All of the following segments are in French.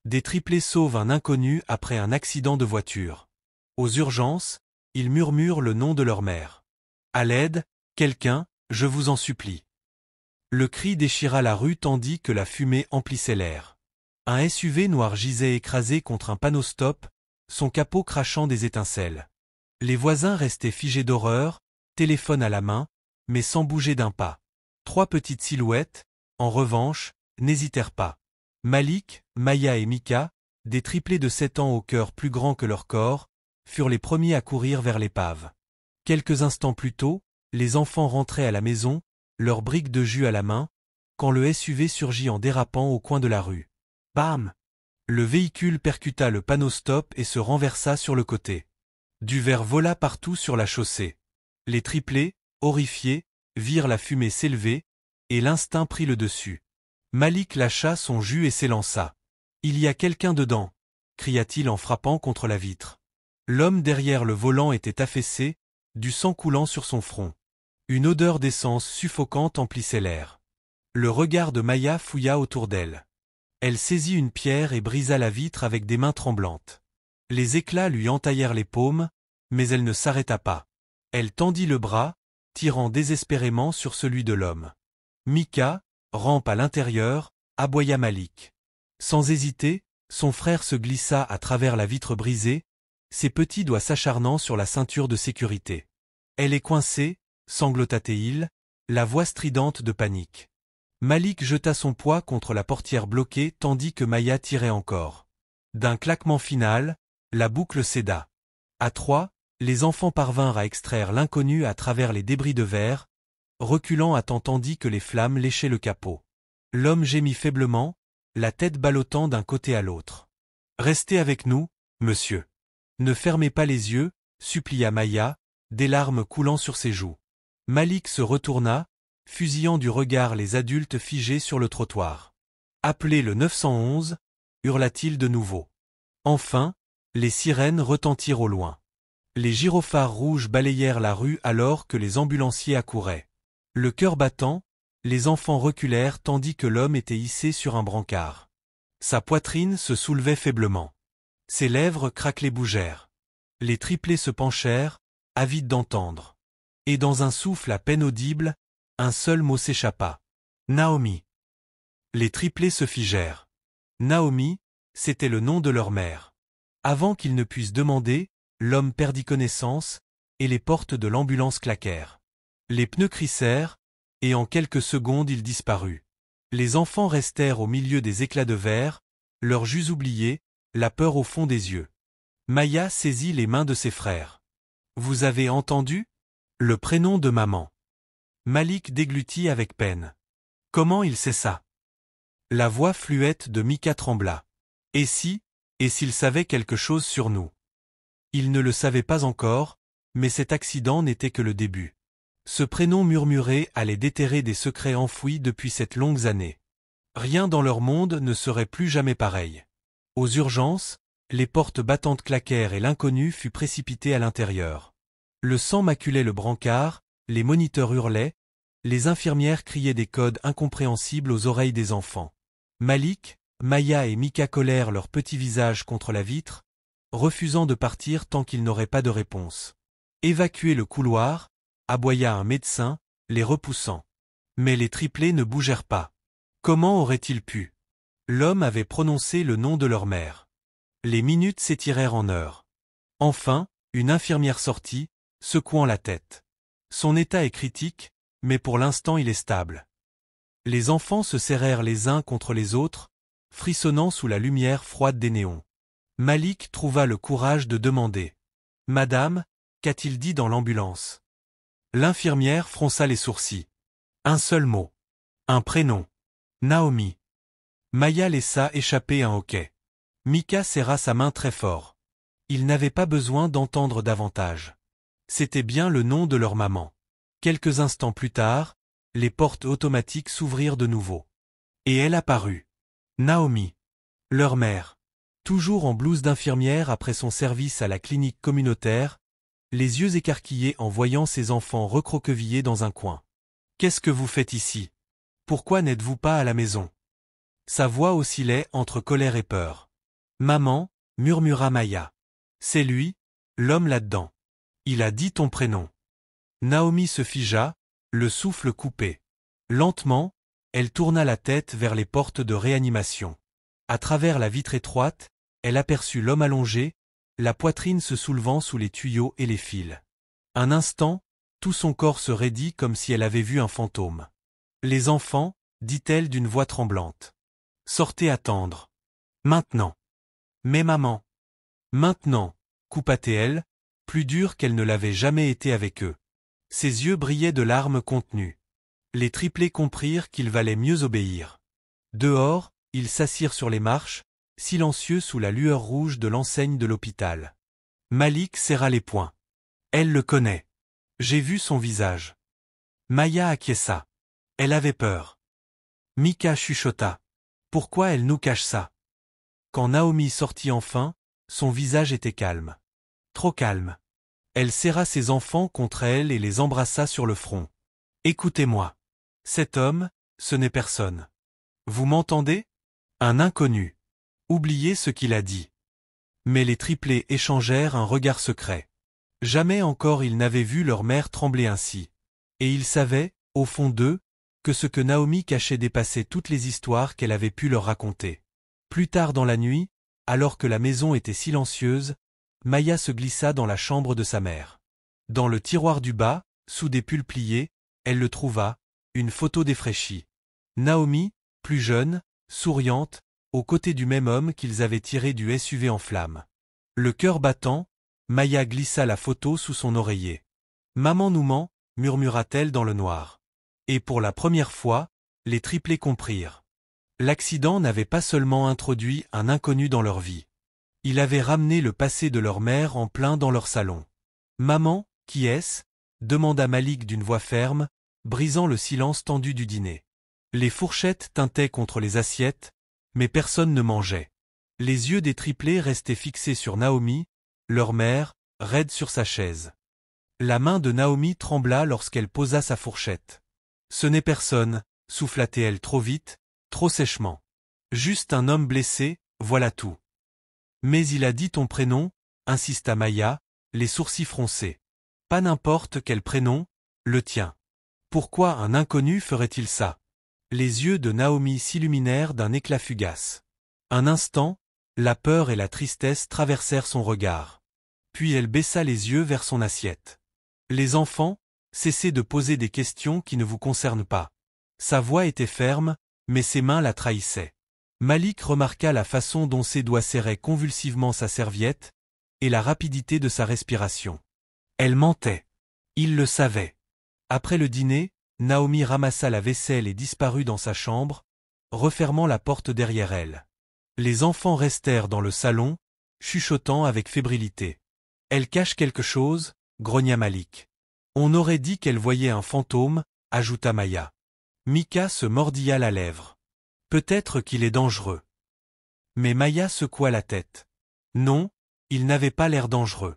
Des triplés sauvent un inconnu après un accident de voiture. Aux urgences, ils murmurent le nom de leur mère. À l'aide, quelqu'un, je vous en supplie. Le cri déchira la rue tandis que la fumée emplissait l'air. Un SUV noir gisait écrasé contre un panneau stop, son capot crachant des étincelles. Les voisins restaient figés d'horreur, téléphone à la main, mais sans bouger d'un pas. 3 petites silhouettes, en revanche, n'hésitèrent pas. Malik, Maya et Mika, des triplés de 7 ans au cœur plus grand que leur corps, furent les premiers à courir vers l'épave. Quelques instants plus tôt, les enfants rentraient à la maison, leurs briques de jus à la main, quand le SUV surgit en dérapant au coin de la rue. Bam! Le véhicule percuta le panneau stop et se renversa sur le côté. Du verre vola partout sur la chaussée. Les triplés, horrifiés, virent la fumée s'élever, et l'instinct prit le dessus. Malik lâcha son jus et s'élança. « Il y a quelqu'un dedans !» cria-t-il en frappant contre la vitre. L'homme derrière le volant était affaissé, du sang coulant sur son front. Une odeur d'essence suffocante emplissait l'air. Le regard de Maya fouilla autour d'elle. Elle saisit une pierre et brisa la vitre avec des mains tremblantes. Les éclats lui entaillèrent les paumes, mais elle ne s'arrêta pas. Elle tendit le bras, tirant désespérément sur celui de l'homme. Mika, rampe à l'intérieur, aboya Malik. Sans hésiter, son frère se glissa à travers la vitre brisée, ses petits doigts s'acharnant sur la ceinture de sécurité. Elle est coincée, sanglota-t-il, la voix stridente de panique. Malik jeta son poids contre la portière bloquée tandis que Maya tirait encore. D'un claquement final, la boucle céda. À 3, les enfants parvinrent à extraire l'inconnu à travers les débris de verre, reculant à temps tandis que les flammes léchaient le capot. L'homme gémit faiblement, la tête ballottant d'un côté à l'autre. « Restez avec nous, monsieur. Ne fermez pas les yeux, supplia Maya, des larmes coulant sur ses joues. » Malik se retourna, fusillant du regard les adultes figés sur le trottoir. « Appelez le 911 » hurla-t-il de nouveau. Enfin, les sirènes retentirent au loin. Les gyrophares rouges balayèrent la rue alors que les ambulanciers accouraient. Le cœur battant, les enfants reculèrent tandis que l'homme était hissé sur un brancard. Sa poitrine se soulevait faiblement. Ses lèvres craquelées bougèrent. Les triplés se penchèrent, avides d'entendre. Et dans un souffle à peine audible, un seul mot s'échappa. « Naomi !» Les triplés se figèrent. Naomi, c'était le nom de leur mère. Avant qu'ils ne puissent demander, l'homme perdit connaissance, et les portes de l'ambulance claquèrent. Les pneus crissèrent, et en quelques secondes il disparut. Les enfants restèrent au milieu des éclats de verre, leur jus oublié, la peur au fond des yeux. Maya saisit les mains de ses frères. « Vous avez entendu ? Le prénom de maman. » Malik déglutit avec peine. « Comment il sait ça ?» La voix fluette de Mika trembla. « Et s'il savait quelque chose sur nous ?» Il ne le savait pas encore, mais cet accident n'était que le début. Ce prénom murmuré allait déterrer des secrets enfouis depuis cette longue année. Rien dans leur monde ne serait plus jamais pareil. Aux urgences, les portes battantes claquèrent et l'inconnu fut précipité à l'intérieur. Le sang maculait le brancard, les moniteurs hurlaient, les infirmières criaient des codes incompréhensibles aux oreilles des enfants. Malik, Maya et Mika collèrent leurs petits visages contre la vitre, refusant de partir tant qu'ils n'auraient pas de réponse. Évacuer le couloir, aboya un médecin, les repoussant. Mais les triplés ne bougèrent pas. Comment auraient-ils pu? L'homme avait prononcé le nom de leur mère. Les minutes s'étirèrent en heures. Enfin, une infirmière sortit, secouant la tête. Son état est critique, mais pour l'instant il est stable. Les enfants se serrèrent les uns contre les autres, frissonnant sous la lumière froide des néons. Malik trouva le courage de demander. « Madame, qu'a-t-il dit dans l'ambulance » L'infirmière fronça les sourcils. Un seul mot. Un prénom. Naomi. Maya laissa échapper un hoquet. Mika serra sa main très fort. Il n'avait pas besoin d'entendre davantage. C'était bien le nom de leur maman. Quelques instants plus tard, les portes automatiques s'ouvrirent de nouveau. Et elle apparut. Naomi. Leur mère. Toujours en blouse d'infirmière après son service à la clinique communautaire, les yeux écarquillés en voyant ses enfants recroquevillés dans un coin. « Qu'est-ce que vous faites ici? Pourquoi n'êtes-vous pas à la maison ?» Sa voix oscillait entre colère et peur. Maman, murmura Maya. C'est lui, l'homme là-dedans. Il a dit ton prénom. Naomi se figea, le souffle coupé. Lentement, elle tourna la tête vers les portes de réanimation. À travers la vitre étroite, elle aperçut l'homme allongé, la poitrine se soulevant sous les tuyaux et les fils. Un instant, tout son corps se raidit comme si elle avait vu un fantôme. Les enfants, dit-elle d'une voix tremblante. Sortez attendre. Maintenant. Mais maman. Maintenant, coupa-t-elle, plus dure qu'elle ne l'avait jamais été avec eux. Ses yeux brillaient de larmes contenues. Les triplés comprirent qu'il valait mieux obéir. Dehors, ils s'assirent sur les marches, silencieux sous la lueur rouge de l'enseigne de l'hôpital. Malik serra les poings. Elle le connaît. J'ai vu son visage. Maya acquiesça. Elle avait peur. Mika chuchota. Pourquoi elle nous cache ça? Quand Naomi sortit enfin, son visage était calme. Trop calme. Elle serra ses enfants contre elle et les embrassa sur le front. Écoutez-moi. Cet homme, ce n'est personne. Vous m'entendez? Un inconnu. Oubliez ce qu'il a dit. Mais les triplés échangèrent un regard secret. Jamais encore ils n'avaient vu leur mère trembler ainsi. Et ils savaient, au fond d'eux, que ce que Naomi cachait dépassait toutes les histoires qu'elle avait pu leur raconter. Plus tard dans la nuit, alors que la maison était silencieuse, Maya se glissa dans la chambre de sa mère. Dans le tiroir du bas, sous des pulls pliés, elle le trouva, une photo défraîchie. Naomi, plus jeune, souriante, aux côtés du même homme qu'ils avaient tiré du SUV en flammes. Le cœur battant, Maya glissa la photo sous son oreiller. « Maman nous ment », murmura-t-elle dans le noir. Et pour la première fois, les triplés comprirent. L'accident n'avait pas seulement introduit un inconnu dans leur vie. Il avait ramené le passé de leur mère en plein dans leur salon. « Maman, qui est-ce » demanda Malik d'une voix ferme, brisant le silence tendu du dîner. Les fourchettes tintaient contre les assiettes, mais personne ne mangeait. Les yeux des triplés restaient fixés sur Naomi, leur mère, raide sur sa chaise. La main de Naomi trembla lorsqu'elle posa sa fourchette. « Ce n'est personne », souffla-t-elle trop vite, trop sèchement. « Juste un homme blessé, voilà tout. » « Mais il a dit ton prénom, » insista Maya, les sourcils froncés. « Pas n'importe quel prénom, le tien. Pourquoi un inconnu ferait-il ça ?» Les yeux de Naomi s'illuminèrent d'un éclat fugace. Un instant, la peur et la tristesse traversèrent son regard. Puis elle baissa les yeux vers son assiette. « Les enfants, cessez de poser des questions qui ne vous concernent pas. » Sa voix était ferme, mais ses mains la trahissaient. Malik remarqua la façon dont ses doigts serraient convulsivement sa serviette, et la rapidité de sa respiration. Elle mentait. Il le savait. Après le dîner, Naomi ramassa la vaisselle et disparut dans sa chambre, refermant la porte derrière elle. Les enfants restèrent dans le salon, chuchotant avec fébrilité. « Elle cache quelque chose » grogna Malik. « On aurait dit qu'elle voyait un fantôme » ajouta Maya. Mika se mordilla la lèvre. « Peut-être qu'il est dangereux. » Mais Maya secoua la tête. Non, il n'avait pas l'air dangereux.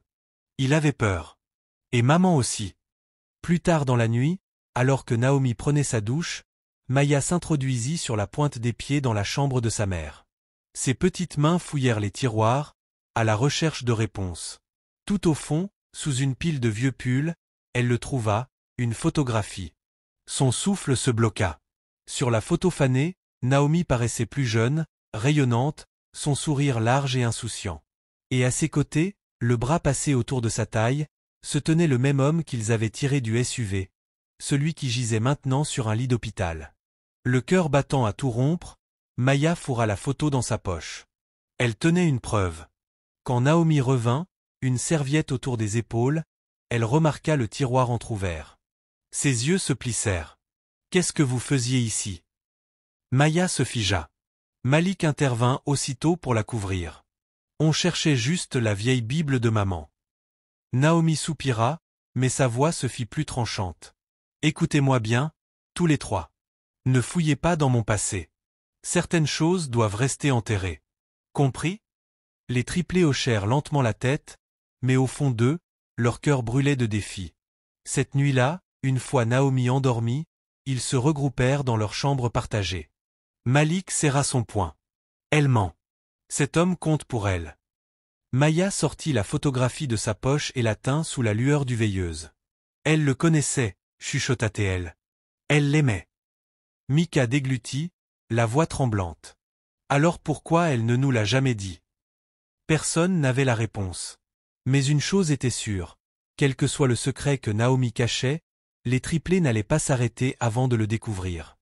Il avait peur. Et maman aussi. Plus tard dans la nuit, alors que Naomi prenait sa douche, Maya s'introduisit sur la pointe des pieds dans la chambre de sa mère. Ses petites mains fouillèrent les tiroirs, à la recherche de réponses. Tout au fond, sous une pile de vieux pulls, elle le trouva, une photographie. Son souffle se bloqua. Sur la photo fanée, Naomi paraissait plus jeune, rayonnante, son sourire large et insouciant. Et à ses côtés, le bras passé autour de sa taille, se tenait le même homme qu'ils avaient tiré du SUV, celui qui gisait maintenant sur un lit d'hôpital. Le cœur battant à tout rompre, Maya fourra la photo dans sa poche. Elle tenait une preuve. Quand Naomi revint, une serviette autour des épaules, elle remarqua le tiroir entrouvert. Ses yeux se plissèrent. « Qu'est-ce que vous faisiez ici ?» Maya se figea. Malik intervint aussitôt pour la couvrir. On cherchait juste la vieille Bible de maman. Naomi soupira, mais sa voix se fit plus tranchante. « Écoutez-moi bien, tous les trois. Ne fouillez pas dans mon passé. Certaines choses doivent rester enterrées. Compris ?» Les triplés hochèrent lentement la tête, mais au fond d'eux, leur cœur brûlait de défi. Cette nuit-là, une fois Naomi endormie, ils se regroupèrent dans leur chambre partagée. Malik serra son poing. « Elle ment. Cet homme compte pour elle. Maya sortit la photographie de sa poche et la tint sous la lueur du veilleuse. Elle le connaissait, chuchota-t-elle. Elle l'aimait. Mika déglutit, la voix tremblante. Alors pourquoi elle ne nous l'a jamais dit? Personne n'avait la réponse. Mais une chose était sûre, quel que soit le secret que Naomi cachait, les triplés n'allaient pas s'arrêter avant de le découvrir.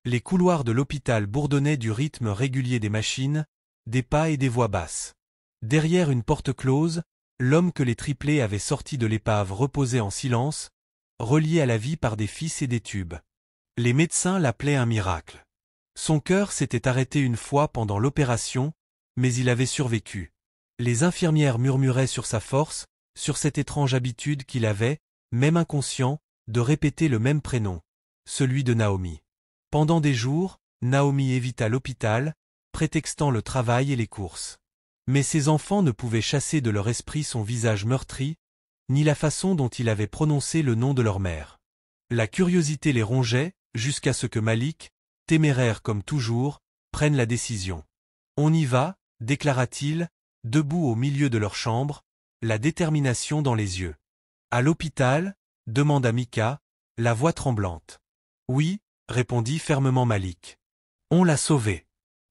Les couloirs de l'hôpital bourdonnaient du rythme régulier des machines, des pas et des voix basses. Derrière une porte close, l'homme que les triplés avaient sorti de l'épave reposait en silence, relié à la vie par des fils et des tubes. Les médecins l'appelaient un miracle. Son cœur s'était arrêté une fois pendant l'opération, mais il avait survécu. Les infirmières murmuraient sur sa force, sur cette étrange habitude qu'il avait, même inconscient, de répéter le même prénom, celui de Naomi. Pendant des jours, Naomi évita l'hôpital, prétextant le travail et les courses. Mais ses enfants ne pouvaient chasser de leur esprit son visage meurtri, ni la façon dont il avait prononcé le nom de leur mère. La curiosité les rongeait, jusqu'à ce que Malik, téméraire comme toujours, prenne la décision. On y va, déclara-t-il, debout au milieu de leur chambre, la détermination dans les yeux. À l'hôpital? Demanda Mika, la voix tremblante. Oui, répondit fermement Malik. On l'a sauvée.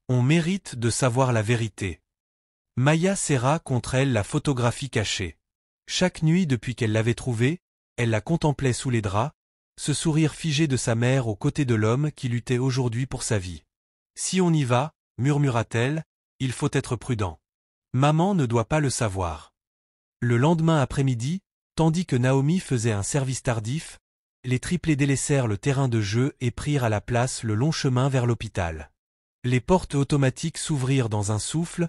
On mérite de savoir la vérité. Maya serra contre elle la photographie cachée. Chaque nuit depuis qu'elle l'avait trouvée, elle la contemplait sous les draps, ce sourire figé de sa mère aux côtés de l'homme qui luttait aujourd'hui pour sa vie. Si on y va, murmura-t-elle, il faut être prudent. Maman ne doit pas le savoir. Le lendemain après-midi, tandis que Naomi faisait un service tardif, les triplés délaissèrent le terrain de jeu et prirent à la place le long chemin vers l'hôpital. Les portes automatiques s'ouvrirent dans un souffle,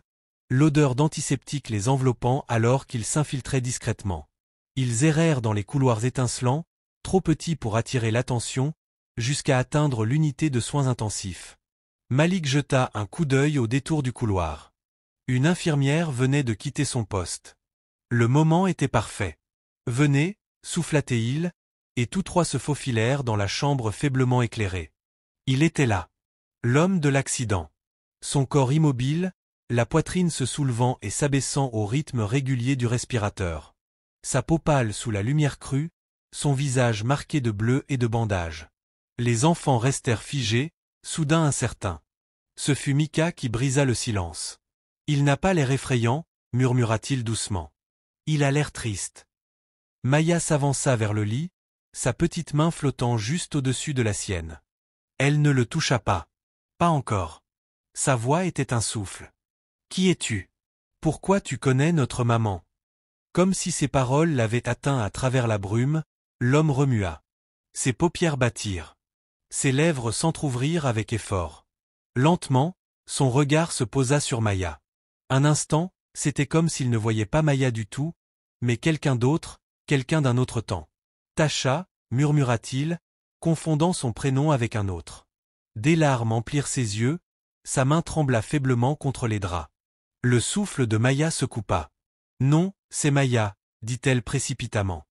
l'odeur d'antiseptique les enveloppant alors qu'ils s'infiltraient discrètement. Ils errèrent dans les couloirs étincelants, trop petits pour attirer l'attention, jusqu'à atteindre l'unité de soins intensifs. Malik jeta un coup d'œil au détour du couloir. Une infirmière venait de quitter son poste. Le moment était parfait. Venez, souffla-t-il, et tous trois se faufilèrent dans la chambre faiblement éclairée. Il était là. L'homme de l'accident. Son corps immobile, la poitrine se soulevant et s'abaissant au rythme régulier du respirateur. Sa peau pâle sous la lumière crue, son visage marqué de bleu et de bandages. Les enfants restèrent figés, soudain incertains. Ce fut Mika qui brisa le silence. Il n'a pas l'air effrayant, murmura-t-il doucement. Il a l'air triste. Maya s'avança vers le lit, sa petite main flottant juste au-dessus de la sienne. Elle ne le toucha pas. Pas encore. Sa voix était un souffle. Qui es-tu? Pourquoi tu connais notre maman? Comme si ses paroles l'avaient atteint à travers la brume, l'homme remua. Ses paupières battirent. Ses lèvres s'entr'ouvrirent avec effort. Lentement, son regard se posa sur Maya. Un instant, c'était comme s'il ne voyait pas Maya du tout, mais quelqu'un d'autre, quelqu'un d'un autre temps. Tasha, murmura-t-il, confondant son prénom avec un autre. Des larmes emplirent ses yeux, sa main trembla faiblement contre les draps. Le souffle de Maya se coupa. Non, c'est Maya, dit-elle précipitamment.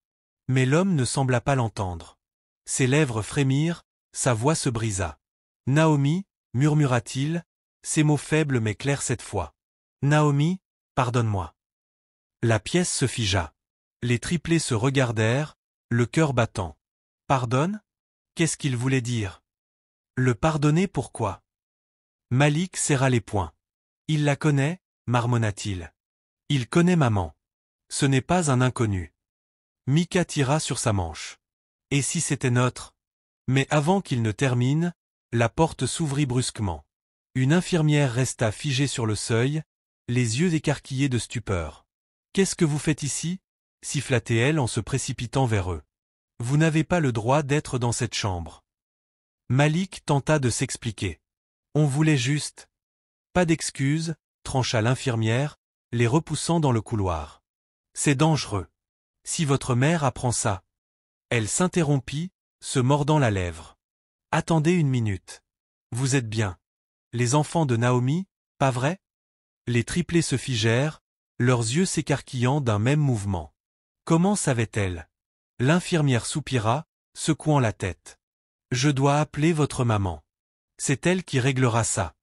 Mais l'homme ne sembla pas l'entendre. Ses lèvres frémirent, sa voix se brisa. Naomi, murmura-t-il, ces mots faibles mais clairs cette fois. Naomi, pardonne-moi. La pièce se figea. Les triplés se regardèrent, le cœur battant. Pardonne? Qu'est-ce qu'il voulait dire? Le pardonner pourquoi? Malik serra les poings. Il la connaît, marmonna-t-il. Il connaît maman. Ce n'est pas un inconnu. Mika tira sur sa manche. Et si c'était notre? Mais avant qu'il ne termine, la porte s'ouvrit brusquement. Une infirmière resta figée sur le seuil, les yeux écarquillés de stupeur. Qu'est-ce que vous faites ici? Siffla-t-elle en se précipitant vers eux. Vous n'avez pas le droit d'être dans cette chambre. Malik tenta de s'expliquer. On voulait juste. Pas d'excuses, trancha l'infirmière, les repoussant dans le couloir. C'est dangereux. Si votre mère apprend ça. Elle s'interrompit, se mordant la lèvre. Attendez une minute. Vous êtes bien. Les enfants de Naomi, pas vrai? Les triplés se figèrent, leurs yeux s'écarquillant d'un même mouvement. Comment savait-elle? L'infirmière soupira, secouant la tête. Je dois appeler votre maman. C'est elle qui réglera ça.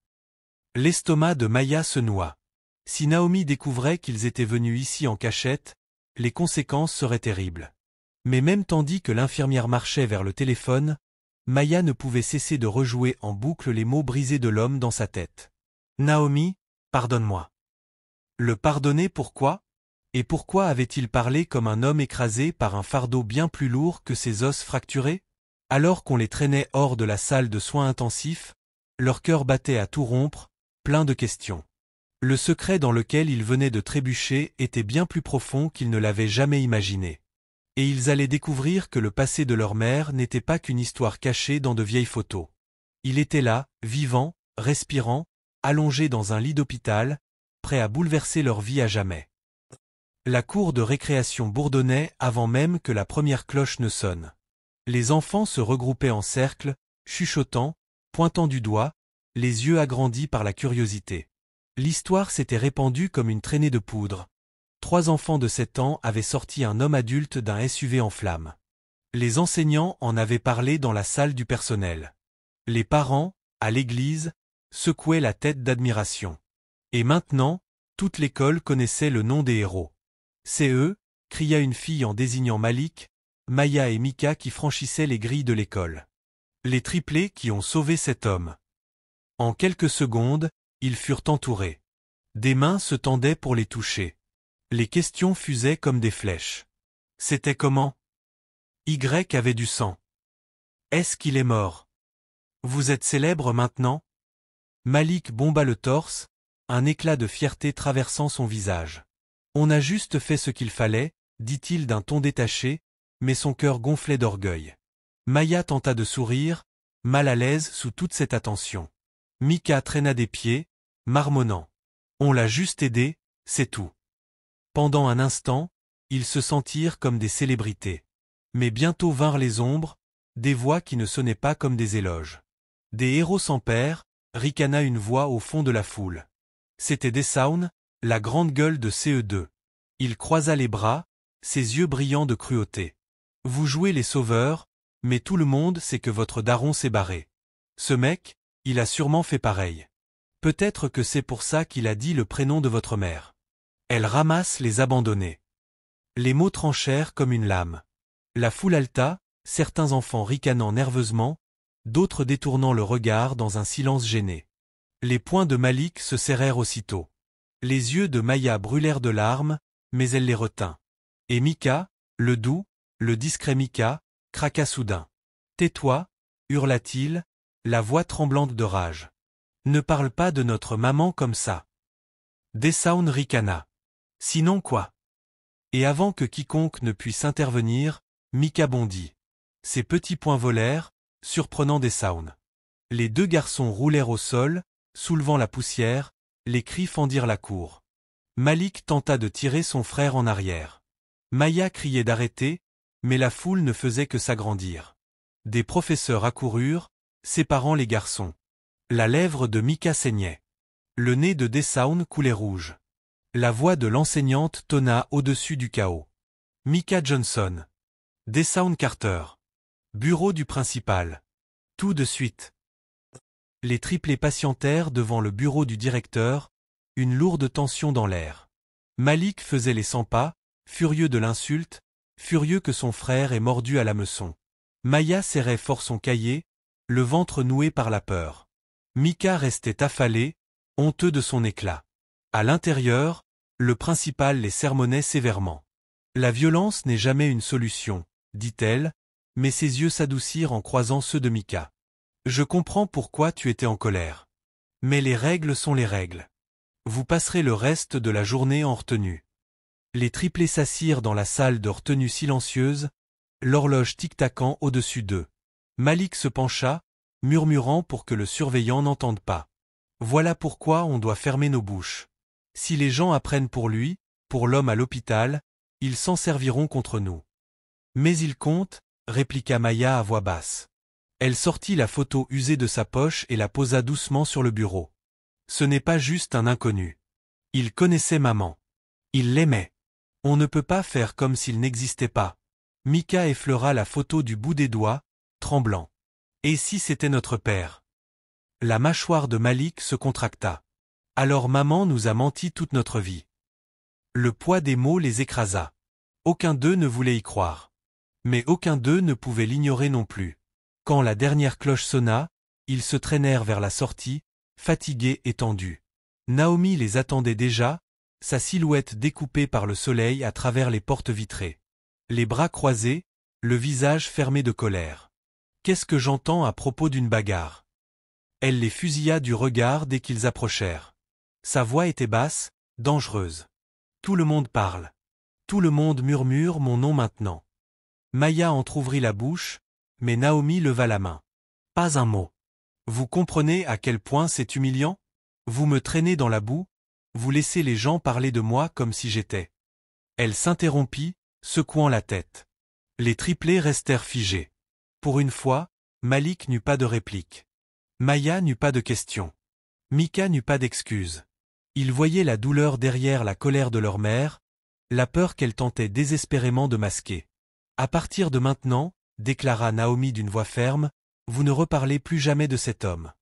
L'estomac de Maya se noie. Si Naomi découvrait qu'ils étaient venus ici en cachette, les conséquences seraient terribles. Mais même tandis que l'infirmière marchait vers le téléphone, Maya ne pouvait cesser de rejouer en boucle les mots brisés de l'homme dans sa tête. Naomi, pardonne-moi. Le pardonner pourquoi? Et pourquoi avait-il parlé comme un homme écrasé par un fardeau bien plus lourd que ses os fracturés? Alors qu'on les traînait hors de la salle de soins intensifs, leur cœur battait à tout rompre, plein de questions. Le secret dans lequel ils venaient de trébucher était bien plus profond qu'ils ne l'avaient jamais imaginé. Et ils allaient découvrir que le passé de leur mère n'était pas qu'une histoire cachée dans de vieilles photos. Il était là, vivant, respirant, allongé dans un lit d'hôpital, prêt à bouleverser leur vie à jamais. La cour de récréation bourdonnait avant même que la première cloche ne sonne. Les enfants se regroupaient en cercle, chuchotant, pointant du doigt, les yeux agrandis par la curiosité. L'histoire s'était répandue comme une traînée de poudre. 3 enfants de 7 ans avaient sorti un homme adulte d'un SUV en flammes. Les enseignants en avaient parlé dans la salle du personnel. Les parents, à l'église, secouaient la tête d'admiration. Et maintenant, toute l'école connaissait le nom des héros. C'est eux, cria une fille en désignant Malik, Maya et Mika qui franchissaient les grilles de l'école. Les triplés qui ont sauvé cet homme. En quelques secondes, ils furent entourés. Des mains se tendaient pour les toucher. Les questions fusaient comme des flèches. C'était comment? Y avait du sang. Est-ce qu'il est mort? Vous êtes célèbre maintenant? Malik bomba le torse, un éclat de fierté traversant son visage. On a juste fait ce qu'il fallait, dit-il d'un ton détaché, mais son cœur gonflait d'orgueil. Maya tenta de sourire, mal à l'aise sous toute cette attention. Mika traîna des pieds, marmonnant. On l'a juste aidé, c'est tout. Pendant un instant, ils se sentirent comme des célébrités. Mais bientôt vinrent les ombres, des voix qui ne sonnaient pas comme des éloges. Des héros sans père, ricana une voix au fond de la foule. C'était Desaun, la grande gueule de CE2. Il croisa les bras, ses yeux brillants de cruauté. Vous jouez les sauveurs, mais tout le monde sait que votre daron s'est barré. Ce mec, il a sûrement fait pareil. Peut-être que c'est pour ça qu'il a dit le prénom de votre mère. Elle ramasse les abandonnés. Les mots tranchèrent comme une lame. La foule halta, certains enfants ricanant nerveusement, d'autres détournant le regard dans un silence gêné. Les poings de Malik se serrèrent aussitôt. Les yeux de Maya brûlèrent de larmes, mais elle les retint. Et Mika, le doux, le discret Mika, craqua soudain. « Tais-toi » hurla-t-il, la voix tremblante de rage. « Ne parle pas de notre maman comme ça. » Desaun ricana. « Sinon quoi ?» Et avant que quiconque ne puisse intervenir, Mika bondit. Ses petits poings volèrent, surprenant Desaun. Les 2 garçons roulèrent au sol, soulevant la poussière, les cris fendirent la cour. Malik tenta de tirer son frère en arrière. Maya criait d'arrêter, mais la foule ne faisait que s'agrandir. Des professeurs accoururent, séparant les garçons. La lèvre de Mika saignait. Le nez de Desaun coulait rouge. La voix de l'enseignante tonna au-dessus du chaos. Mika Johnson. Desaun Carter. Bureau du principal. Tout de suite. Les triplés patientèrent devant le bureau du directeur, une lourde tension dans l'air. Malik faisait les 100 pas, furieux de l'insulte, furieux que son frère ait mordu à l'hameçon. Maya serrait fort son cahier, le ventre noué par la peur. Mika restait affalé, honteux de son éclat. À l'intérieur, le principal les sermonnait sévèrement. La violence n'est jamais une solution, dit-elle, mais ses yeux s'adoucirent en croisant ceux de Mika. Je comprends pourquoi tu étais en colère. Mais les règles sont les règles. Vous passerez le reste de la journée en retenue. Les triplés s'assirent dans la salle de retenue silencieuse, l'horloge tic-tacant au-dessus d'eux. Malik se pencha, murmurant pour que le surveillant n'entende pas. Voilà pourquoi on doit fermer nos bouches. Si les gens apprennent pour lui, pour l'homme à l'hôpital, ils s'en serviront contre nous. Mais il compte, répliqua Maya à voix basse. Elle sortit la photo usée de sa poche et la posa doucement sur le bureau. Ce n'est pas juste un inconnu. Il connaissait maman. Il l'aimait. On ne peut pas faire comme s'il n'existait pas. Mika effleura la photo du bout des doigts, tremblant. Et si c'était notre père? La mâchoire de Malik se contracta. Alors maman nous a menti toute notre vie. Le poids des mots les écrasa. Aucun d'eux ne voulait y croire. Mais aucun d'eux ne pouvait l'ignorer non plus. Quand la dernière cloche sonna, ils se traînèrent vers la sortie, fatigués et tendus. Naomi les attendait déjà, sa silhouette découpée par le soleil à travers les portes vitrées. Les bras croisés, le visage fermé de colère. Qu'est-ce que j'entends à propos d'une bagarre? Elle les fusilla du regard dès qu'ils approchèrent. Sa voix était basse, dangereuse. Tout le monde parle. Tout le monde murmure mon nom maintenant. Maya entr'ouvrit la bouche, mais Naomi leva la main. Pas un mot. Vous comprenez à quel point c'est humiliant? Vous me traînez dans la boue, vous laissez les gens parler de moi comme si j'étais. Elle s'interrompit, secouant la tête. Les triplés restèrent figés. Pour une fois, Malik n'eut pas de réplique. Maya n'eut pas de question. Mika n'eut pas d'excuse. Ils voyaient la douleur derrière la colère de leur mère, la peur qu'elle tentait désespérément de masquer. À partir de maintenant, déclara Naomi d'une voix ferme, vous ne reparlez plus jamais de cet homme.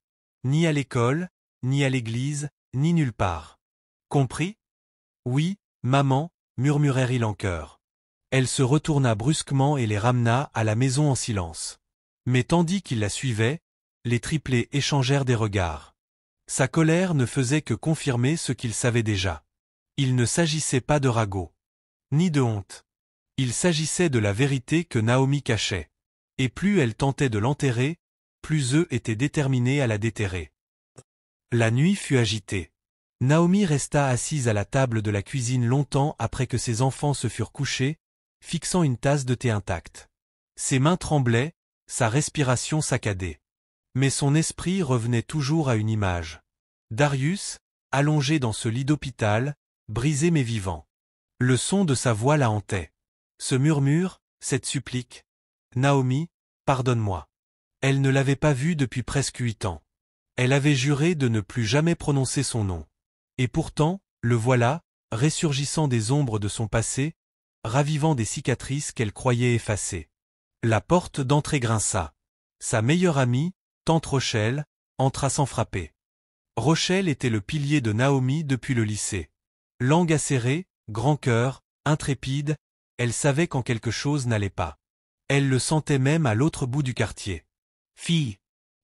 Ni à l'école, ni à l'église, ni nulle part. Compris? Oui, maman, murmurèrent-ils en chœur. Elle se retourna brusquement et les ramena à la maison en silence. Mais tandis qu'ils la suivaient, les triplés échangèrent des regards. Sa colère ne faisait que confirmer ce qu'ils savaient déjà. Il ne s'agissait pas de ragot, ni de honte. Il s'agissait de la vérité que Naomi cachait. Et plus elle tentait de l'enterrer, plus eux étaient déterminés à la déterrer. La nuit fut agitée. Naomi resta assise à la table de la cuisine longtemps après que ses enfants se furent couchés, fixant une tasse de thé intacte. Ses mains tremblaient, sa respiration saccadée. Mais son esprit revenait toujours à une image. Darius, allongé dans ce lit d'hôpital, brisé mais vivant. Le son de sa voix la hantait. Ce murmure, cette supplique. Naomi, pardonne-moi. Elle ne l'avait pas vu depuis presque 8 ans. Elle avait juré de ne plus jamais prononcer son nom. Et pourtant, le voilà, ressurgissant des ombres de son passé, ravivant des cicatrices qu'elle croyait effacées. La porte d'entrée grinça. Sa meilleure amie, tante Rochelle, entra sans frapper. Rochelle était le pilier de Naomi depuis le lycée. Langue acérée, grand cœur, intrépide, elle savait quand quelque chose n'allait pas. Elle le sentait même à l'autre bout du quartier. « Fille !»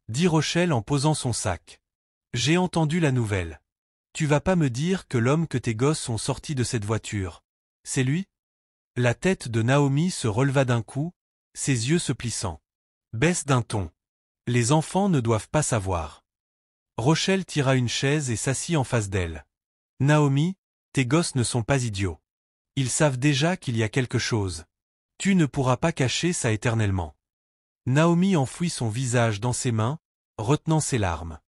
dit Rochelle en posant son sac. « J'ai entendu la nouvelle. Tu vas pas me dire que l'homme que tes gosses ont sorti de cette voiture, c'est lui ?» La tête de Naomi se releva d'un coup, ses yeux se plissant. Baisse d'un ton. Les enfants ne doivent pas savoir. Rochelle tira une chaise et s'assit en face d'elle. Naomi, tes gosses ne sont pas idiots. Ils savent déjà qu'il y a quelque chose. Tu ne pourras pas cacher ça éternellement. Naomi enfouit son visage dans ses mains, retenant ses larmes.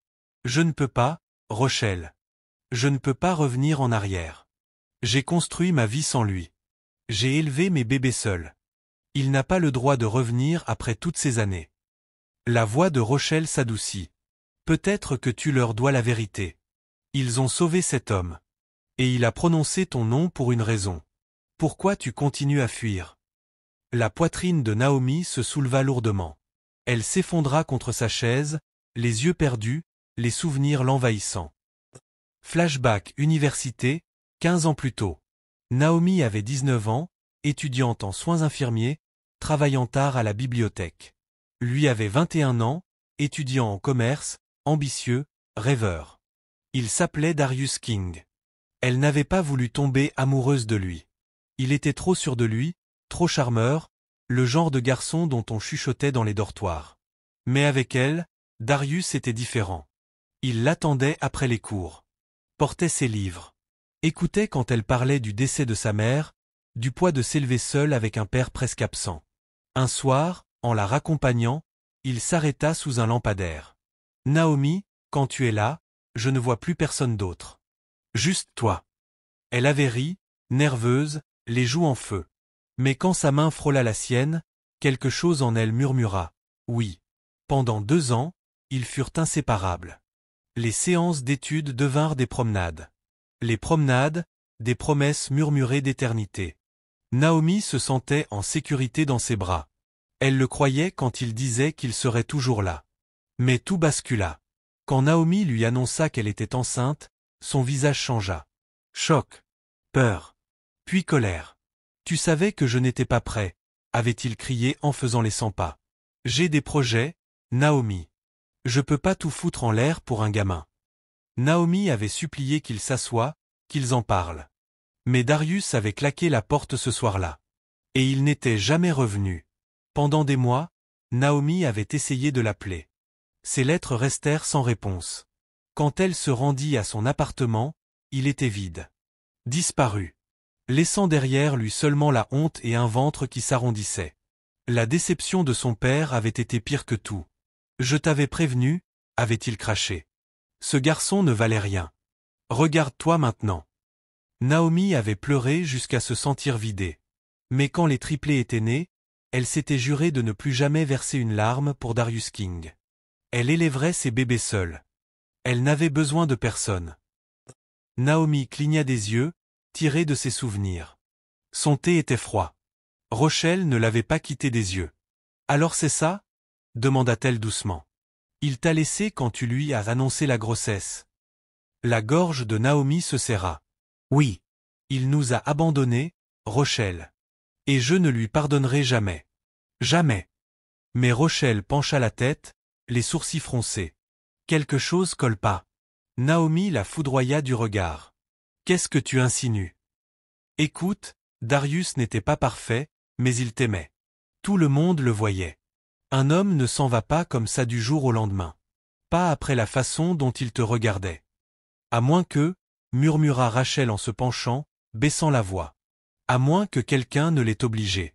Je ne peux pas, Rochelle. Je ne peux pas revenir en arrière. J'ai construit ma vie sans lui. J'ai élevé mes bébés seul. Il n'a pas le droit de revenir après toutes ces années. La voix de Rochelle s'adoucit. Peut-être que tu leur dois la vérité. Ils ont sauvé cet homme. Et il a prononcé ton nom pour une raison. Pourquoi tu continues à fuir? La poitrine de Naomi se souleva lourdement. Elle s'effondra contre sa chaise, les yeux perdus, les souvenirs l'envahissant. Flashback université, 15 ans plus tôt. Naomi avait 19 ans, étudiante en soins infirmiers, travaillant tard à la bibliothèque. Lui avait 21 ans, étudiant en commerce, ambitieux, rêveur. Il s'appelait Darius King. Elle n'avait pas voulu tomber amoureuse de lui. Il était trop sûr de lui, trop charmeur, le genre de garçon dont on chuchotait dans les dortoirs. Mais avec elle, Darius était différent. Il l'attendait après les cours. Portait ses livres. Écoutait quand elle parlait du décès de sa mère, du poids de s'élever seul avec un père presque absent. Un soir, en la raccompagnant, il s'arrêta sous un lampadaire. « Naomi, quand tu es là, je ne vois plus personne d'autre. Juste toi. » Elle avait ri, nerveuse, les joues en feu. Mais quand sa main frôla la sienne, quelque chose en elle murmura « oui ». Pendant 2 ans, ils furent inséparables. Les séances d'études devinrent des promenades. Les promenades, des promesses murmurées d'éternité. Naomi se sentait en sécurité dans ses bras. Elle le croyait quand il disait qu'il serait toujours là. Mais tout bascula. Quand Naomi lui annonça qu'elle était enceinte, son visage changea. Choc. Peur. Puis colère. Tu savais que je n'étais pas prêt, avait-il crié en faisant les 100 pas. J'ai des projets, Naomi. Je peux pas tout foutre en l'air pour un gamin. Naomi avait supplié qu'il s'assoie, qu'ils en parlent. Mais Darius avait claqué la porte ce soir-là. Et il n'était jamais revenu. Pendant des mois, Naomi avait essayé de l'appeler. Ses lettres restèrent sans réponse. Quand elle se rendit à son appartement, il était vide. Disparu. Laissant derrière lui seulement la honte et un ventre qui s'arrondissait. La déception de son père avait été pire que tout. Je t'avais prévenu, avait-il craché. Ce garçon ne valait rien. Regarde-toi maintenant. Naomi avait pleuré jusqu'à se sentir vidée. Mais quand les triplés étaient nés, elle s'était juré de ne plus jamais verser une larme pour Darius King. Elle élèverait ses bébés seule. Elle n'avait besoin de personne. Naomi cligna des yeux, tirée de ses souvenirs. Son thé était froid. Rochelle ne l'avait pas quitté des yeux. Alors c'est ça? Demanda-t-elle doucement. Il t'a laissé quand tu lui as annoncé la grossesse. La gorge de Naomi se serra. Oui. Il nous a abandonnés, Rochelle. Et je ne lui pardonnerai jamais. Jamais. Mais Rochelle pencha la tête, les sourcils froncés. Quelque chose colle pas. Naomi la foudroya du regard. Qu'est-ce que tu insinues? Écoute, Darius n'était pas parfait, mais il t'aimait. Tout le monde le voyait. Un homme ne s'en va pas comme ça du jour au lendemain. Pas après la façon dont il te regardait. À moins que, murmura Rachel en se penchant, baissant la voix. À moins que quelqu'un ne l'ait obligé.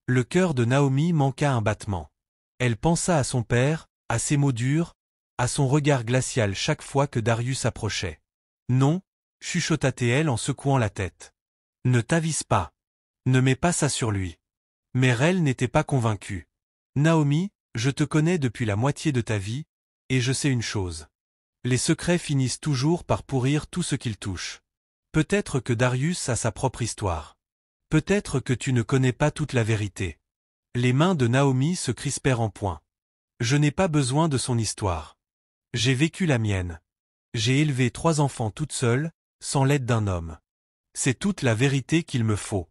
Le cœur de Naomi manqua un battement. Elle pensa à son père, à ses mots durs, à son regard glacial chaque fois que Darius approchait. Non, chuchota-t-elle en secouant la tête. Ne t'avise pas. Ne mets pas ça sur lui. Mais elle n'était pas convaincue. Naomi, je te connais depuis la moitié de ta vie, et je sais une chose. Les secrets finissent toujours par pourrir tout ce qu'ils touchent. Peut-être que Darius a sa propre histoire. Peut-être que tu ne connais pas toute la vérité. Les mains de Naomi se crispèrent en poing. Je n'ai pas besoin de son histoire. J'ai vécu la mienne. J'ai élevé 3 enfants toute seule, sans l'aide d'un homme. C'est toute la vérité qu'il me faut.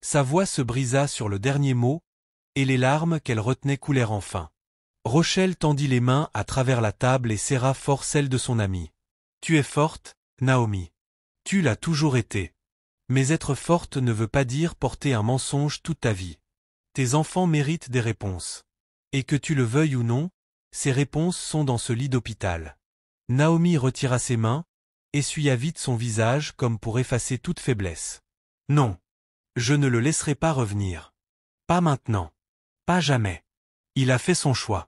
Sa voix se brisa sur le dernier mot, et les larmes qu'elle retenait coulèrent enfin. Rochelle tendit les mains à travers la table et serra fort celle de son amie. Tu es forte, Naomi. Tu l'as toujours été. Mais être forte ne veut pas dire porter un mensonge toute ta vie. Tes enfants méritent des réponses. Et que tu le veuilles ou non, ces réponses sont dans ce lit d'hôpital. Naomi retira ses mains, essuya vite son visage comme pour effacer toute faiblesse. Non. Je ne le laisserai pas revenir. Pas maintenant. Pas jamais. Il a fait son choix.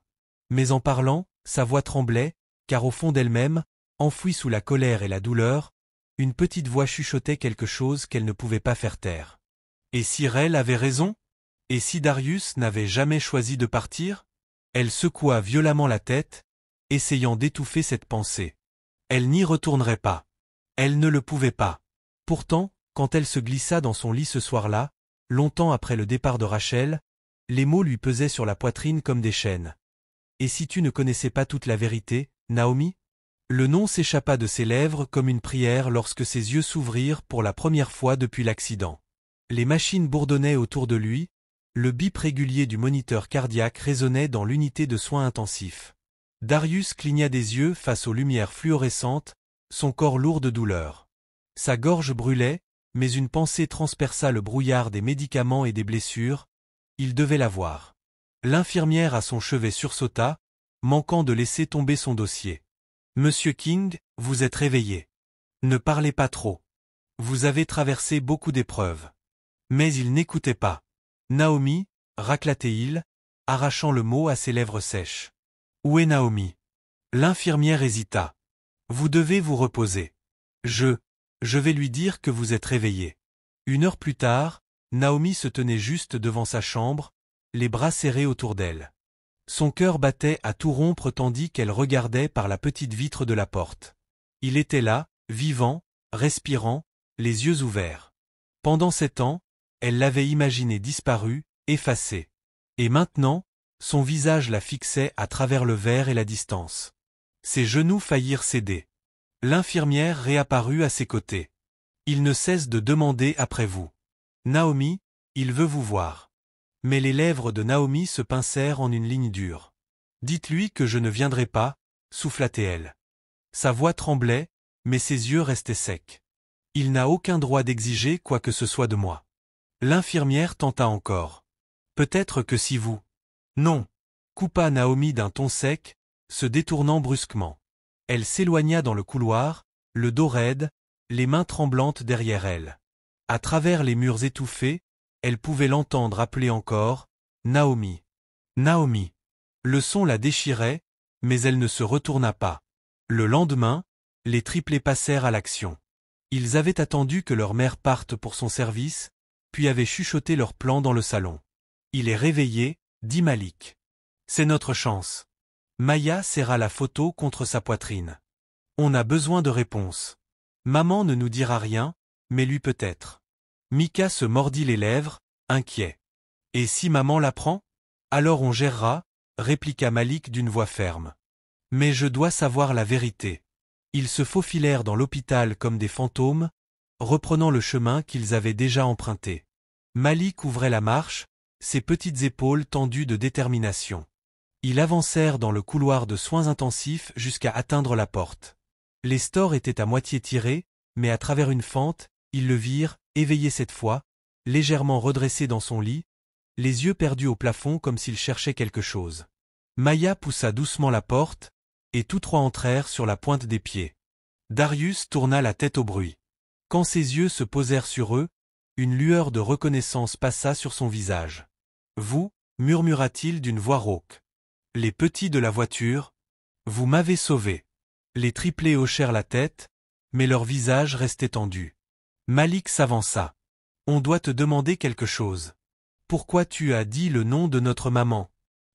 Mais en parlant, sa voix tremblait, car au fond d'elle-même, enfouie sous la colère et la douleur, une petite voix chuchotait quelque chose qu'elle ne pouvait pas faire taire. Et si Rel avait raison? Et si Darius n'avait jamais choisi de partir? Elle secoua violemment la tête, essayant d'étouffer cette pensée. Elle n'y retournerait pas. Elle ne le pouvait pas. Pourtant, quand elle se glissa dans son lit ce soir-là, longtemps après le départ de Rachel, les mots lui pesaient sur la poitrine comme des chaînes. Et si tu ne connaissais pas toute la vérité, Naomi? Le nom s'échappa de ses lèvres comme une prière lorsque ses yeux s'ouvrirent pour la première fois depuis l'accident. Les machines bourdonnaient autour de lui, le bip régulier du moniteur cardiaque résonnait dans l'unité de soins intensifs. Darius cligna des yeux face aux lumières fluorescentes, son corps lourd de douleur. Sa gorge brûlait, mais une pensée transperça le brouillard des médicaments et des blessures. Il devait la voir. L'infirmière à son chevet sursauta, manquant de laisser tomber son dossier. « Monsieur King, vous êtes réveillé. Ne parlez pas trop. Vous avez traversé beaucoup d'épreuves. » Mais il n'écoutait pas. « Naomi, racla-t-il, arrachant le mot à ses lèvres sèches. Où est Naomi? » L'infirmière hésita. « Vous devez vous reposer. Je vais lui dire que vous êtes réveillé. » 1 heure plus tard, Naomi se tenait juste devant sa chambre, les bras serrés autour d'elle. Son cœur battait à tout rompre tandis qu'elle regardait par la petite vitre de la porte. Il était là, vivant, respirant, les yeux ouverts. Pendant 7 ans, elle l'avait imaginé disparu, effacé. Et maintenant, son visage la fixait à travers le verre et la distance. Ses genoux faillirent céder. L'infirmière réapparut à ses côtés. Il ne cesse de demander après vous. Naomi, il veut vous voir. Mais les lèvres de Naomi se pincèrent en une ligne dure. Dites-lui que je ne viendrai pas, souffla-t-elle. Sa voix tremblait, mais ses yeux restaient secs. Il n'a aucun droit d'exiger quoi que ce soit de moi. L'infirmière tenta encore. Peut-être que si vous... Non, coupa Naomi d'un ton sec, se détournant brusquement. Elle s'éloigna dans le couloir, le dos raide, les mains tremblantes derrière elle. À travers les murs étouffés, elle pouvait l'entendre appeler encore « Naomi. Naomi ». Le son la déchirait, mais elle ne se retourna pas. Le lendemain, les triplés passèrent à l'action. Ils avaient attendu que leur mère parte pour son service, puis avaient chuchoté leur plan dans le salon. « Il est réveillé », dit Malik. « C'est notre chance. » Maya serra la photo contre sa poitrine. « On a besoin de réponses. Maman ne nous dira rien, mais lui peut-être. » Mika se mordit les lèvres, inquiet. « Et si maman l'apprend ? Alors on gérera, » répliqua Malik d'une voix ferme. « Mais je dois savoir la vérité. » Ils se faufilèrent dans l'hôpital comme des fantômes, reprenant le chemin qu'ils avaient déjà emprunté. Malik ouvrait la marche, ses petites épaules tendues de détermination. Ils avancèrent dans le couloir de soins intensifs jusqu'à atteindre la porte. Les stores étaient à moitié tirés, mais à travers une fente, ils le virent, éveillé cette fois, légèrement redressé dans son lit, les yeux perdus au plafond comme s'il cherchait quelque chose. Maya poussa doucement la porte, et tous trois entrèrent sur la pointe des pieds. Darius tourna la tête au bruit. Quand ses yeux se posèrent sur eux, une lueur de reconnaissance passa sur son visage. « Vous, » murmura-t-il d'une voix rauque. « Les petits de la voiture, vous m'avez sauvé. » Les triplés hochèrent la tête, mais leurs visages restaient tendus. Malik s'avança. « On doit te demander quelque chose. Pourquoi tu as dit le nom de notre maman?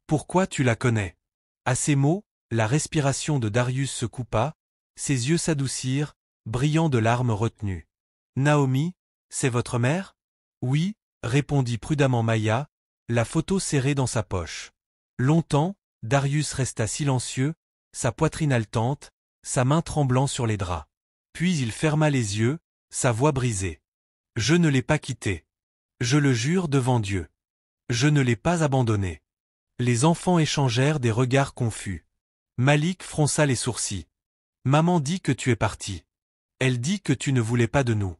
Pourquoi tu la connais ?» À ces mots, la respiration de Darius se coupa, ses yeux s'adoucirent, brillant de larmes retenues. « Naomi, c'est votre mère? » « Oui, » répondit prudemment Maya, la photo serrée dans sa poche. Longtemps, Darius resta silencieux, sa poitrine haletante, sa main tremblant sur les draps. Puis il ferma les yeux, sa voix brisée. « Je ne l'ai pas quittée. Je le jure devant Dieu. Je ne l'ai pas abandonnée. » Les enfants échangèrent des regards confus. Malik fronça les sourcils. « Maman dit que tu es parti. Elle dit que tu ne voulais pas de nous. »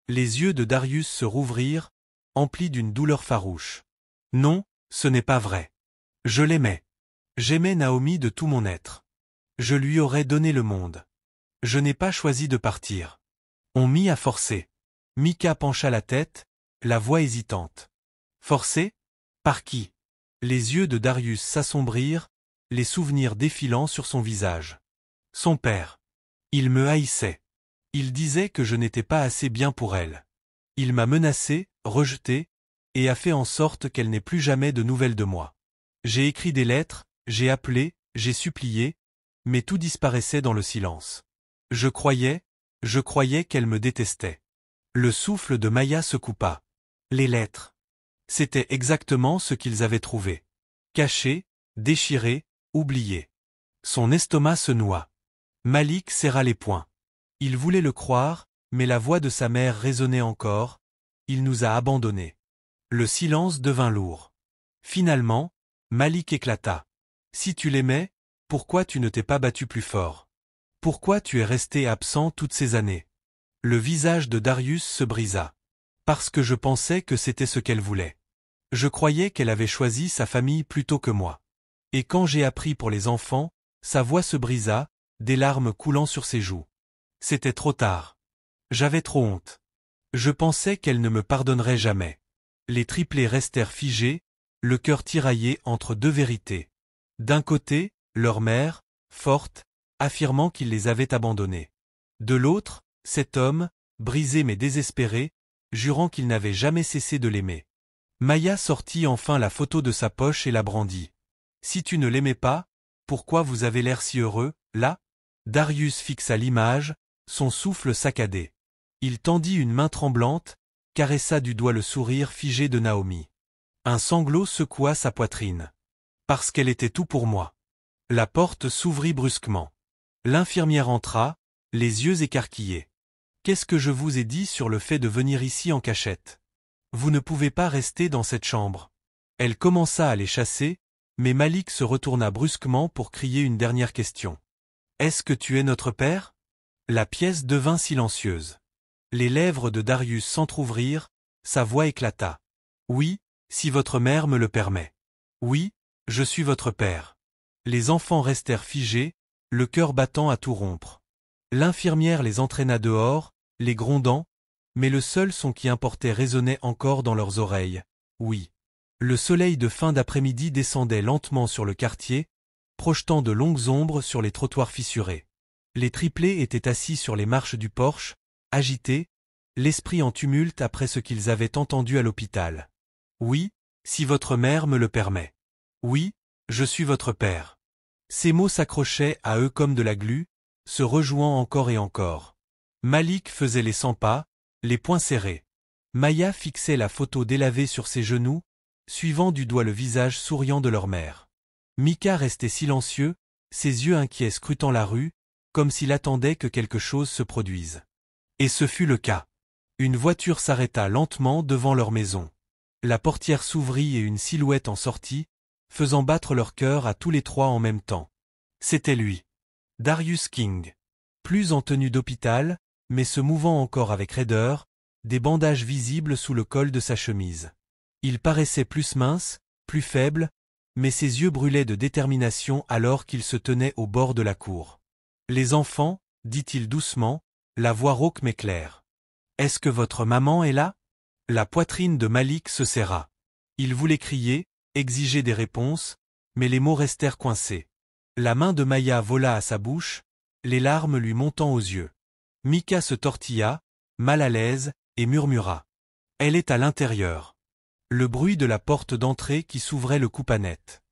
Les yeux de Darius se rouvrirent, emplis d'une douleur farouche. « Non, ce n'est pas vrai. Je l'aimais. J'aimais Naomi de tout mon être. Je lui aurais donné le monde. Je n'ai pas choisi de partir. On m'y a forcé. » Mika pencha la tête, la voix hésitante. « Forcé? Par qui ?» Les yeux de Darius s'assombrirent, les souvenirs défilant sur son visage. Son père. Il me haïssait. Il disait que je n'étais pas assez bien pour elle. Il m'a menacé, rejeté, et a fait en sorte qu'elle n'ait plus jamais de nouvelles de moi. J'ai écrit des lettres, j'ai appelé, j'ai supplié, mais tout disparaissait dans le silence. Je croyais qu'elle me détestait. Le souffle de Maya se coupa. Les lettres. C'était exactement ce qu'ils avaient trouvé. Caché, déchiré, oublié. Son estomac se noua. Malik serra les poings. Il voulait le croire, mais la voix de sa mère résonnait encore. Il nous a abandonnés. Le silence devint lourd. Finalement, Malik éclata. Si tu l'aimais, pourquoi tu ne t'es pas battu plus fort? Pourquoi tu es resté absent toutes ces années? Le visage de Darius se brisa. Parce que je pensais que c'était ce qu'elle voulait. Je croyais qu'elle avait choisi sa famille plutôt que moi. Et quand j'ai appris pour les enfants, sa voix se brisa, des larmes coulant sur ses joues. C'était trop tard. J'avais trop honte. Je pensais qu'elle ne me pardonnerait jamais. Les triplés restèrent figés, le cœur tiraillé entre deux vérités. D'un côté, leur mère, forte, affirmant qu'il les avait abandonnés. De l'autre, cet homme, brisé mais désespéré, jurant qu'il n'avait jamais cessé de l'aimer. Maya sortit enfin la photo de sa poche et la brandit. « Si tu ne l'aimais pas, pourquoi vous avez l'air si heureux, là ?» Darius fixa l'image, son souffle saccadé. Il tendit une main tremblante, caressa du doigt le sourire figé de Naomi. Un sanglot secoua sa poitrine. Parce qu'elle était tout pour moi. La porte s'ouvrit brusquement. L'infirmière entra, les yeux écarquillés. Qu'est-ce que je vous ai dit sur le fait de venir ici en cachette? Vous ne pouvez pas rester dans cette chambre. Elle commença à les chasser, mais Malik se retourna brusquement pour crier une dernière question. Est-ce que tu es notre père? La pièce devint silencieuse. Les lèvres de Darius s'entr'ouvrirent, sa voix éclata. Oui, si votre mère me le permet. Oui, je suis votre père. Les enfants restèrent figés, le cœur battant à tout rompre. L'infirmière les entraîna dehors, les grondant, mais le seul son qui importait résonnait encore dans leurs oreilles. Oui. Le soleil de fin d'après-midi descendait lentement sur le quartier, projetant de longues ombres sur les trottoirs fissurés. Les triplés étaient assis sur les marches du porche, agités, l'esprit en tumulte après ce qu'ils avaient entendu à l'hôpital. Oui, si votre mère me le permet. Oui, je suis votre père. Ces mots s'accrochaient à eux comme de la glu, se rejouant encore et encore. Malik faisait les 100 pas, les poings serrés. Maya fixait la photo délavée sur ses genoux, suivant du doigt le visage souriant de leur mère. Mika restait silencieux, ses yeux inquiets scrutant la rue, comme s'il attendait que quelque chose se produise. Et ce fut le cas. Une voiture s'arrêta lentement devant leur maison. La portière s'ouvrit et une silhouette en sortit, faisant battre leur cœur à tous les trois en même temps. C'était lui. Darius King. Plus en tenue d'hôpital, mais se mouvant encore avec raideur, des bandages visibles sous le col de sa chemise. Il paraissait plus mince, plus faible, mais ses yeux brûlaient de détermination alors qu'il se tenait au bord de la cour. « Les enfants, dit-il doucement, la voix rauque mais claire. Est-ce que votre maman est là? La poitrine de Malik se serra. Il voulait crier, exiger des réponses, mais les mots restèrent coincés. La main de Maya vola à sa bouche, les larmes lui montant aux yeux. Mika se tortilla, mal à l'aise, et murmura. Elle est à l'intérieur. Le bruit de la porte d'entrée qui s'ouvrait le coupa net.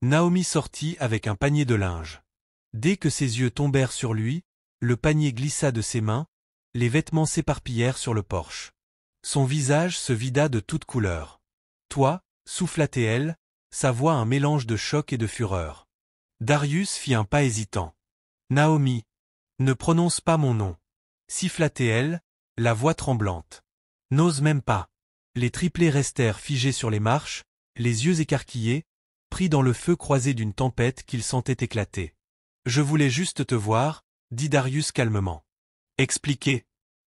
Naomi sortit avec un panier de linge. Dès que ses yeux tombèrent sur lui, le panier glissa de ses mains, les vêtements s'éparpillèrent sur le porche. Son visage se vida de toutes couleurs. Toi, souffla-t-elle, sa voix un mélange de choc et de fureur. Darius fit un pas hésitant. Naomi, ne prononce pas mon nom. Siffla-t-elle, la voix tremblante. N'ose même pas. Les triplés restèrent figés sur les marches, les yeux écarquillés, pris dans le feu croisé d'une tempête qu'ils sentaient éclater. Je voulais juste te voir, dit Darius calmement. Expliquer.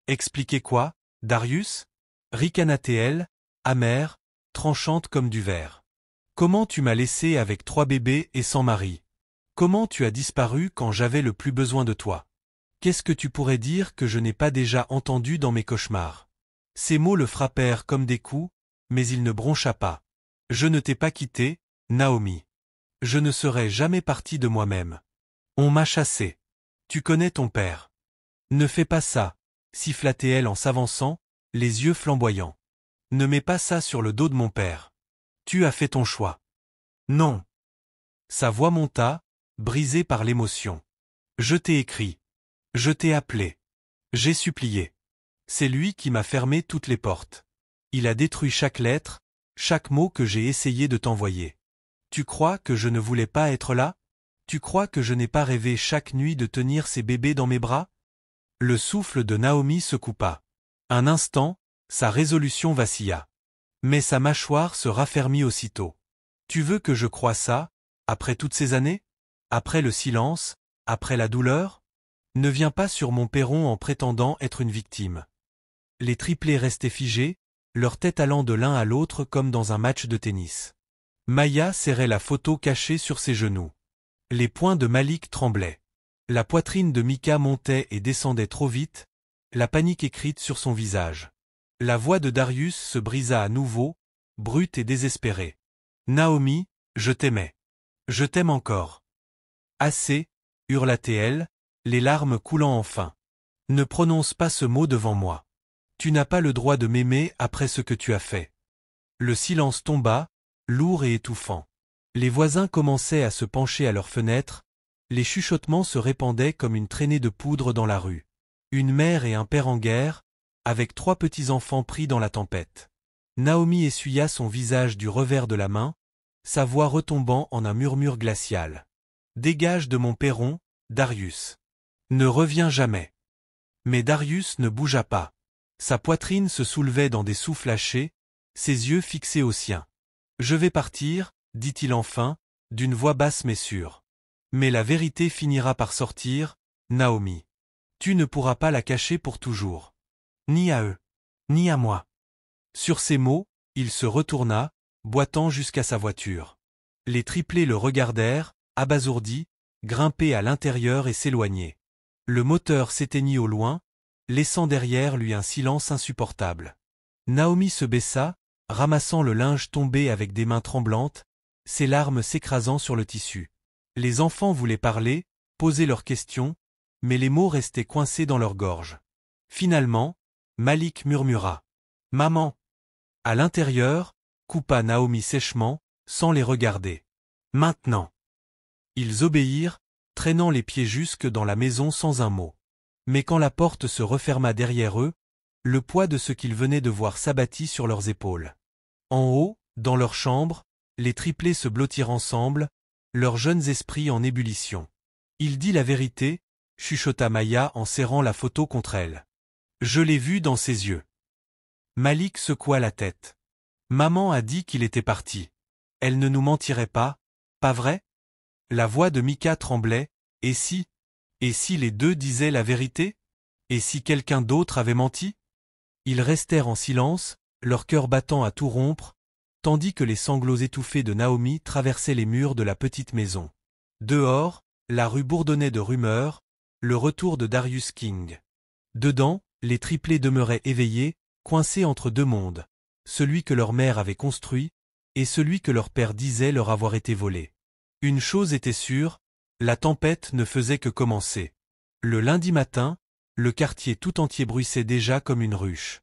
Expliquer quoi, Darius? Ricana-t-elle, amère, tranchante comme du verre. Comment tu m'as laissé avec 3 bébés et sans mari? Comment tu as disparu quand j'avais le plus besoin de toi? Qu'est-ce que tu pourrais dire que je n'ai pas déjà entendu dans mes cauchemars? Ces mots le frappèrent comme des coups, mais il ne broncha pas. Je ne t'ai pas quitté, Naomi. Je ne serais jamais parti de moi-même. On m'a chassé. Tu connais ton père. Ne fais pas ça, siffla-t-elle en s'avançant, les yeux flamboyants. Ne mets pas ça sur le dos de mon père. Tu as fait ton choix. Non. Sa voix monta, brisée par l'émotion. Je t'ai écrit. Je t'ai appelé. J'ai supplié. C'est lui qui m'a fermé toutes les portes. Il a détruit chaque lettre, chaque mot que j'ai essayé de t'envoyer. Tu crois que je ne voulais pas être là? Tu crois que je n'ai pas rêvé chaque nuit de tenir ces bébés dans mes bras? Le souffle de Naomi se coupa. Un instant, sa résolution vacilla. Mais sa mâchoire se raffermit aussitôt. Tu veux que je croie ça, après toutes ces années? Après le silence, après la douleur? Ne viens pas sur mon perron en prétendant être une victime. Les triplés restaient figés, leurs têtes allant de l'un à l'autre comme dans un match de tennis. Maya serrait la photo cachée sur ses genoux. Les poings de Malik tremblaient. La poitrine de Mika montait et descendait trop vite, la panique écrite sur son visage. La voix de Darius se brisa à nouveau, brute et désespérée. Naomi, je t'aimais. Je t'aime encore. Assez, hurla-t-elle, les larmes coulant enfin. Ne prononce pas ce mot devant moi. Tu n'as pas le droit de m'aimer après ce que tu as fait. Le silence tomba, lourd et étouffant. Les voisins commençaient à se pencher à leurs fenêtres, les chuchotements se répandaient comme une traînée de poudre dans la rue. Une mère et un père en guerre, avec 3 petits-enfants pris dans la tempête. Naomi essuya son visage du revers de la main, sa voix retombant en un murmure glacial. Dégage de mon perron, Darius. Ne reviens jamais. Mais Darius ne bougea pas. Sa poitrine se soulevait dans des souffles hachés, ses yeux fixés aux siens. « Je vais partir, dit-il enfin, d'une voix basse mais sûre. Mais la vérité finira par sortir, Naomi. Tu ne pourras pas la cacher pour toujours. Ni à eux, ni à moi. » Sur ces mots, il se retourna, boitant jusqu'à sa voiture. Les triplés le regardèrent, abasourdis, grimper à l'intérieur et s'éloigner. Le moteur s'éteignit au loin, laissant derrière lui un silence insupportable. Naomi se baissa, ramassant le linge tombé avec des mains tremblantes, ses larmes s'écrasant sur le tissu. Les enfants voulaient parler, poser leurs questions, mais les mots restaient coincés dans leur gorge. Finalement, Malik murmura « Maman !» À l'intérieur, coupa Naomi sèchement, sans les regarder. « Maintenant !» Ils obéirent, traînant les pieds jusque dans la maison sans un mot. Mais quand la porte se referma derrière eux, le poids de ce qu'ils venaient de voir s'abattit sur leurs épaules. En haut, dans leur chambre, les triplés se blottirent ensemble, leurs jeunes esprits en ébullition. « Il dit la vérité », chuchota Maya en serrant la photo contre elle. « Je l'ai vu dans ses yeux. » Malik secoua la tête. « Maman a dit qu'il était parti. Elle ne nous mentirait pas, pas vrai ?» La voix de Mika tremblait. « Et si les deux disaient la vérité? Et si quelqu'un d'autre avait menti ?» Ils restèrent en silence, leur cœur battant à tout rompre, tandis que les sanglots étouffés de Naomi traversaient les murs de la petite maison. Dehors, la rue bourdonnait de rumeurs, le retour de Darius King. Dedans, les triplés demeuraient éveillés, coincés entre deux mondes, celui que leur mère avait construit, et celui que leur père disait leur avoir été volé. Une chose était sûre, la tempête ne faisait que commencer. Le lundi matin, le quartier tout entier bruissait déjà comme une ruche.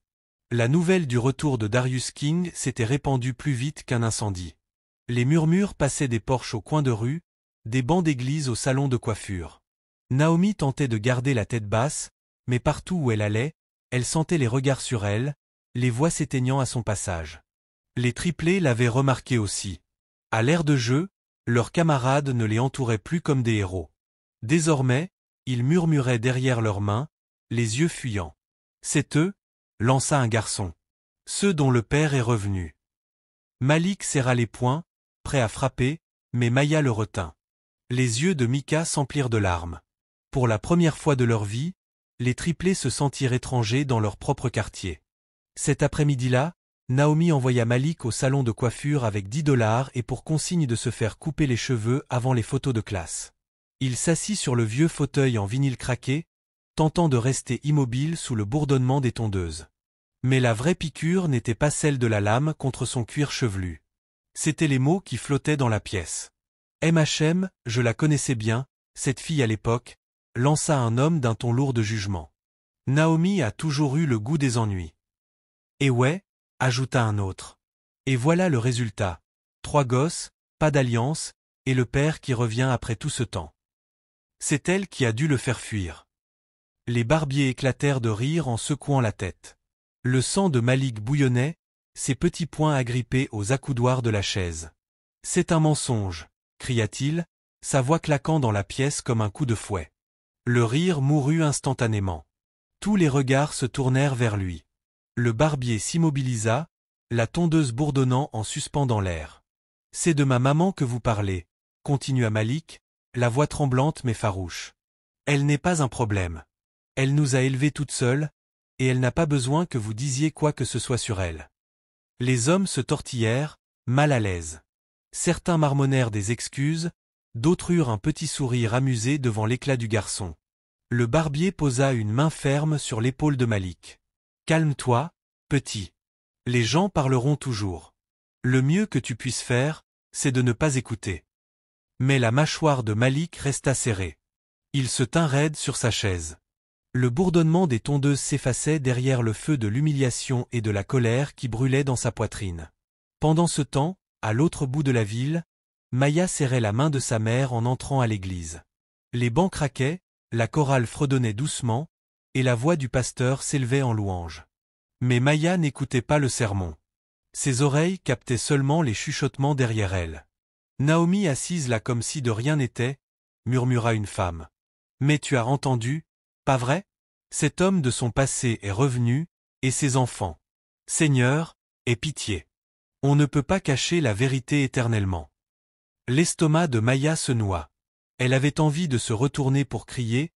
La nouvelle du retour de Darius King s'était répandue plus vite qu'un incendie. Les murmures passaient des porches au coin de rue, des bancs d'église au salon de coiffure. Naomi tentait de garder la tête basse, mais partout où elle allait, elle sentait les regards sur elle, les voix s'éteignant à son passage. Les triplés l'avaient remarqué aussi. À l'air de jeu, leurs camarades ne les entouraient plus comme des héros. Désormais, ils murmuraient derrière leurs mains, les yeux fuyants. « C'est eux », lança un garçon. « Ceux dont le père est revenu. » Malik serra les poings, prêt à frapper, mais Maya le retint. Les yeux de Mika s'emplirent de larmes. Pour la première fois de leur vie, les triplés se sentirent étrangers dans leur propre quartier. Cet après-midi-là, Naomi envoya Malik au salon de coiffure avec $10 et pour consigne de se faire couper les cheveux avant les photos de classe. Il s'assit sur le vieux fauteuil en vinyle craqué, tentant de rester immobile sous le bourdonnement des tondeuses. Mais la vraie piqûre n'était pas celle de la lame contre son cuir chevelu. C'étaient les mots qui flottaient dans la pièce. MHM, je la connaissais bien, cette fille à l'époque, lança un homme d'un ton lourd de jugement. Naomi a toujours eu le goût des ennuis. Et ouais, ajouta un autre. Et voilà le résultat. 3 gosses, pas d'alliance, et le père qui revient après tout ce temps. C'est elle qui a dû le faire fuir. Les barbiers éclatèrent de rire en secouant la tête. Le sang de Malik bouillonnait, ses petits poings agrippés aux accoudoirs de la chaise. « C'est un mensonge !» cria-t-il, sa voix claquant dans la pièce comme un coup de fouet. Le rire mourut instantanément. Tous les regards se tournèrent vers lui. Le barbier s'immobilisa, la tondeuse bourdonnant en suspendant l'air. « C'est de ma maman que vous parlez », continua Malik, la voix tremblante mais farouche. « Elle n'est pas un problème. Elle nous a élevés toutes seules, et elle n'a pas besoin que vous disiez quoi que ce soit sur elle. » Les hommes se tortillèrent, mal à l'aise. Certains marmonnèrent des excuses, d'autres eurent un petit sourire amusé devant l'éclat du garçon. Le barbier posa une main ferme sur l'épaule de Malik. « Calme-toi, petit. Les gens parleront toujours. Le mieux que tu puisses faire, c'est de ne pas écouter. » Mais la mâchoire de Malik resta serrée. Il se tint raide sur sa chaise. Le bourdonnement des tondeuses s'effaçait derrière le feu de l'humiliation et de la colère qui brûlait dans sa poitrine. Pendant ce temps, à l'autre bout de la ville, Maya serrait la main de sa mère en entrant à l'église. Les bancs craquaient, la chorale fredonnait doucement, et la voix du pasteur s'élevait en louange. Mais Maya n'écoutait pas le sermon. Ses oreilles captaient seulement les chuchotements derrière elle. Naomi assise là comme si de rien n'était, murmura une femme. « Mais tu as entendu, pas vrai ? Cet homme de son passé est revenu, et ses enfants. Seigneur, aie pitié. On ne peut pas cacher la vérité éternellement. L'estomac de Maya se noua. Elle avait envie de se retourner pour crier,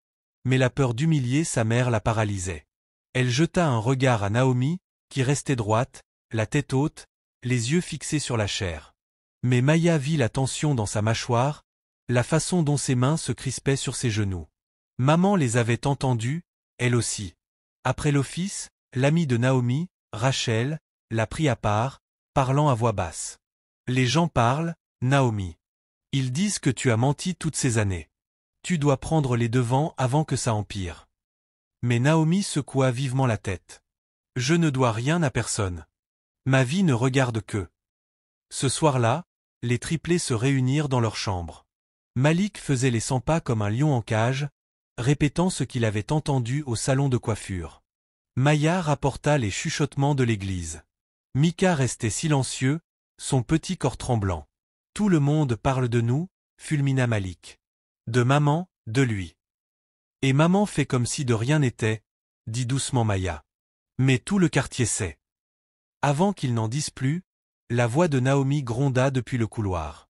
mais la peur d'humilier sa mère la paralysait. Elle jeta un regard à Naomi, qui restait droite, la tête haute, les yeux fixés sur la chair. Mais Maya vit la tension dans sa mâchoire, la façon dont ses mains se crispaient sur ses genoux. Maman les avait entendus, elle aussi. Après l'office, l'amie de Naomi, Rachel, l'a pris à part, parlant à voix basse. Les gens parlent, Naomi. Ils disent que tu as menti toutes ces années. Tu dois prendre les devants avant que ça empire. Mais Naomi secoua vivement la tête. Je ne dois rien à personne. Ma vie ne regarde qu'eux. Ce soir-là, les triplés se réunirent dans leur chambre. Malik faisait les 100 pas comme un lion en cage, répétant ce qu'il avait entendu au salon de coiffure. Maya rapporta les chuchotements de l'église. Mika restait silencieux, son petit corps tremblant. Tout le monde parle de nous, fulmina Malik. De maman, de lui. Et maman fait comme si de rien n'était, dit doucement Maya. Mais tout le quartier sait. Avant qu'il n'en dise plus, la voix de Naomi gronda depuis le couloir.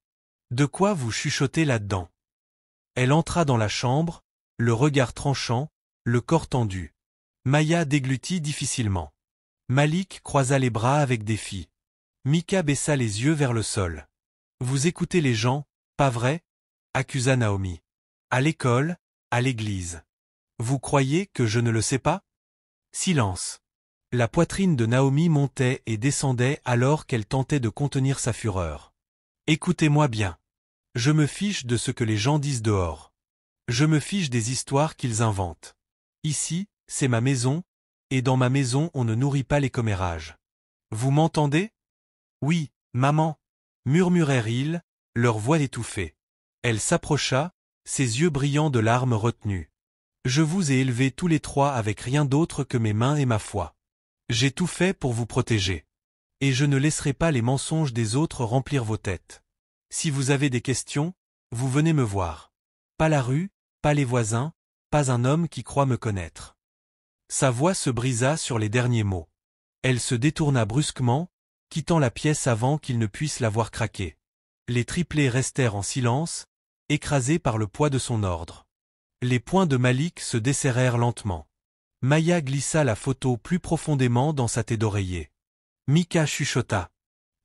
De quoi vous chuchotez là-dedans? Elle entra dans la chambre, le regard tranchant, le corps tendu. Maya déglutit difficilement. Malik croisa les bras avec défi. Mika baissa les yeux vers le sol. Vous écoutez les gens, pas vrai? Accusa Naomi. À l'école, à l'église. Vous croyez que je ne le sais pas? Silence. La poitrine de Naomi montait et descendait alors qu'elle tentait de contenir sa fureur. Écoutez-moi bien. Je me fiche de ce que les gens disent dehors. Je me fiche des histoires qu'ils inventent. Ici, c'est ma maison, et dans ma maison on ne nourrit pas les commérages. Vous m'entendez? Oui, maman, murmurèrent-ils, leur voix étouffée. Elle s'approcha, ses yeux brillants de larmes retenues. Je vous ai élevés tous les trois avec rien d'autre que mes mains et ma foi. J'ai tout fait pour vous protéger. Et je ne laisserai pas les mensonges des autres remplir vos têtes. Si vous avez des questions, vous venez me voir. Pas la rue, pas les voisins, pas un homme qui croit me connaître. Sa voix se brisa sur les derniers mots. Elle se détourna brusquement, quittant la pièce avant qu'il ne puisse la voir craquer. Les triplés restèrent en silence, écrasés par le poids de son ordre. Les poings de Malik se desserrèrent lentement. Maya glissa la photo plus profondément dans sa tête d'oreiller. Mika chuchota.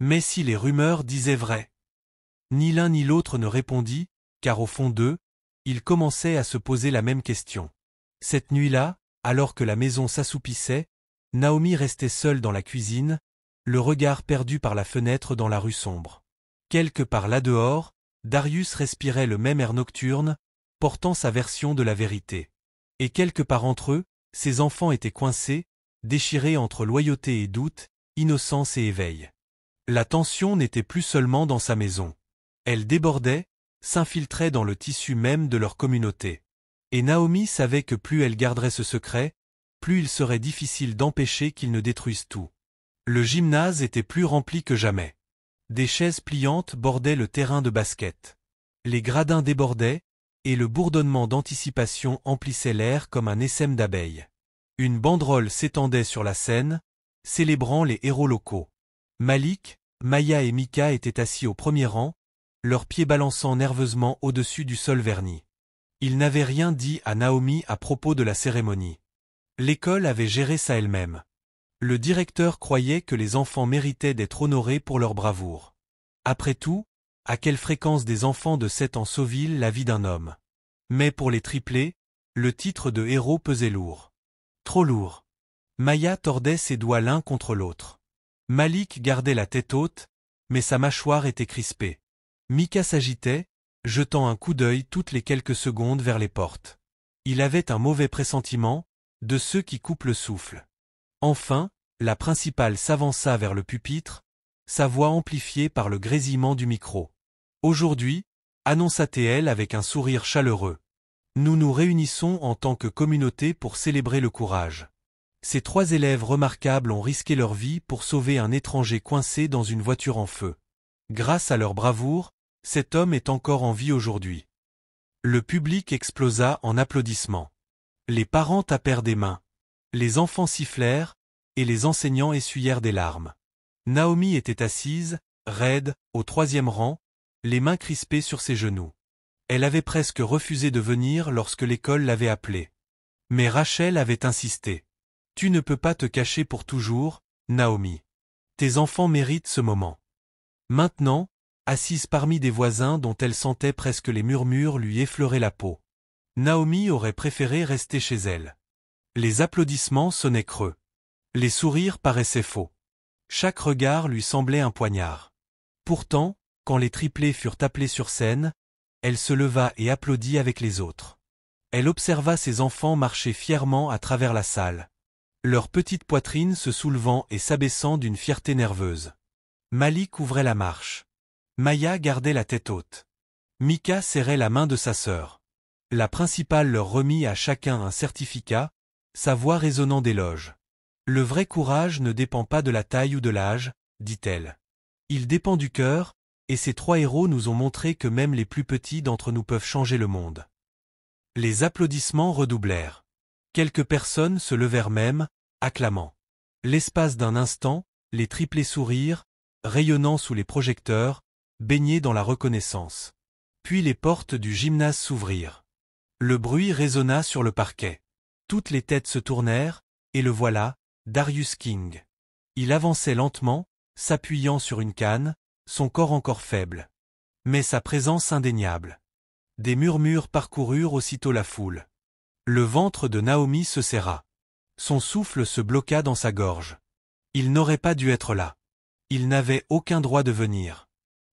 Mais si les rumeurs disaient vrai? Ni l'un ni l'autre ne répondit, car au fond d'eux, ils commençaient à se poser la même question. Cette nuit-là, alors que la maison s'assoupissait, Naomi restait seule dans la cuisine, le regard perdu par la fenêtre dans la rue sombre. Quelque part là dehors, Darius respirait le même air nocturne, portant sa version de la vérité. Et quelque part entre eux, ses enfants étaient coincés, déchirés entre loyauté et doute, innocence et éveil. La tension n'était plus seulement dans sa maison. Elle débordait, s'infiltrait dans le tissu même de leur communauté. Et Naomi savait que plus elle garderait ce secret, plus il serait difficile d'empêcher qu'il ne détruise tout. Le gymnase était plus rempli que jamais. Des chaises pliantes bordaient le terrain de basket. Les gradins débordaient, et le bourdonnement d'anticipation emplissait l'air comme un essaim d'abeilles. Une banderole s'étendait sur la scène, célébrant les héros locaux. Malik, Maya et Mika étaient assis au premier rang, leurs pieds balançant nerveusement au-dessus du sol verni. Ils n'avaient rien dit à Naomi à propos de la cérémonie. L'école avait géré ça elle-même. Le directeur croyait que les enfants méritaient d'être honorés pour leur bravoure. Après tout, à quelle fréquence des enfants de 7 ans sauvent-ils la vie d'un homme? Mais pour les triplés, le titre de héros pesait lourd. Trop lourd. Maya tordait ses doigts l'un contre l'autre. Malik gardait la tête haute, mais sa mâchoire était crispée. Mika s'agitait, jetant un coup d'œil toutes les quelques secondes vers les portes. Il avait un mauvais pressentiment, de ceux qui coupent le souffle. Enfin, la principale s'avança vers le pupitre, sa voix amplifiée par le grésillement du micro. Aujourd'hui, annonça-t-elle avec un sourire chaleureux. Nous nous réunissons en tant que communauté pour célébrer le courage. Ces 3 élèves remarquables ont risqué leur vie pour sauver un étranger coincé dans une voiture en feu. Grâce à leur bravoure, cet homme est encore en vie aujourd'hui. Le public explosa en applaudissements. Les parents tapèrent des mains. Les enfants sifflèrent, et les enseignants essuyèrent des larmes. Naomi était assise, raide, au 3e rang, les mains crispées sur ses genoux. Elle avait presque refusé de venir lorsque l'école l'avait appelée. Mais Rachel avait insisté. « Tu ne peux pas te cacher pour toujours, Naomi. Tes enfants méritent ce moment. » Maintenant, assise parmi des voisins dont elle sentait presque les murmures lui effleurer la peau. Naomi aurait préféré rester chez elle. Les applaudissements sonnaient creux. Les sourires paraissaient faux. Chaque regard lui semblait un poignard. Pourtant, quand les triplés furent appelés sur scène, elle se leva et applaudit avec les autres. Elle observa ses enfants marcher fièrement à travers la salle. Leur petite poitrine se soulevant et s'abaissant d'une fierté nerveuse. Malik ouvrait la marche. Maya gardait la tête haute. Mika serrait la main de sa sœur. La principale leur remit à chacun un certificat, sa voix résonnant d'éloges. Le vrai courage ne dépend pas de la taille ou de l'âge, dit-elle. Il dépend du cœur, et ces 3 héros nous ont montré que même les plus petits d'entre nous peuvent changer le monde. Les applaudissements redoublèrent. Quelques personnes se levèrent même, acclamant. L'espace d'un instant, les triplés sourires, rayonnant sous les projecteurs, baignaient dans la reconnaissance. Puis les portes du gymnase s'ouvrirent. Le bruit résonna sur le parquet. Toutes les têtes se tournèrent, et le voilà, Darius King. Il avançait lentement, s'appuyant sur une canne, son corps encore faible. Mais sa présence indéniable. Des murmures parcoururent aussitôt la foule. Le ventre de Naomi se serra. Son souffle se bloqua dans sa gorge. Il n'aurait pas dû être là. Il n'avait aucun droit de venir.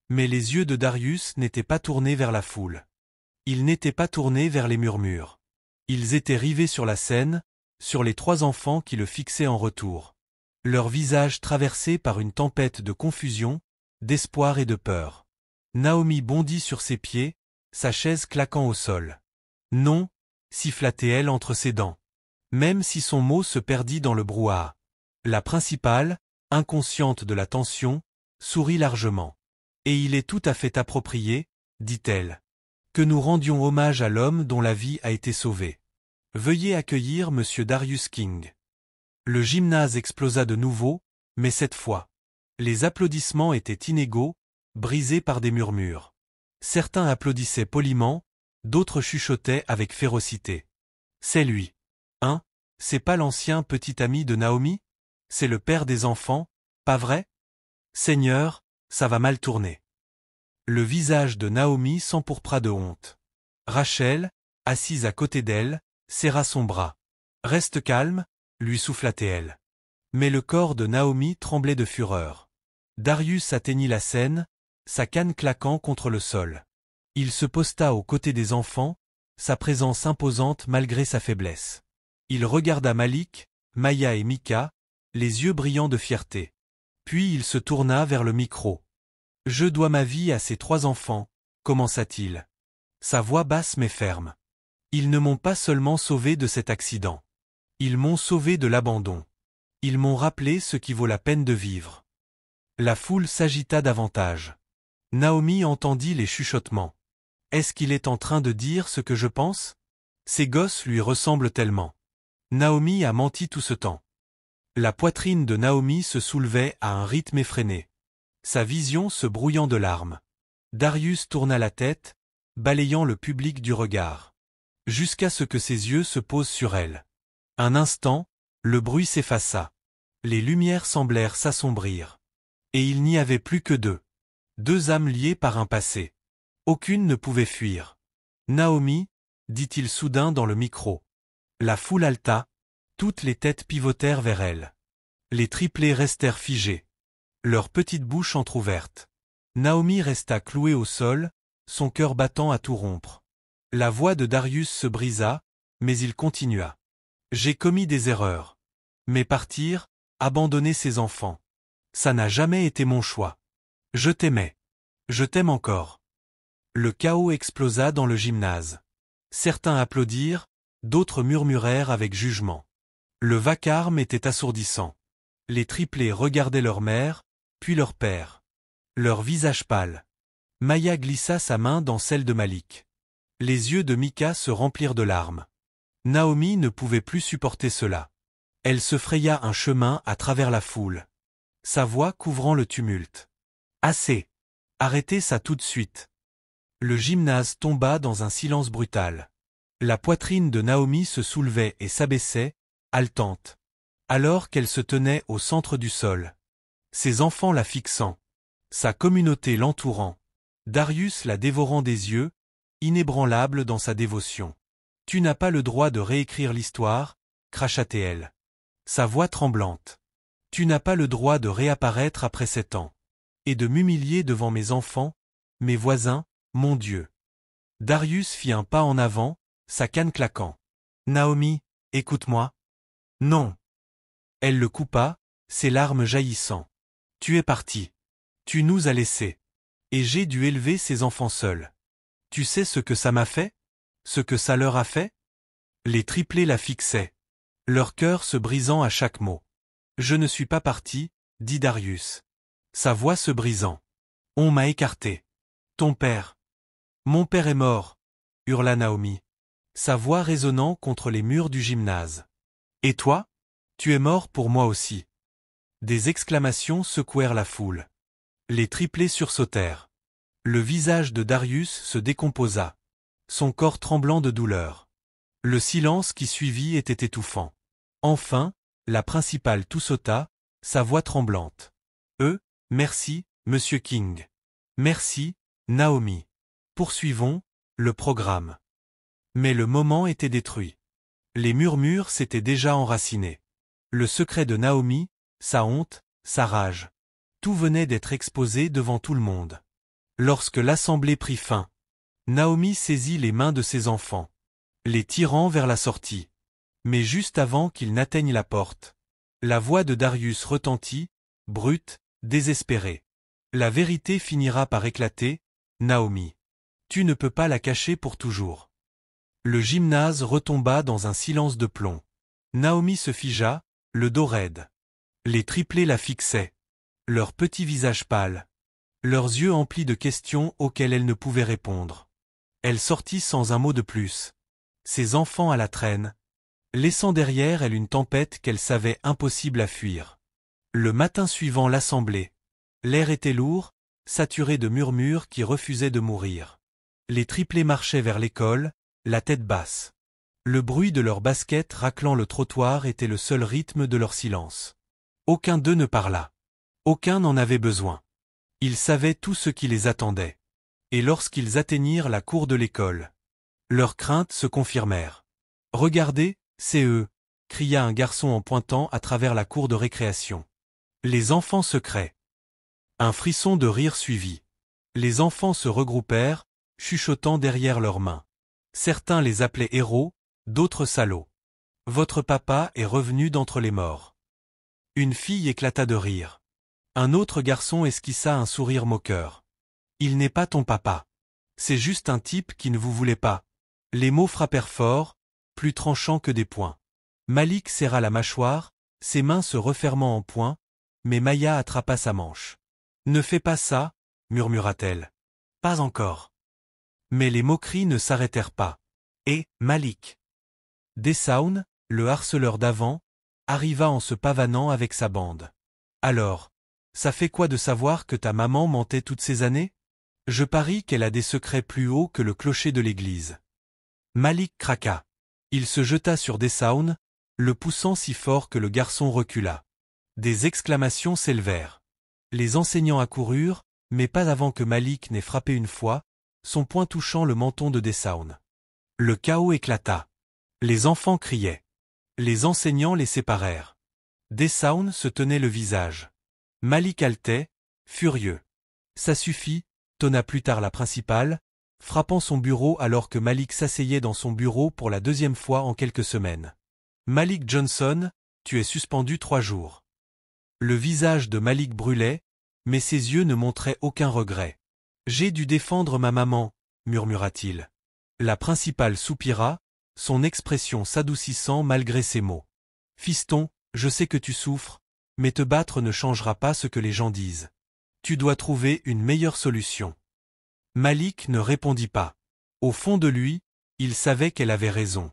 Mais les yeux de Darius n'étaient pas tournés vers la foule. Ils n'étaient pas tournés vers les murmures. Ils étaient rivés sur la scène, sur les 3 enfants qui le fixaient en retour. Leurs visages traversés par une tempête de confusion, d'espoir et de peur. Naomi bondit sur ses pieds, sa chaise claquant au sol. Non, siffla-t-elle entre ses dents. Même si son mot se perdit dans le brouhaha. La principale, inconsciente de la tension, sourit largement. Et il est tout à fait approprié, dit-elle, que nous rendions hommage à l'homme dont la vie a été sauvée. Veuillez accueillir Monsieur Darius King. Le gymnase explosa de nouveau, mais cette fois. Les applaudissements étaient inégaux, brisés par des murmures. Certains applaudissaient poliment, d'autres chuchotaient avec férocité. C'est lui. Hein? C'est pas l'ancien petit ami de Naomi? C'est le père des enfants, pas vrai? Seigneur, ça va mal tourner. Le visage de Naomi s'empourpra de honte. Rachel, assise à côté d'elle, serra son bras. Reste calme, lui souffla-t-elle. Mais le corps de Naomi tremblait de fureur. Darius atteignit la scène, sa canne claquant contre le sol. Il se posta aux côtés des enfants, sa présence imposante malgré sa faiblesse. Il regarda Malik, Maya et Mika, les yeux brillants de fierté. Puis il se tourna vers le micro. « Je dois ma vie à ces 3 enfants, » commença-t-il. Sa voix basse mais ferme. Ils ne m'ont pas seulement sauvé de cet accident. Ils m'ont sauvé de l'abandon. Ils m'ont rappelé ce qui vaut la peine de vivre. La foule s'agita davantage. Naomi entendit les chuchotements. Est-ce qu'il est en train de dire ce que je pense? Ces gosses lui ressemblent tellement. Naomi a menti tout ce temps. La poitrine de Naomi se soulevait à un rythme effréné. Sa vision se brouillant de larmes. Darius tourna la tête, balayant le public du regard. Jusqu'à ce que ses yeux se posent sur elle. Un instant, le bruit s'effaça. Les lumières semblèrent s'assombrir. Et il n'y avait plus que 2. 2 âmes liées par un passé. Aucune ne pouvait fuir. Naomi, dit-il soudain dans le micro. La foule haleta, toutes les têtes pivotèrent vers elle. Les triplés restèrent figés. Leurs petites bouches entr'ouvertes. Naomi resta clouée au sol, son cœur battant à tout rompre. La voix de Darius se brisa, mais il continua. J'ai commis des erreurs. Mais partir, abandonner ses enfants. Ça n'a jamais été mon choix. Je t'aimais. Je t'aime encore. Le chaos explosa dans le gymnase. Certains applaudirent, d'autres murmurèrent avec jugement. Le vacarme était assourdissant. Les triplés regardaient leur mère, puis leur père. Leur visage pâle. Maya glissa sa main dans celle de Malik. Les yeux de Mika se remplirent de larmes. Naomi ne pouvait plus supporter cela. Elle se fraya un chemin à travers la foule. Sa voix couvrant le tumulte. Assez. Arrêtez ça tout de suite. Le gymnase tomba dans un silence brutal. La poitrine de Naomi se soulevait et s'abaissait, haletante, alors qu'elle se tenait au centre du sol. Ses enfants la fixant. Sa communauté l'entourant. Darius la dévorant des yeux, inébranlable dans sa dévotion. Tu n'as pas le droit de réécrire l'histoire, cracha-t-elle. Sa voix tremblante. Tu n'as pas le droit de réapparaître après 7 ans. Et de m'humilier devant mes enfants, mes voisins, mon Dieu. Darius fit un pas en avant, sa canne claquant. Naomi, écoute-moi. Non. Elle le coupa, ses larmes jaillissant. Tu es parti. Tu nous as laissés. Et j'ai dû élever ces enfants seuls. Tu sais ce que ça m'a fait? Ce que ça leur a fait? Les triplés la fixaient. Leur cœur se brisant à chaque mot. Je ne suis pas parti, dit Darius. Sa voix se brisant. On m'a écarté. Ton père. Mon père est mort, hurla Naomi. Sa voix résonnant contre les murs du gymnase. Et toi? Tu es mort pour moi aussi. Des exclamations secouèrent la foule. Les triplés sursautèrent. Le visage de Darius se décomposa. Son corps tremblant de douleur. Le silence qui suivit était étouffant. Enfin, la principale tout sauta, sa voix tremblante. Merci, Monsieur King. Merci, Naomi. Poursuivons, le programme. Mais le moment était détruit. Les murmures s'étaient déjà enracinés. Le secret de Naomi, sa honte, sa rage. Tout venait d'être exposé devant tout le monde. Lorsque l'assemblée prit fin, Naomi saisit les mains de ses enfants, les tirant vers la sortie. Mais juste avant qu'ils n'atteignent la porte, la voix de Darius retentit, brute, désespérée. La vérité finira par éclater, Naomi. Tu ne peux pas la cacher pour toujours. Le gymnase retomba dans un silence de plomb. Naomi se figea, le dos raide. Les triplés la fixaient. Leurs petits visages pâles. Leurs yeux emplis de questions auxquelles elle ne pouvait répondre. Elle sortit sans un mot de plus. Ses enfants à la traîne, laissant derrière elle une tempête qu'elle savait impossible à fuir. Le matin suivant l'assemblée, l'air était lourd, saturé de murmures qui refusaient de mourir. Les triplés marchaient vers l'école, la tête basse. Le bruit de leurs baskets raclant le trottoir était le seul rythme de leur silence. Aucun d'eux ne parla. Aucun n'en avait besoin. Ils savaient tout ce qui les attendait. Et lorsqu'ils atteignirent la cour de l'école, leurs craintes se confirmèrent. « Regardez, c'est eux !» cria un garçon en pointant à travers la cour de récréation. Les enfants secrets. Un frisson de rire suivit. Les enfants se regroupèrent, chuchotant derrière leurs mains. Certains les appelaient héros, d'autres salauds. Votre papa est revenu d'entre les morts. Une fille éclata de rire. Un autre garçon esquissa un sourire moqueur. Il n'est pas ton papa. C'est juste un type qui ne vous voulait pas. Les mots frappèrent fort, plus tranchants que des poings. Malik serra la mâchoire, ses mains se refermant en poing, mais Maya attrapa sa manche. Ne fais pas ça, murmura-t-elle. Pas encore. Mais les moqueries ne s'arrêtèrent pas. Et Malik. Dessaun, le harceleur d'avant, arriva en se pavanant avec sa bande. Alors, ça fait quoi de savoir que ta maman mentait toutes ces années? Je parie qu'elle a des secrets plus hauts que le clocher de l'église. Malik craqua. Il se jeta sur Dessaun, le poussant si fort que le garçon recula. Des exclamations s'élevèrent. Les enseignants accoururent, mais pas avant que Malik n'ait frappé une fois, son poing touchant le menton de Dessaun. Le chaos éclata. Les enfants criaient. Les enseignants les séparèrent. Dessaun se tenait le visage. Malik haletait, furieux. Ça suffit, tonna plus tard la principale, frappant son bureau alors que Malik s'asseyait dans son bureau pour la 2e fois en quelques semaines. Malik Johnson, tu es suspendu 3 jours. Le visage de Malik brûlait, mais ses yeux ne montraient aucun regret. J'ai dû défendre ma maman, murmura-t-il. La principale soupira, son expression s'adoucissant malgré ses mots. Fiston, je sais que tu souffres, mais te battre ne changera pas ce que les gens disent. Tu dois trouver une meilleure solution. Malik ne répondit pas. Au fond de lui, il savait qu'elle avait raison.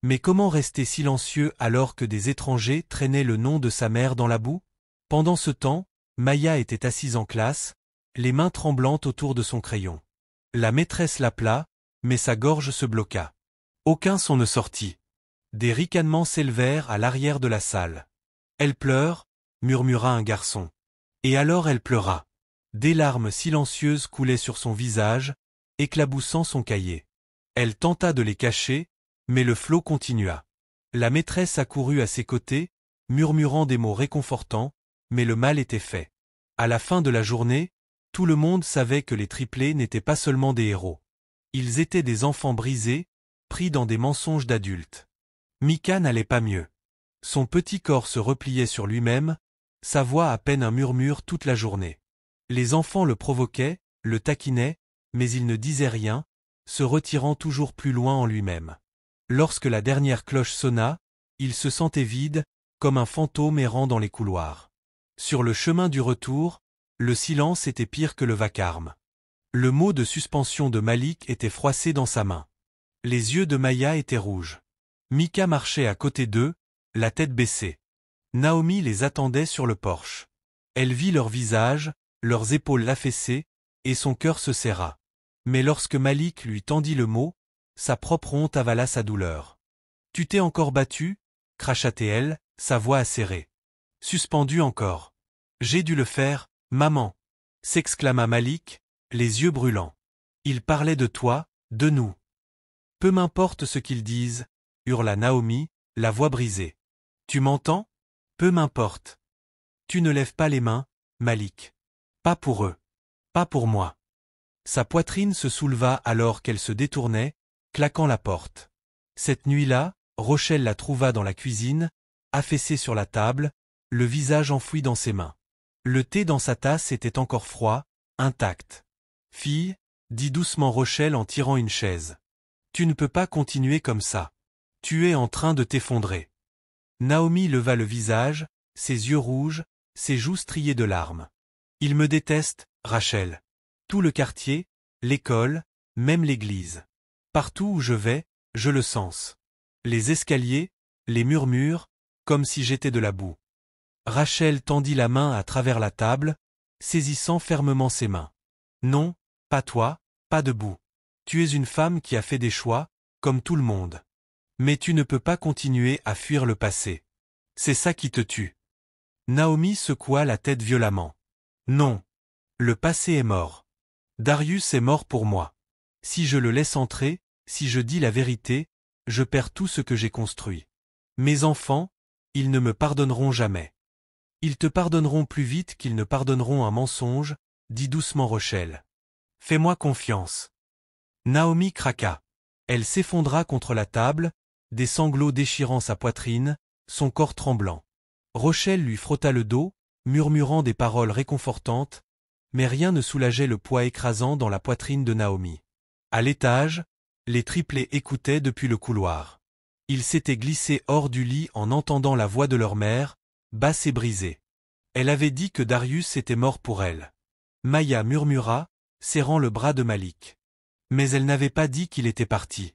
Mais comment rester silencieux alors que des étrangers traînaient le nom de sa mère dans la boue? Pendant ce temps, Maya était assise en classe, les mains tremblantes autour de son crayon. La maîtresse l'appela, mais sa gorge se bloqua. Aucun son ne sortit. Des ricanements s'élevèrent à l'arrière de la salle. Elle pleure, murmura un garçon. Et alors elle pleura. Des larmes silencieuses coulaient sur son visage, éclaboussant son cahier. Elle tenta de les cacher, mais le flot continua. La maîtresse accourut à ses côtés, murmurant des mots réconfortants, mais le mal était fait. À la fin de la journée, tout le monde savait que les triplés n'étaient pas seulement des héros. Ils étaient des enfants brisés, pris dans des mensonges d'adultes. Mika n'allait pas mieux. Son petit corps se repliait sur lui-même, sa voix à peine un murmure toute la journée. Les enfants le provoquaient, le taquinaient, mais il ne disait rien, se retirant toujours plus loin en lui-même. Lorsque la dernière cloche sonna, il se sentait vide, comme un fantôme errant dans les couloirs. Sur le chemin du retour, le silence était pire que le vacarme. Le mot de suspension de Malik était froissé dans sa main. Les yeux de Maya étaient rouges. Mika marchait à côté d'eux, la tête baissée. Naomi les attendait sur le porche. Elle vit leurs visages, leurs épaules affaissées, et son cœur se serra. Mais lorsque Malik lui tendit le mot, sa propre honte avala sa douleur. « Tu t'es encore battu » cracha-t-elle, sa voix acérée. « Suspendu encore. »« J'ai dû le faire, maman » s'exclama Malik, les yeux brûlants. « Ils parlaient de toi, de nous. »« Peu m'importe ce qu'ils disent » hurla Naomi, la voix brisée. « Tu m'entends ? Peu m'importe. Tu ne lèves pas les mains, Malik. Pas pour eux. Pas pour moi. » Sa poitrine se souleva alors qu'elle se détournait, claquant la porte. Cette nuit-là, Rochelle la trouva dans la cuisine, affaissée sur la table, le visage enfoui dans ses mains. Le thé dans sa tasse était encore froid, intact. « Fille, » dit doucement Rochelle en tirant une chaise. « Tu ne peux pas continuer comme ça. Tu es en train de t'effondrer. » Naomi leva le visage, ses yeux rouges, ses joues striées de larmes. « Il me déteste, Rachel. Tout le quartier, l'école, même l'église. Partout où je vais, je le sens. Les escaliers, les murmures, comme si j'étais de la boue. » Rachel tendit la main à travers la table, saisissant fermement ses mains. « Non, pas toi, pas debout. Tu es une femme qui a fait des choix, comme tout le monde. Mais tu ne peux pas continuer à fuir le passé. C'est ça qui te tue. » Naomi secoua la tête violemment. « Non. Le passé est mort. Darius est mort pour moi. Si je le laisse entrer, si je dis la vérité, je perds tout ce que j'ai construit. Mes enfants, ils ne me pardonneront jamais. » « Ils te pardonneront plus vite qu'ils ne pardonneront un mensonge, » dit doucement Rochelle. « Fais-moi confiance. » Naomi craqua. Elle s'effondra contre la table, des sanglots déchirant sa poitrine, son corps tremblant. Rochelle lui frotta le dos, murmurant des paroles réconfortantes, mais rien ne soulageait le poids écrasant dans la poitrine de Naomi. À l'étage, les triplés écoutaient depuis le couloir. Ils s'étaient glissés hors du lit en entendant la voix de leur mère, basse et brisée. Elle avait dit que Darius était mort pour elle. Maya murmura, serrant le bras de Malik. Mais elle n'avait pas dit qu'il était parti.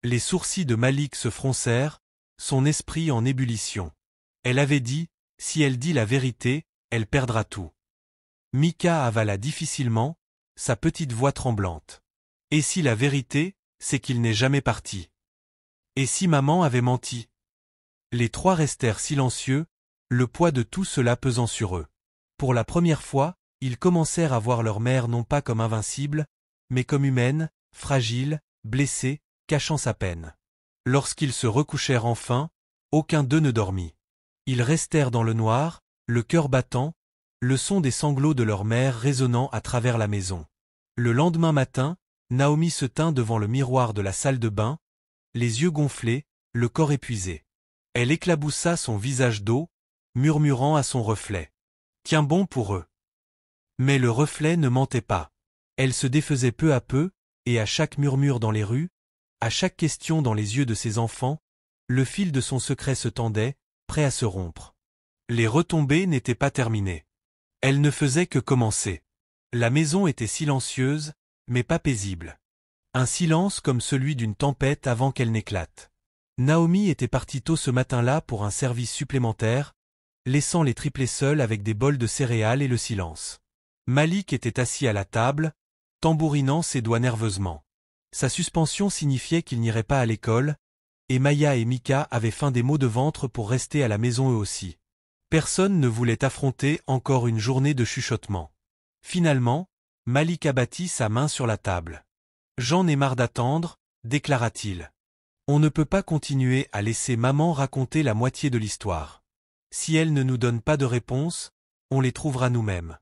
Les sourcils de Malik se froncèrent, son esprit en ébullition. Elle avait dit, si elle dit la vérité, elle perdra tout. Mika avala difficilement, sa petite voix tremblante. Et si la vérité, c'est qu'il n'est jamais parti? Et si maman avait menti? Les trois restèrent silencieux, le poids de tout cela pesant sur eux. Pour la première fois, ils commencèrent à voir leur mère non pas comme invincible, mais comme humaine, fragile, blessée, cachant sa peine. Lorsqu'ils se recouchèrent enfin, aucun d'eux ne dormit. Ils restèrent dans le noir, le cœur battant, le son des sanglots de leur mère résonnant à travers la maison. Le lendemain matin, Naomi se tint devant le miroir de la salle de bain, les yeux gonflés, le corps épuisé. Elle éclaboussa son visage d'eau, murmurant à son reflet. « Tiens bon pour eux. » Mais le reflet ne mentait pas. Elle se défaisait peu à peu, et à chaque murmure dans les rues, à chaque question dans les yeux de ses enfants, le fil de son secret se tendait, prêt à se rompre. Les retombées n'étaient pas terminées. Elles ne faisaient que commencer. La maison était silencieuse, mais pas paisible. Un silence comme celui d'une tempête avant qu'elle n'éclate. Naomi était partie tôt ce matin-là pour un service supplémentaire, laissant les triplés seuls avec des bols de céréales et le silence. Malik était assis à la table, tambourinant ses doigts nerveusement. Sa suspension signifiait qu'il n'irait pas à l'école, et Maya et Mika avaient faim des maux de ventre pour rester à la maison eux aussi. Personne ne voulait affronter encore une journée de chuchotement. Finalement, Malik abattit sa main sur la table. « J'en ai marre d'attendre », déclara-t-il. « On ne peut pas continuer à laisser maman raconter la moitié de l'histoire. Si elle ne nous donne pas de réponse, on les trouvera nous-mêmes. »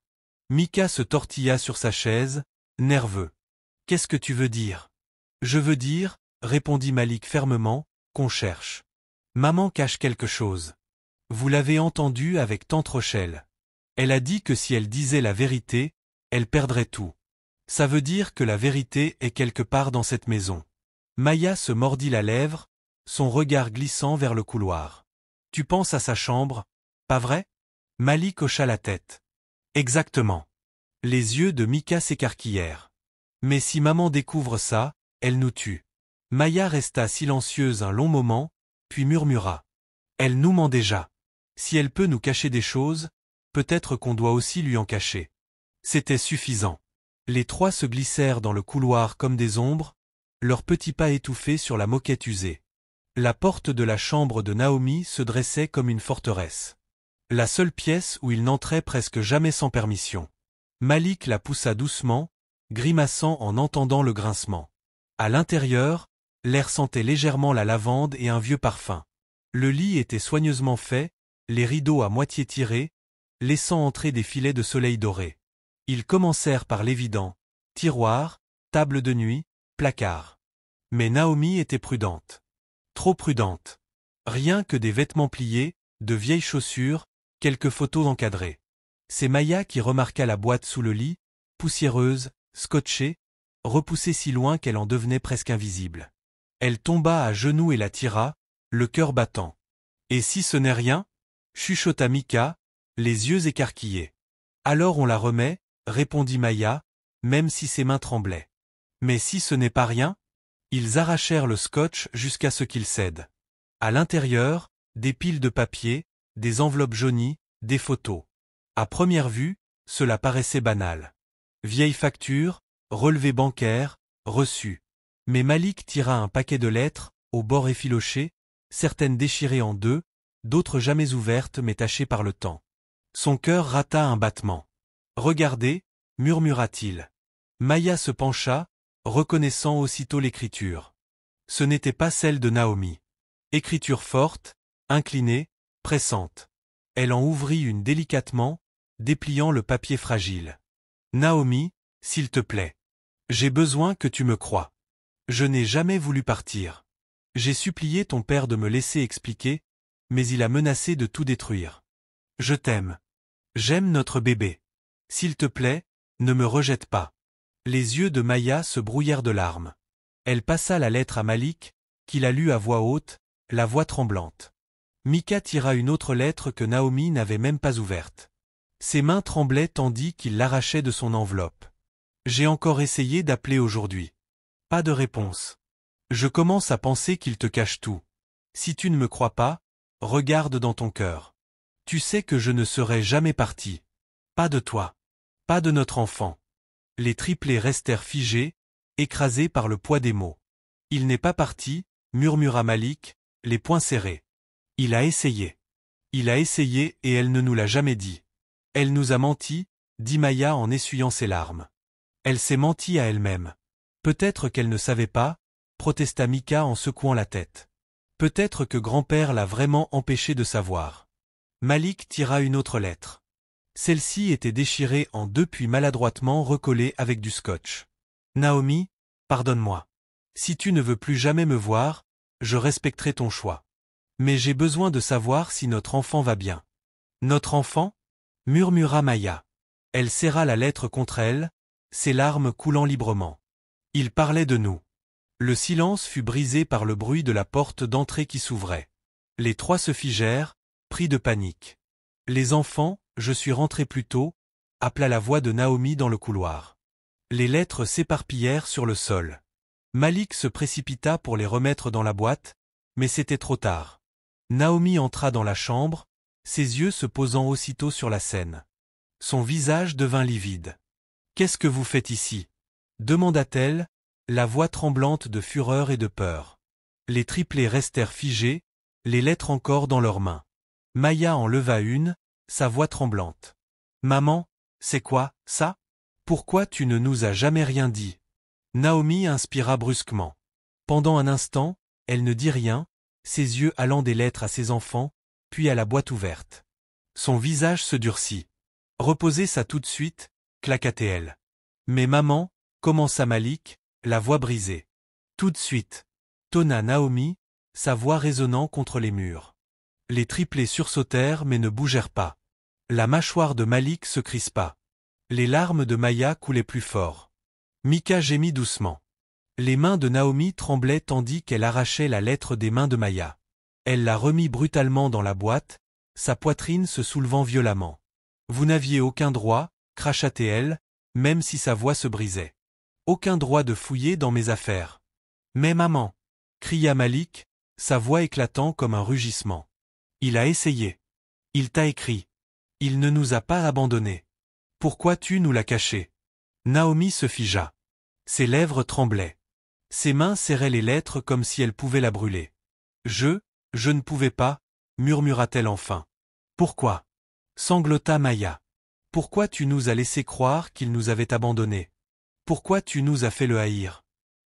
Mika se tortilla sur sa chaise, nerveux. « Qu'est-ce que tu veux dire ? » « Je veux dire, » répondit Malik fermement, « qu'on cherche. Maman cache quelque chose. Vous l'avez entendu avec tante Rochelle. Elle a dit que si elle disait la vérité, elle perdrait tout. Ça veut dire que la vérité est quelque part dans cette maison. » Maya se mordit la lèvre, son regard glissant vers le couloir. « Tu penses à sa chambre, pas vrai ?» Malik hocha la tête. « Exactement. » Les yeux de Mika s'écarquillèrent. « Mais si maman découvre ça, elle nous tue. » Maya resta silencieuse un long moment, puis murmura. « Elle nous ment déjà. Si elle peut nous cacher des choses, peut-être qu'on doit aussi lui en cacher. » C'était suffisant. Les trois se glissèrent dans le couloir comme des ombres, leurs petits pas étouffés sur la moquette usée. La porte de la chambre de Naomi se dressait comme une forteresse. La seule pièce où ils n'entraient presque jamais sans permission. Malik la poussa doucement, grimaçant en entendant le grincement. À l'intérieur, l'air sentait légèrement la lavande et un vieux parfum. Le lit était soigneusement fait, les rideaux à moitié tirés, laissant entrer des filets de soleil doré. Ils commencèrent par l'évident, tiroir, table de nuit, placard. Mais Naomi était prudente. Trop prudente. Rien que des vêtements pliés, de vieilles chaussures, quelques photos encadrées. C'est Maya qui remarqua la boîte sous le lit, poussiéreuse, scotchée, repoussée si loin qu'elle en devenait presque invisible. Elle tomba à genoux et la tira, le cœur battant. « Et si ce n'est rien ?» chuchota Mika, les yeux écarquillés. « Alors on la remet » répondit Maya, même si ses mains tremblaient. « Mais si ce n'est pas rien ?» Ils arrachèrent le scotch jusqu'à ce qu'il cède. À l'intérieur, des piles de papier, des enveloppes jaunies, des photos. À première vue, cela paraissait banal. Vieilles factures, relevés bancaires, reçus. Mais Malik tira un paquet de lettres, aux bords effilochés, certaines déchirées en deux, d'autres jamais ouvertes mais tachées par le temps. Son cœur rata un battement. « Regardez » murmura-t-il. Maya se pencha, reconnaissant aussitôt l'écriture. Ce n'était pas celle de Naomi. Écriture forte, inclinée, pressante. Elle en ouvrit une délicatement, dépliant le papier fragile. « Naomi, s'il te plaît. J'ai besoin que tu me croies. Je n'ai jamais voulu partir. J'ai supplié ton père de me laisser expliquer, mais il a menacé de tout détruire. Je t'aime. J'aime notre bébé. S'il te plaît, ne me rejette pas. » Les yeux de Maya se brouillèrent de larmes. Elle passa la lettre à Malik, qui la lut à voix haute, la voix tremblante. Mika tira une autre lettre que Naomi n'avait même pas ouverte. Ses mains tremblaient tandis qu'il l'arrachait de son enveloppe. « J'ai encore essayé d'appeler aujourd'hui. Pas de réponse. Je commence à penser qu'il te cache tout. Si tu ne me crois pas, regarde dans ton cœur. Tu sais que je ne serai jamais parti. Pas de toi. Pas de notre enfant. » Les triplés restèrent figés, écrasés par le poids des mots. « Il n'est pas parti » murmura Malik, les poings serrés. « Il a essayé. Il a essayé et elle ne nous l'a jamais dit. Elle nous a menti » dit Maya en essuyant ses larmes. « Elle s'est menti à elle-même. Peut-être qu'elle ne savait pas » protesta Mika en secouant la tête. « Peut-être que grand-père l'a vraiment empêché de savoir. » Malik tira une autre lettre. Celle-ci était déchirée en deux puis maladroitement recollée avec du scotch. « Naomi, pardonne-moi. Si tu ne veux plus jamais me voir, je respecterai ton choix. Mais j'ai besoin de savoir si notre enfant va bien. »« Notre enfant ?» murmura Maya. Elle serra la lettre contre elle, ses larmes coulant librement. Il parlait de nous. Le silence fut brisé par le bruit de la porte d'entrée qui s'ouvrait. Les trois se figèrent, pris de panique. « Les enfants, je suis rentré plus tôt » appela la voix de Naomi dans le couloir. Les lettres s'éparpillèrent sur le sol. Malik se précipita pour les remettre dans la boîte, Mais c'était trop tard. Naomi entra dans la chambre, ses yeux se posant aussitôt sur la scène. Son visage devint livide. « Qu'est-ce que vous faites ici » demanda-t-elle, la voix tremblante de fureur et de peur. Les triplés restèrent figés, les lettres encore dans leurs mains. Maya en leva une, sa voix tremblante. « Maman, c'est quoi, ça? Pourquoi tu ne nous as jamais rien dit ?» Naomi inspira brusquement. Pendant un instant, elle ne dit rien, ses yeux allant des lettres à ses enfants, puis à la boîte ouverte. Son visage se durcit. « Reposez ça tout de suite » claqua-t-elle. « Mais maman » commença Malik, la voix brisée. « Tout de suite » tonna Naomi, sa voix résonnant contre les murs. Les triplés sursautèrent mais ne bougèrent pas. La mâchoire de Malik se crispa. Les larmes de Maya coulaient plus fort. Mika gémit doucement. Les mains de Naomi tremblaient tandis qu'elle arrachait la lettre des mains de Maya. Elle la remit brutalement dans la boîte, sa poitrine se soulevant violemment. « Vous n'aviez aucun droit » cracha-t-elle, même si sa voix se brisait. « Aucun droit de fouiller dans mes affaires. »« Mais maman » cria Malik, sa voix éclatant comme un rugissement. « Il a essayé. Il t'a écrit. Il ne nous a pas abandonnés. Pourquoi tu nous l'as caché ?» Naomi se figea. Ses lèvres tremblaient. Ses mains serraient les lettres comme si elles pouvaient la brûler. « Je ne pouvais pas » murmura-t-elle enfin. « Pourquoi » sanglota Maya. « Pourquoi tu nous as laissé croire qu'il nous avait abandonnés? Pourquoi tu nous as fait le haïr ?»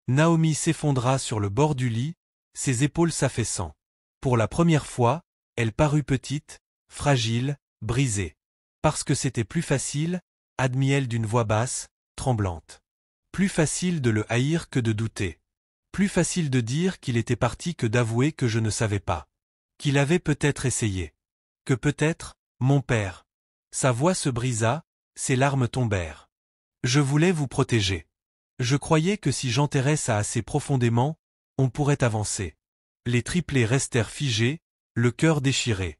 Naomi s'effondra sur le bord du lit, ses épaules s'affaissant. Pour la première fois, elle parut petite, fragile, brisée. Parce que c'était plus facile, admit-elle d'une voix basse, tremblante. Plus facile de le haïr que de douter. Plus facile de dire qu'il était parti que d'avouer que je ne savais pas. Qu'il avait peut-être essayé. Que peut-être, mon père. Sa voix se brisa, ses larmes tombèrent. Je voulais vous protéger. Je croyais que si j'enterrais ça assez profondément, on pourrait avancer. Les triplés restèrent figés, le cœur déchiré.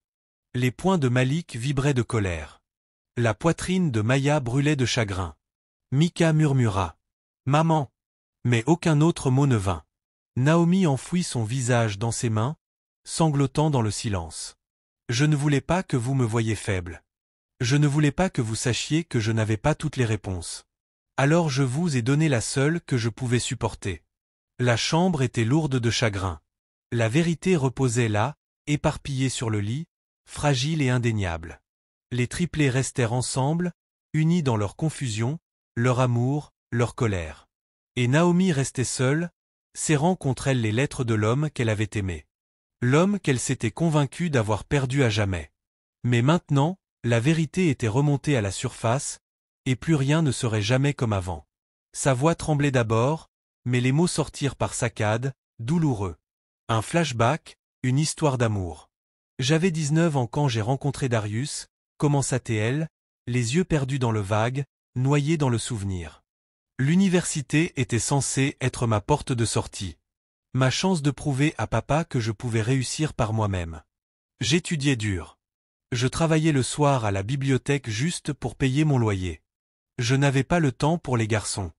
Les poings de Malik vibraient de colère. La poitrine de Maya brûlait de chagrin. Mika murmura. « Maman !» Mais aucun autre mot ne vint. Naomi enfouit son visage dans ses mains, sanglotant dans le silence. « Je ne voulais pas que vous me voyiez faible. Je ne voulais pas que vous sachiez que je n'avais pas toutes les réponses. Alors je vous ai donné la seule que je pouvais supporter. » La chambre était lourde de chagrin. La vérité reposait là, éparpillée sur le lit, fragile et indéniable. Les triplés restèrent ensemble, unis dans leur confusion, leur amour, leur colère. Et Naomi restait seule, serrant contre elle les lettres de l'homme qu'elle avait aimé. L'homme qu'elle s'était convaincue d'avoir perdu à jamais. Mais maintenant, la vérité était remontée à la surface, et plus rien ne serait jamais comme avant. Sa voix tremblait d'abord, mais les mots sortirent par saccades, douloureux. Un flashback, une histoire d'amour. J'avais 19 ans quand j'ai rencontré Darius, commença-t-elle, les yeux perdus dans le vague, noyés dans le souvenir. L'université était censée être ma porte de sortie. Ma chance de prouver à papa que je pouvais réussir par moi-même. J'étudiais dur. Je travaillais le soir à la bibliothèque juste pour payer mon loyer. Je n'avais pas le temps pour les garçons.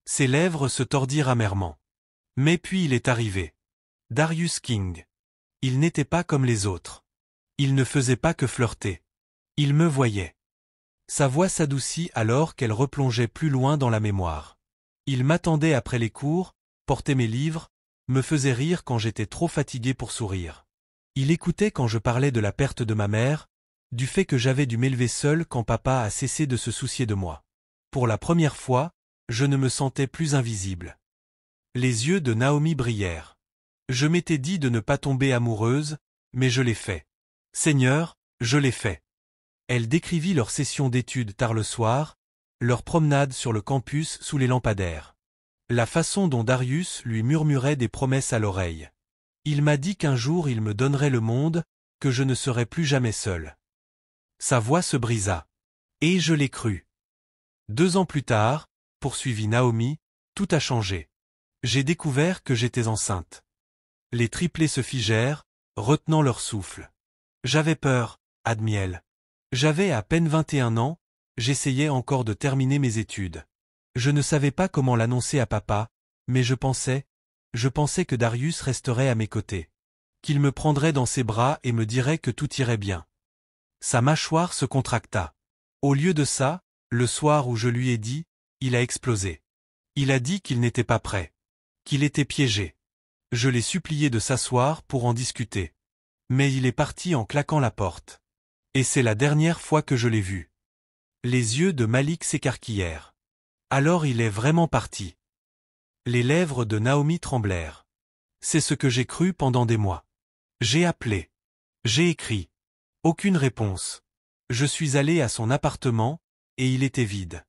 Ses lèvres se tordirent amèrement. Mais puis il est arrivé. Darius King. Il n'était pas comme les autres. Il ne faisait pas que flirter. Il me voyait. Sa voix s'adoucit alors qu'elle replongeait plus loin dans la mémoire. Il m'attendait après les cours, portait mes livres, me faisait rire quand j'étais trop fatigué pour sourire. Il écoutait quand je parlais de la perte de ma mère, du fait que j'avais dû m'élever seul quand papa a cessé de se soucier de moi. Pour la première fois, je ne me sentais plus invisible. Les yeux de Naomi brillèrent. Je m'étais dit de ne pas tomber amoureuse, mais je l'ai fait. Seigneur, je l'ai fait. Elle décrivit leur session d'études tard le soir, leur promenade sur le campus sous les lampadaires. La façon dont Darius lui murmurait des promesses à l'oreille. Il m'a dit qu'un jour il me donnerait le monde, que je ne serais plus jamais seul. Sa voix se brisa. Et je l'ai cru. 2 ans plus tard, poursuivit Naomi, tout a changé. J'ai découvert que j'étais enceinte. Les triplés se figèrent, retenant leur souffle. J'avais peur, admit-elle. J'avais à peine 21 ans, j'essayais encore de terminer mes études. Je ne savais pas comment l'annoncer à papa, mais je pensais que Darius resterait à mes côtés. qu'il me prendrait dans ses bras et me dirait que tout irait bien. Sa mâchoire se contracta. Au lieu de ça, le soir où je lui ai dit, il a explosé. Il a dit qu'il n'était pas prêt. Qu'il était piégé. Je l'ai supplié de s'asseoir pour en discuter. Mais il est parti en claquant la porte. Et c'est la dernière fois que je l'ai vu. Les yeux de Malik s'écarquillèrent. Alors il est vraiment parti. Les lèvres de Naomi tremblèrent. C'est ce que j'ai cru pendant des mois. J'ai appelé. J'ai écrit. Aucune réponse. Je suis allé à son appartement, et il était vide.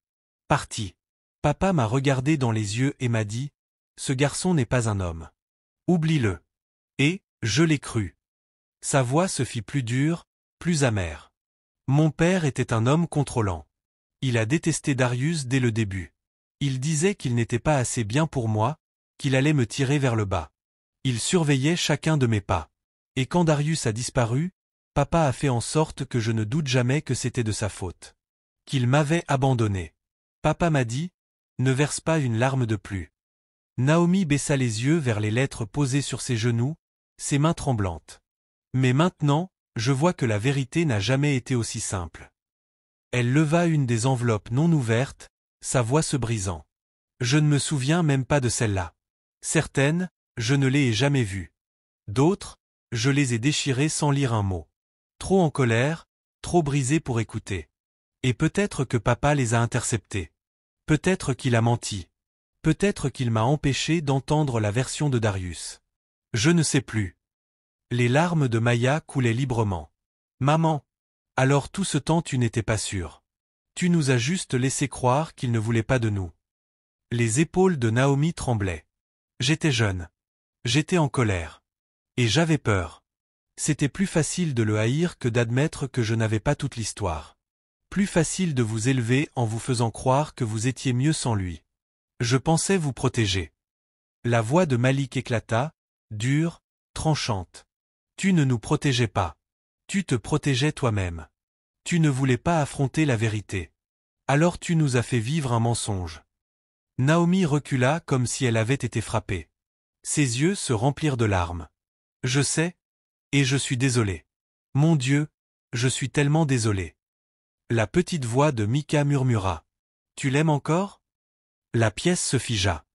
Parti. Papa m'a regardé dans les yeux et m'a dit, « Ce garçon n'est pas un homme. Oublie-le. » Et, je l'ai cru. Sa voix se fit plus dure, plus amère. Mon père était un homme contrôlant. Il a détesté Darius dès le début. Il disait qu'il n'était pas assez bien pour moi, qu'il allait me tirer vers le bas. Il surveillait chacun de mes pas. Et quand Darius a disparu, papa a fait en sorte que je ne doute jamais que c'était de sa faute. Qu'il m'avait abandonné. Papa m'a dit, « Ne verse pas une larme de plus. » Naomi baissa les yeux vers les lettres posées sur ses genoux, ses mains tremblantes. Mais maintenant, je vois que la vérité n'a jamais été aussi simple. Elle leva une des enveloppes non ouvertes, sa voix se brisant. Je ne me souviens même pas de celle-là. Certaines, je ne les ai jamais vues. D'autres, je les ai déchirées sans lire un mot. Trop en colère, trop brisé pour écouter. Et peut-être que papa les a interceptées. Peut-être qu'il a menti. Peut-être qu'il m'a empêché d'entendre la version de Darius. Je ne sais plus. Les larmes de Maya coulaient librement. Maman, alors tout ce temps tu n'étais pas sûre. Tu nous as juste laissé croire qu'il ne voulait pas de nous. Les épaules de Naomi tremblaient. J'étais jeune. J'étais en colère. Et j'avais peur. C'était plus facile de le haïr que d'admettre que je n'avais pas toute l'histoire. Plus facile de vous élever en vous faisant croire que vous étiez mieux sans lui. Je pensais vous protéger. La voix de Malik éclata, dure, tranchante. Tu ne nous protégeais pas. Tu te protégeais toi-même. Tu ne voulais pas affronter la vérité. Alors tu nous as fait vivre un mensonge. Naomi recula comme si elle avait été frappée. Ses yeux se remplirent de larmes. Je sais, et je suis désolé. Mon Dieu, je suis tellement désolé. La petite voix de Mika murmura. Tu l'aimes encore? La pièce se figea.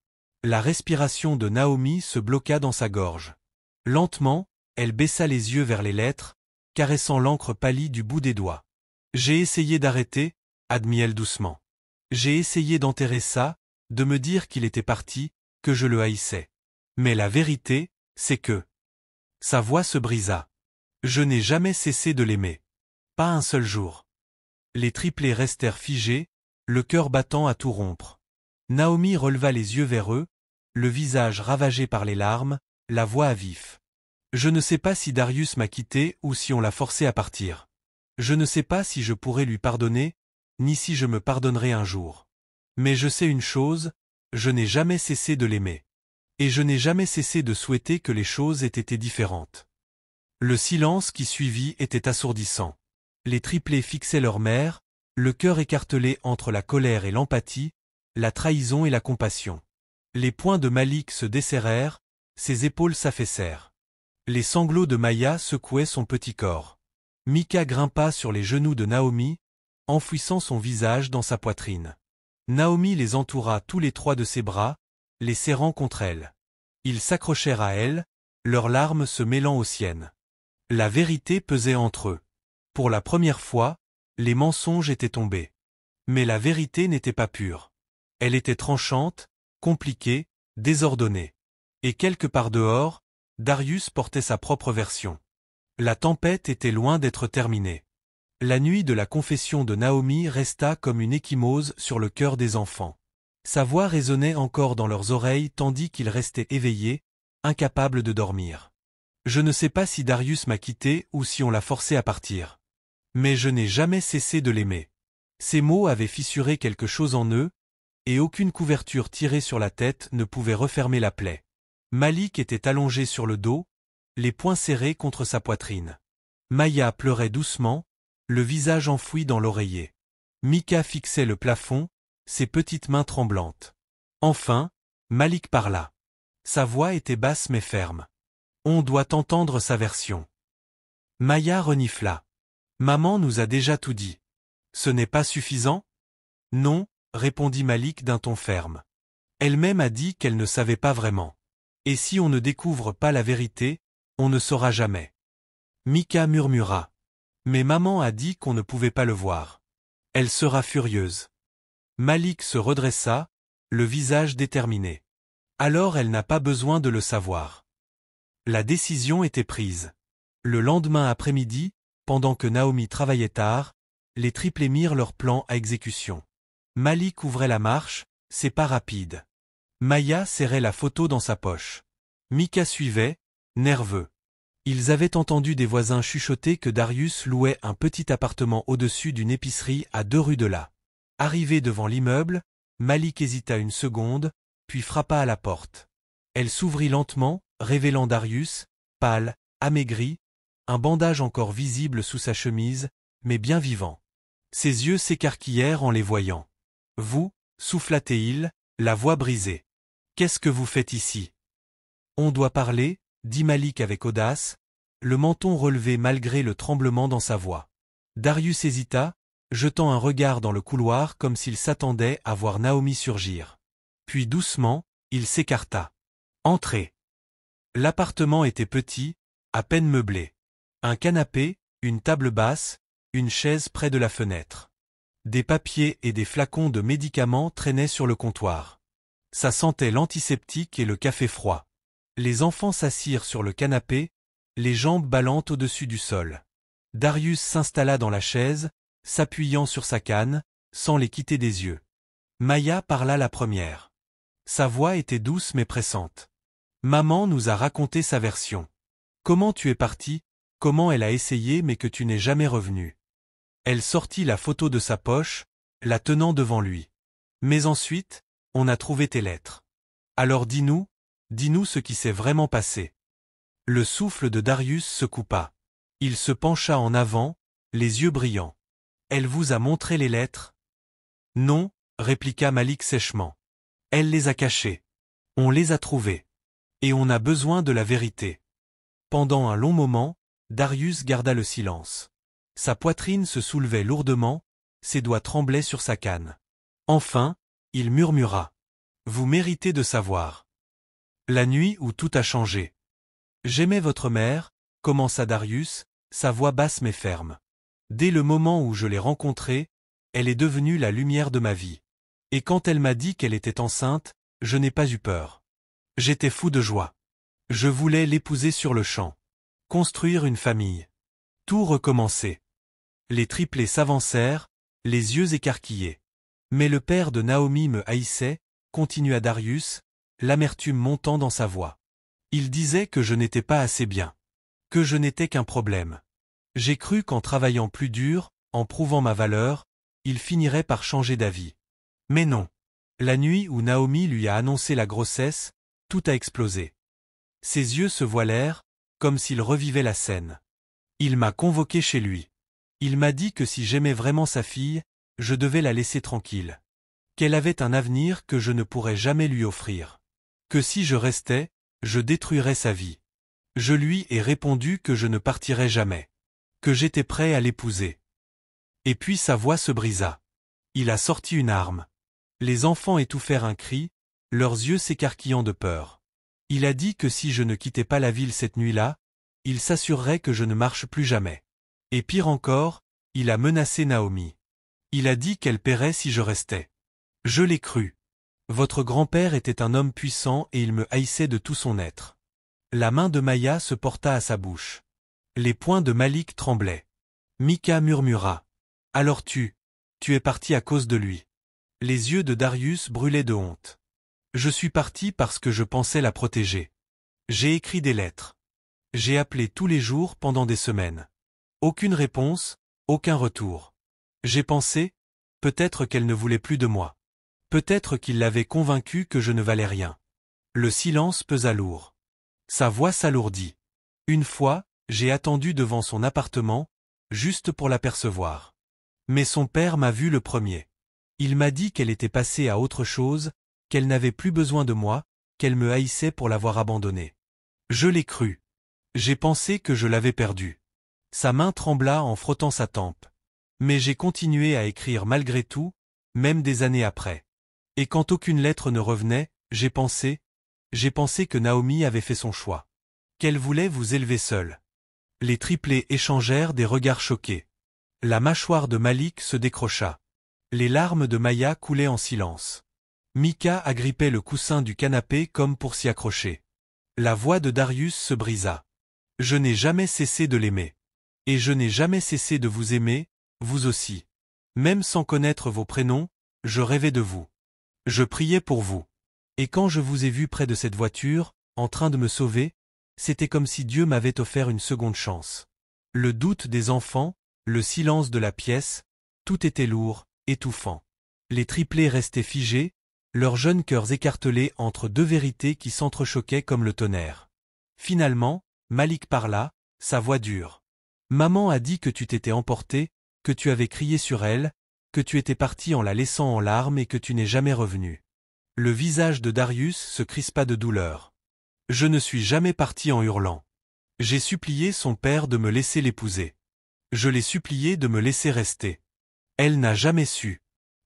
La respiration de Naomi se bloqua dans sa gorge. Lentement, elle baissa les yeux vers les lettres, caressant l'encre pâlie du bout des doigts. J'ai essayé d'arrêter, admit-elle doucement. J'ai essayé d'enterrer ça, de me dire qu'il était parti, que je le haïssais. Mais la vérité, c'est que... Sa voix se brisa. Je n'ai jamais cessé de l'aimer. Pas un seul jour. Les triplés restèrent figés, le cœur battant à tout rompre. Naomi releva les yeux vers eux, le visage ravagé par les larmes, la voix à vif. Je ne sais pas si Darius m'a quitté ou si on l'a forcé à partir. Je ne sais pas si je pourrai lui pardonner, ni si je me pardonnerai un jour. Mais je sais une chose, je n'ai jamais cessé de l'aimer. Et je n'ai jamais cessé de souhaiter que les choses aient été différentes. Le silence qui suivit était assourdissant. Les triplés fixaient leur mère, le cœur écartelé entre la colère et l'empathie, la trahison et la compassion. Les poings de Malik se desserrèrent, ses épaules s'affaissèrent. Les sanglots de Maya secouaient son petit corps. Mika grimpa sur les genoux de Naomi, enfouissant son visage dans sa poitrine. Naomi les entoura tous les trois de ses bras, les serrant contre elle. Ils s'accrochèrent à elle, leurs larmes se mêlant aux siennes. La vérité pesait entre eux. Pour la première fois, les mensonges étaient tombés. Mais la vérité n'était pas pure. Elle était tranchante, compliquée, désordonnée. Et quelque part dehors, Darius portait sa propre version. La tempête était loin d'être terminée. La nuit de la confession de Naomi resta comme une ecchymose sur le cœur des enfants. Sa voix résonnait encore dans leurs oreilles tandis qu'ils restaient éveillés, incapables de dormir. Je ne sais pas si Darius m'a quitté ou si on l'a forcé à partir. Mais je n'ai jamais cessé de l'aimer. Ces mots avaient fissuré quelque chose en eux, et aucune couverture tirée sur la tête ne pouvait refermer la plaie. Malik était allongé sur le dos, les poings serrés contre sa poitrine. Maya pleurait doucement, le visage enfoui dans l'oreiller. Mika fixait le plafond, ses petites mains tremblantes. Enfin, Malik parla. Sa voix était basse mais ferme. On doit entendre sa version. Maya renifla. Maman nous a déjà tout dit. Ce n'est pas suffisant? Non, répondit Malik d'un ton ferme. Elle-même a dit qu'elle ne savait pas vraiment. Et si on ne découvre pas la vérité, on ne saura jamais. Mika murmura. Mais maman a dit qu'on ne pouvait pas le voir. Elle sera furieuse. Malik se redressa, le visage déterminé. Alors elle n'a pas besoin de le savoir. La décision était prise. Le lendemain après-midi, pendant que Naomi travaillait tard, les triplés mirent leur plan à exécution. Malik ouvrait la marche, ses pas rapides. Maya serrait la photo dans sa poche. Mika suivait, nerveux. Ils avaient entendu des voisins chuchoter que Darius louait un petit appartement au-dessus d'une épicerie à 2 rues de là. Arrivé devant l'immeuble, Malik hésita une seconde, puis frappa à la porte. Elle s'ouvrit lentement, révélant Darius, pâle, amaigri, un bandage encore visible sous sa chemise, mais bien vivant. Ses yeux s'écarquillèrent en les voyant. « Vous, » souffla-t-il, la voix brisée. « Qu'est-ce que vous faites ici ?»« On doit parler, » dit Malik avec audace, le menton relevé malgré le tremblement dans sa voix. Darius hésita, jetant un regard dans le couloir comme s'il s'attendait à voir Naomi surgir. Puis doucement, il s'écarta. « Entrez. » L'appartement était petit, à peine meublé. Un canapé, une table basse, une chaise près de la fenêtre. Des papiers et des flacons de médicaments traînaient sur le comptoir. Ça sentait l'antiseptique et le café froid. Les enfants s'assirent sur le canapé, les jambes ballantes au-dessus du sol. Darius s'installa dans la chaise, s'appuyant sur sa canne, sans les quitter des yeux. Maya parla la première. Sa voix était douce mais pressante. Maman nous a raconté sa version. Comment tu es parti, comment elle a essayé mais que tu n'es jamais revenu. Elle sortit la photo de sa poche, la tenant devant lui. Mais ensuite, on a trouvé tes lettres. Alors dis-nous ce qui s'est vraiment passé. Le souffle de Darius se coupa. Il se pencha en avant, les yeux brillants. Elle vous a montré les lettres? Non, répliqua Malik sèchement. Elle les a cachées. On les a trouvées. Et on a besoin de la vérité. Pendant un long moment, Darius garda le silence. Sa poitrine se soulevait lourdement, ses doigts tremblaient sur sa canne. Enfin, il murmura. Vous méritez de savoir. La nuit où tout a changé. J'aimais votre mère, commença Darius, sa voix basse mais ferme. Dès le moment où je l'ai rencontrée, elle est devenue la lumière de ma vie. Et quand elle m'a dit qu'elle était enceinte, je n'ai pas eu peur. J'étais fou de joie. Je voulais l'épouser sur le champ. Construire une famille. Tout recommencer. Les triplés s'avancèrent, les yeux écarquillés. Mais le père de Naomi me haïssait, continua Darius, l'amertume montant dans sa voix. Il disait que je n'étais pas assez bien. Que je n'étais qu'un problème. J'ai cru qu'en travaillant plus dur, en prouvant ma valeur, il finirait par changer d'avis. Mais non. La nuit où Naomi lui a annoncé la grossesse, tout a explosé. Ses yeux se voilèrent, comme s'il revivait la scène. Il m'a convoqué chez lui. Il m'a dit que si j'aimais vraiment sa fille, je devais la laisser tranquille. Qu'elle avait un avenir que je ne pourrais jamais lui offrir. Que si je restais, je détruirais sa vie. Je lui ai répondu que je ne partirais jamais. Que j'étais prêt à l'épouser. Et puis sa voix se brisa. Il a sorti une arme. Les enfants étouffèrent un cri, leurs yeux s'écarquillant de peur. Il a dit que si je ne quittais pas la ville cette nuit-là, il s'assurerait que je ne marche plus jamais. Et pire encore, il a menacé Naomi. Il a dit qu'elle paierait si je restais. Je l'ai cru. Votre grand-père était un homme puissant et il me haïssait de tout son être. La main de Maya se porta à sa bouche. Les poings de Malik tremblaient. Mika murmura. Alors tu es parti à cause de lui. Les yeux de Darius brûlaient de honte. Je suis parti parce que je pensais la protéger. J'ai écrit des lettres. J'ai appelé tous les jours pendant des semaines. Aucune réponse, aucun retour. J'ai pensé, peut-être qu'elle ne voulait plus de moi. Peut-être qu'il l'avait convaincue que je ne valais rien. Le silence pesa lourd. Sa voix s'alourdit. Une fois, j'ai attendu devant son appartement, juste pour l'apercevoir. Mais son père m'a vu le premier. Il m'a dit qu'elle était passée à autre chose, qu'elle n'avait plus besoin de moi, qu'elle me haïssait pour l'avoir abandonnée. Je l'ai cru. J'ai pensé que je l'avais perdu. Sa main trembla en frottant sa tempe. Mais j'ai continué à écrire malgré tout, même des années après. Et quand aucune lettre ne revenait, j'ai pensé que Naomi avait fait son choix. Qu'elle voulait vous élever seule. Les triplés échangèrent des regards choqués. La mâchoire de Malik se décrocha. Les larmes de Maya coulaient en silence. Mika agrippait le coussin du canapé comme pour s'y accrocher. La voix de Darius se brisa. Je n'ai jamais cessé de l'aimer. Et je n'ai jamais cessé de vous aimer, vous aussi. Même sans connaître vos prénoms, je rêvais de vous. Je priais pour vous. Et quand je vous ai vu près de cette voiture, en train de me sauver, c'était comme si Dieu m'avait offert une seconde chance. Le doute des enfants, le silence de la pièce, tout était lourd, étouffant. Les triplés restaient figés, leurs jeunes cœurs écartelés entre deux vérités qui s'entrechoquaient comme le tonnerre. Finalement, Malik parla, sa voix dure. Maman a dit que tu t'étais emporté, que tu avais crié sur elle, que tu étais parti en la laissant en larmes et que tu n'es jamais revenu. Le visage de Darius se crispa de douleur. Je ne suis jamais parti en hurlant. J'ai supplié son père de me laisser l'épouser. Je l'ai supplié de me laisser rester. Elle n'a jamais su.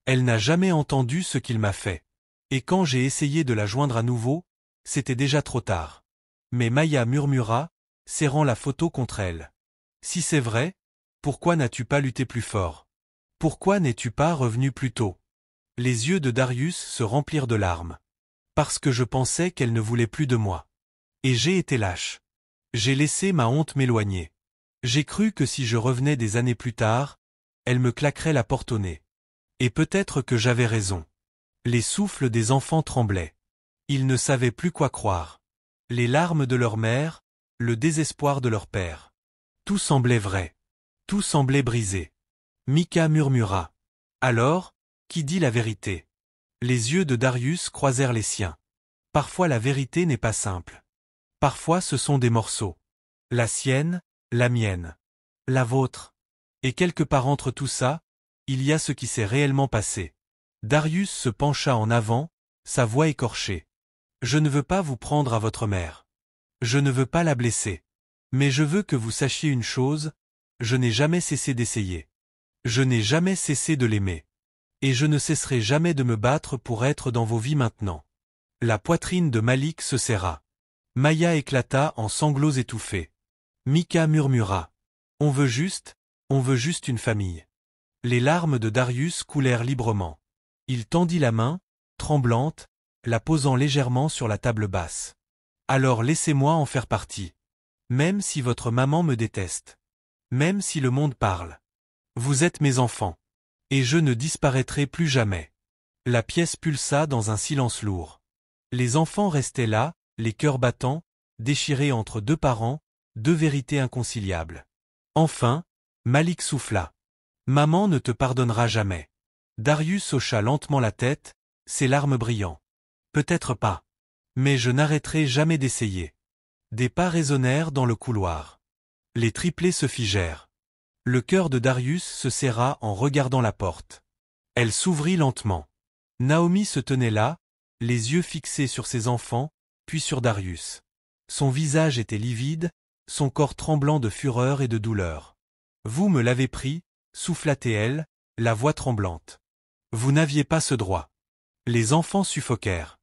Elle n'a jamais entendu ce qu'il m'a fait. Et quand j'ai essayé de la joindre à nouveau, c'était déjà trop tard. Mais Maya murmura, serrant la photo contre elle. Si c'est vrai, pourquoi n'as-tu pas lutté plus fort? Pourquoi n'es-tu pas revenu plus tôt? Les yeux de Darius se remplirent de larmes. Parce que je pensais qu'elle ne voulait plus de moi. Et j'ai été lâche. J'ai laissé ma honte m'éloigner. J'ai cru que si je revenais des années plus tard, elle me claquerait la porte au nez. Et peut-être que j'avais raison. Les souffles des enfants tremblaient. Ils ne savaient plus quoi croire. Les larmes de leur mère, le désespoir de leur père. Tout semblait vrai. Tout semblait brisé. Mika murmura. Alors, qui dit la vérité? Les yeux de Darius croisèrent les siens. Parfois la vérité n'est pas simple. Parfois ce sont des morceaux. La sienne, la mienne. La vôtre. Et quelque part entre tout ça, il y a ce qui s'est réellement passé. Darius se pencha en avant, sa voix écorchée. Je ne veux pas vous prendre à votre mère. Je ne veux pas la blesser. Mais je veux que vous sachiez une chose, je n'ai jamais cessé d'essayer. Je n'ai jamais cessé de l'aimer. Et je ne cesserai jamais de me battre pour être dans vos vies maintenant. La poitrine de Malik se serra. Maya éclata en sanglots étouffés. Mika murmura. On veut juste une famille. Les larmes de Darius coulèrent librement. Il tendit la main, tremblante, la posant légèrement sur la table basse. Alors laissez-moi en faire partie. Même si votre maman me déteste. Même si le monde parle. Vous êtes mes enfants. Et je ne disparaîtrai plus jamais. La pièce pulsa dans un silence lourd. Les enfants restaient là, les cœurs battants, déchirés entre deux parents, deux vérités inconciliables. Enfin, Malik souffla. Maman ne te pardonnera jamais. Darius hocha lentement la tête, ses larmes brillant. Peut-être pas. Mais je n'arrêterai jamais d'essayer. Des pas résonnèrent dans le couloir. Les triplés se figèrent. Le cœur de Darius se serra en regardant la porte. Elle s'ouvrit lentement. Naomi se tenait là, les yeux fixés sur ses enfants, puis sur Darius. Son visage était livide, son corps tremblant de fureur et de douleur. Vous me l'avez pris, souffla-t-elle, la voix tremblante. Vous n'aviez pas ce droit. Les enfants suffoquèrent.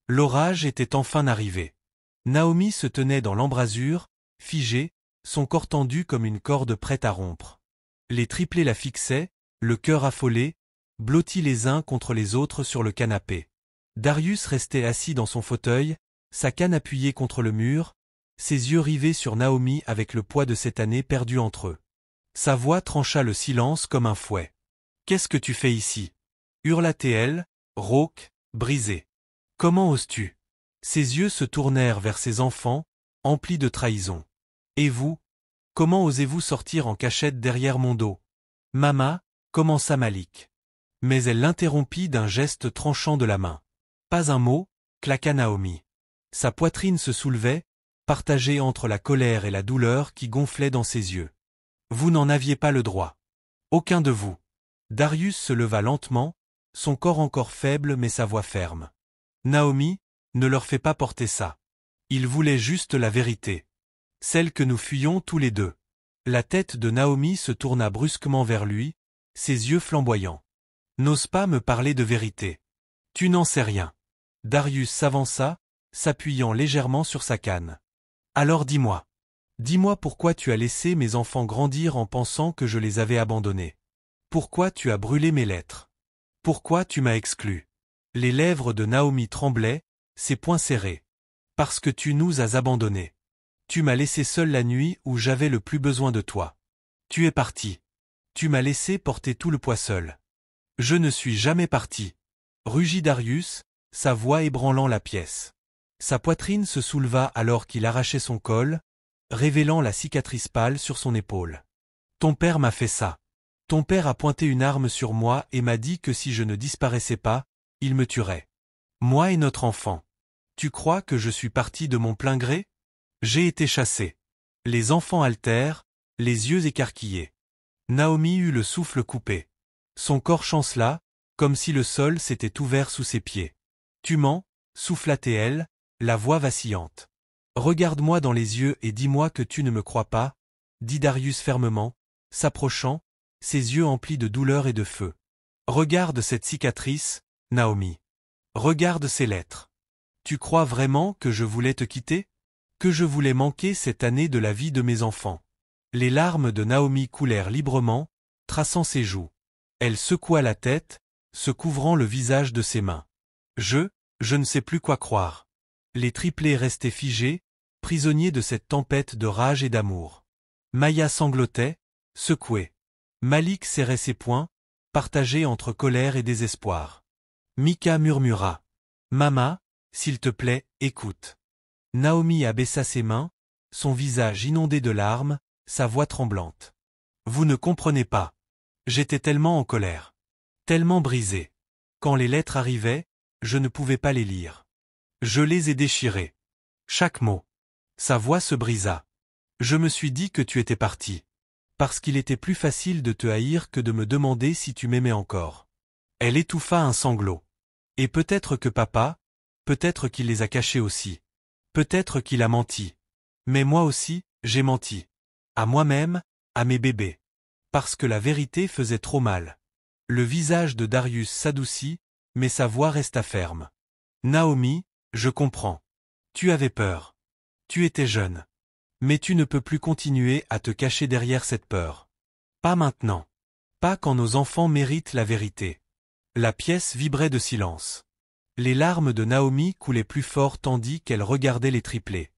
L'orage était enfin arrivé. Naomi se tenait dans l'embrasure, figée, son corps tendu comme une corde prête à rompre. Les triplés la fixaient, le cœur affolé, blottis les uns contre les autres sur le canapé. Darius restait assis dans son fauteuil, sa canne appuyée contre le mur, ses yeux rivés sur Naomi avec le poids de cette année perdue entre eux. Sa voix trancha le silence comme un fouet. « Qu'est-ce que tu fais ici » hurla-t-elle, rauque, brisée. « Comment oses-tu » Ses yeux se tournèrent vers ses enfants, emplis de trahison. « Et vous ? Comment osez-vous sortir en cachette derrière mon dos ?»« Mama » commença Malik. Mais elle l'interrompit d'un geste tranchant de la main. « Pas un mot » claqua Naomi. Sa poitrine se soulevait, partagée entre la colère et la douleur qui gonflaient dans ses yeux. Vous n'en aviez pas le droit. Aucun de vous. Darius se leva lentement, son corps encore faible mais sa voix ferme. Naomi, ne leur fais pas porter ça. Ils voulaient juste la vérité. Celle que nous fuyions tous les deux. La tête de Naomi se tourna brusquement vers lui, ses yeux flamboyants. N'ose pas me parler de vérité. Tu n'en sais rien. Darius s'avança, s'appuyant légèrement sur sa canne. Alors dis-moi. Dis-moi pourquoi tu as laissé mes enfants grandir en pensant que je les avais abandonnés. Pourquoi tu as brûlé mes lettres? Pourquoi tu m'as exclu? Les lèvres de Naomi tremblaient, ses poings serrés. Parce que tu nous as abandonnés. Tu m'as laissé seul la nuit où j'avais le plus besoin de toi. Tu es parti. Tu m'as laissé porter tout le poids seul. Je ne suis jamais parti. Rugit Darius, sa voix ébranlant la pièce. Sa poitrine se souleva alors qu'il arrachait son col, révélant la cicatrice pâle sur son épaule. Ton père m'a fait ça. Ton père a pointé une arme sur moi et m'a dit que si je ne disparaissais pas, il me tuerait. Moi et notre enfant. Tu crois que je suis parti de mon plein gré? J'ai été chassé. Les enfants altèrent, les yeux écarquillés. Naomi eut le souffle coupé. Son corps chancela, comme si le sol s'était ouvert sous ses pieds. Tu mens, souffla-t-elle, la voix vacillante. Regarde-moi dans les yeux et dis-moi que tu ne me crois pas, dit Darius fermement, s'approchant, ses yeux emplis de douleur et de feu. Regarde cette cicatrice, Naomi. Regarde ces lettres. Tu crois vraiment que je voulais te quitter? Que je voulais manquer cette année de la vie de mes enfants? Les larmes de Naomi coulèrent librement, traçant ses joues. Elle secoua la tête, se couvrant le visage de ses mains. Je ne sais plus quoi croire. Les triplés restaient figés, prisonniers de cette tempête de rage et d'amour. Maya sanglotait, secouée. Malik serrait ses poings, partagés entre colère et désespoir. Mika murmura. « Mama, s'il te plaît, écoute. » Naomi abaissa ses mains, son visage inondé de larmes, sa voix tremblante. « Vous ne comprenez pas. J'étais tellement en colère. Tellement brisé. Quand les lettres arrivaient, je ne pouvais pas les lire. Je les ai déchirées. Chaque mot. » Sa voix se brisa. « Je me suis dit que tu étais parti. Parce qu'il était plus facile de te haïr que de me demander si tu m'aimais encore. » Elle étouffa un sanglot. « Et peut-être que papa, peut-être qu'il les a cachés aussi. Peut-être qu'il a menti. Mais moi aussi, j'ai menti. À moi-même, à mes bébés. Parce que la vérité faisait trop mal. » Le visage de Darius s'adoucit, mais sa voix resta ferme. « Naomi, je comprends. Tu avais peur. Tu étais jeune. Mais tu ne peux plus continuer à te cacher derrière cette peur. Pas maintenant. Pas quand nos enfants méritent la vérité. » La pièce vibrait de silence. Les larmes de Naomi coulaient plus fort tandis qu'elle regardait les triplés.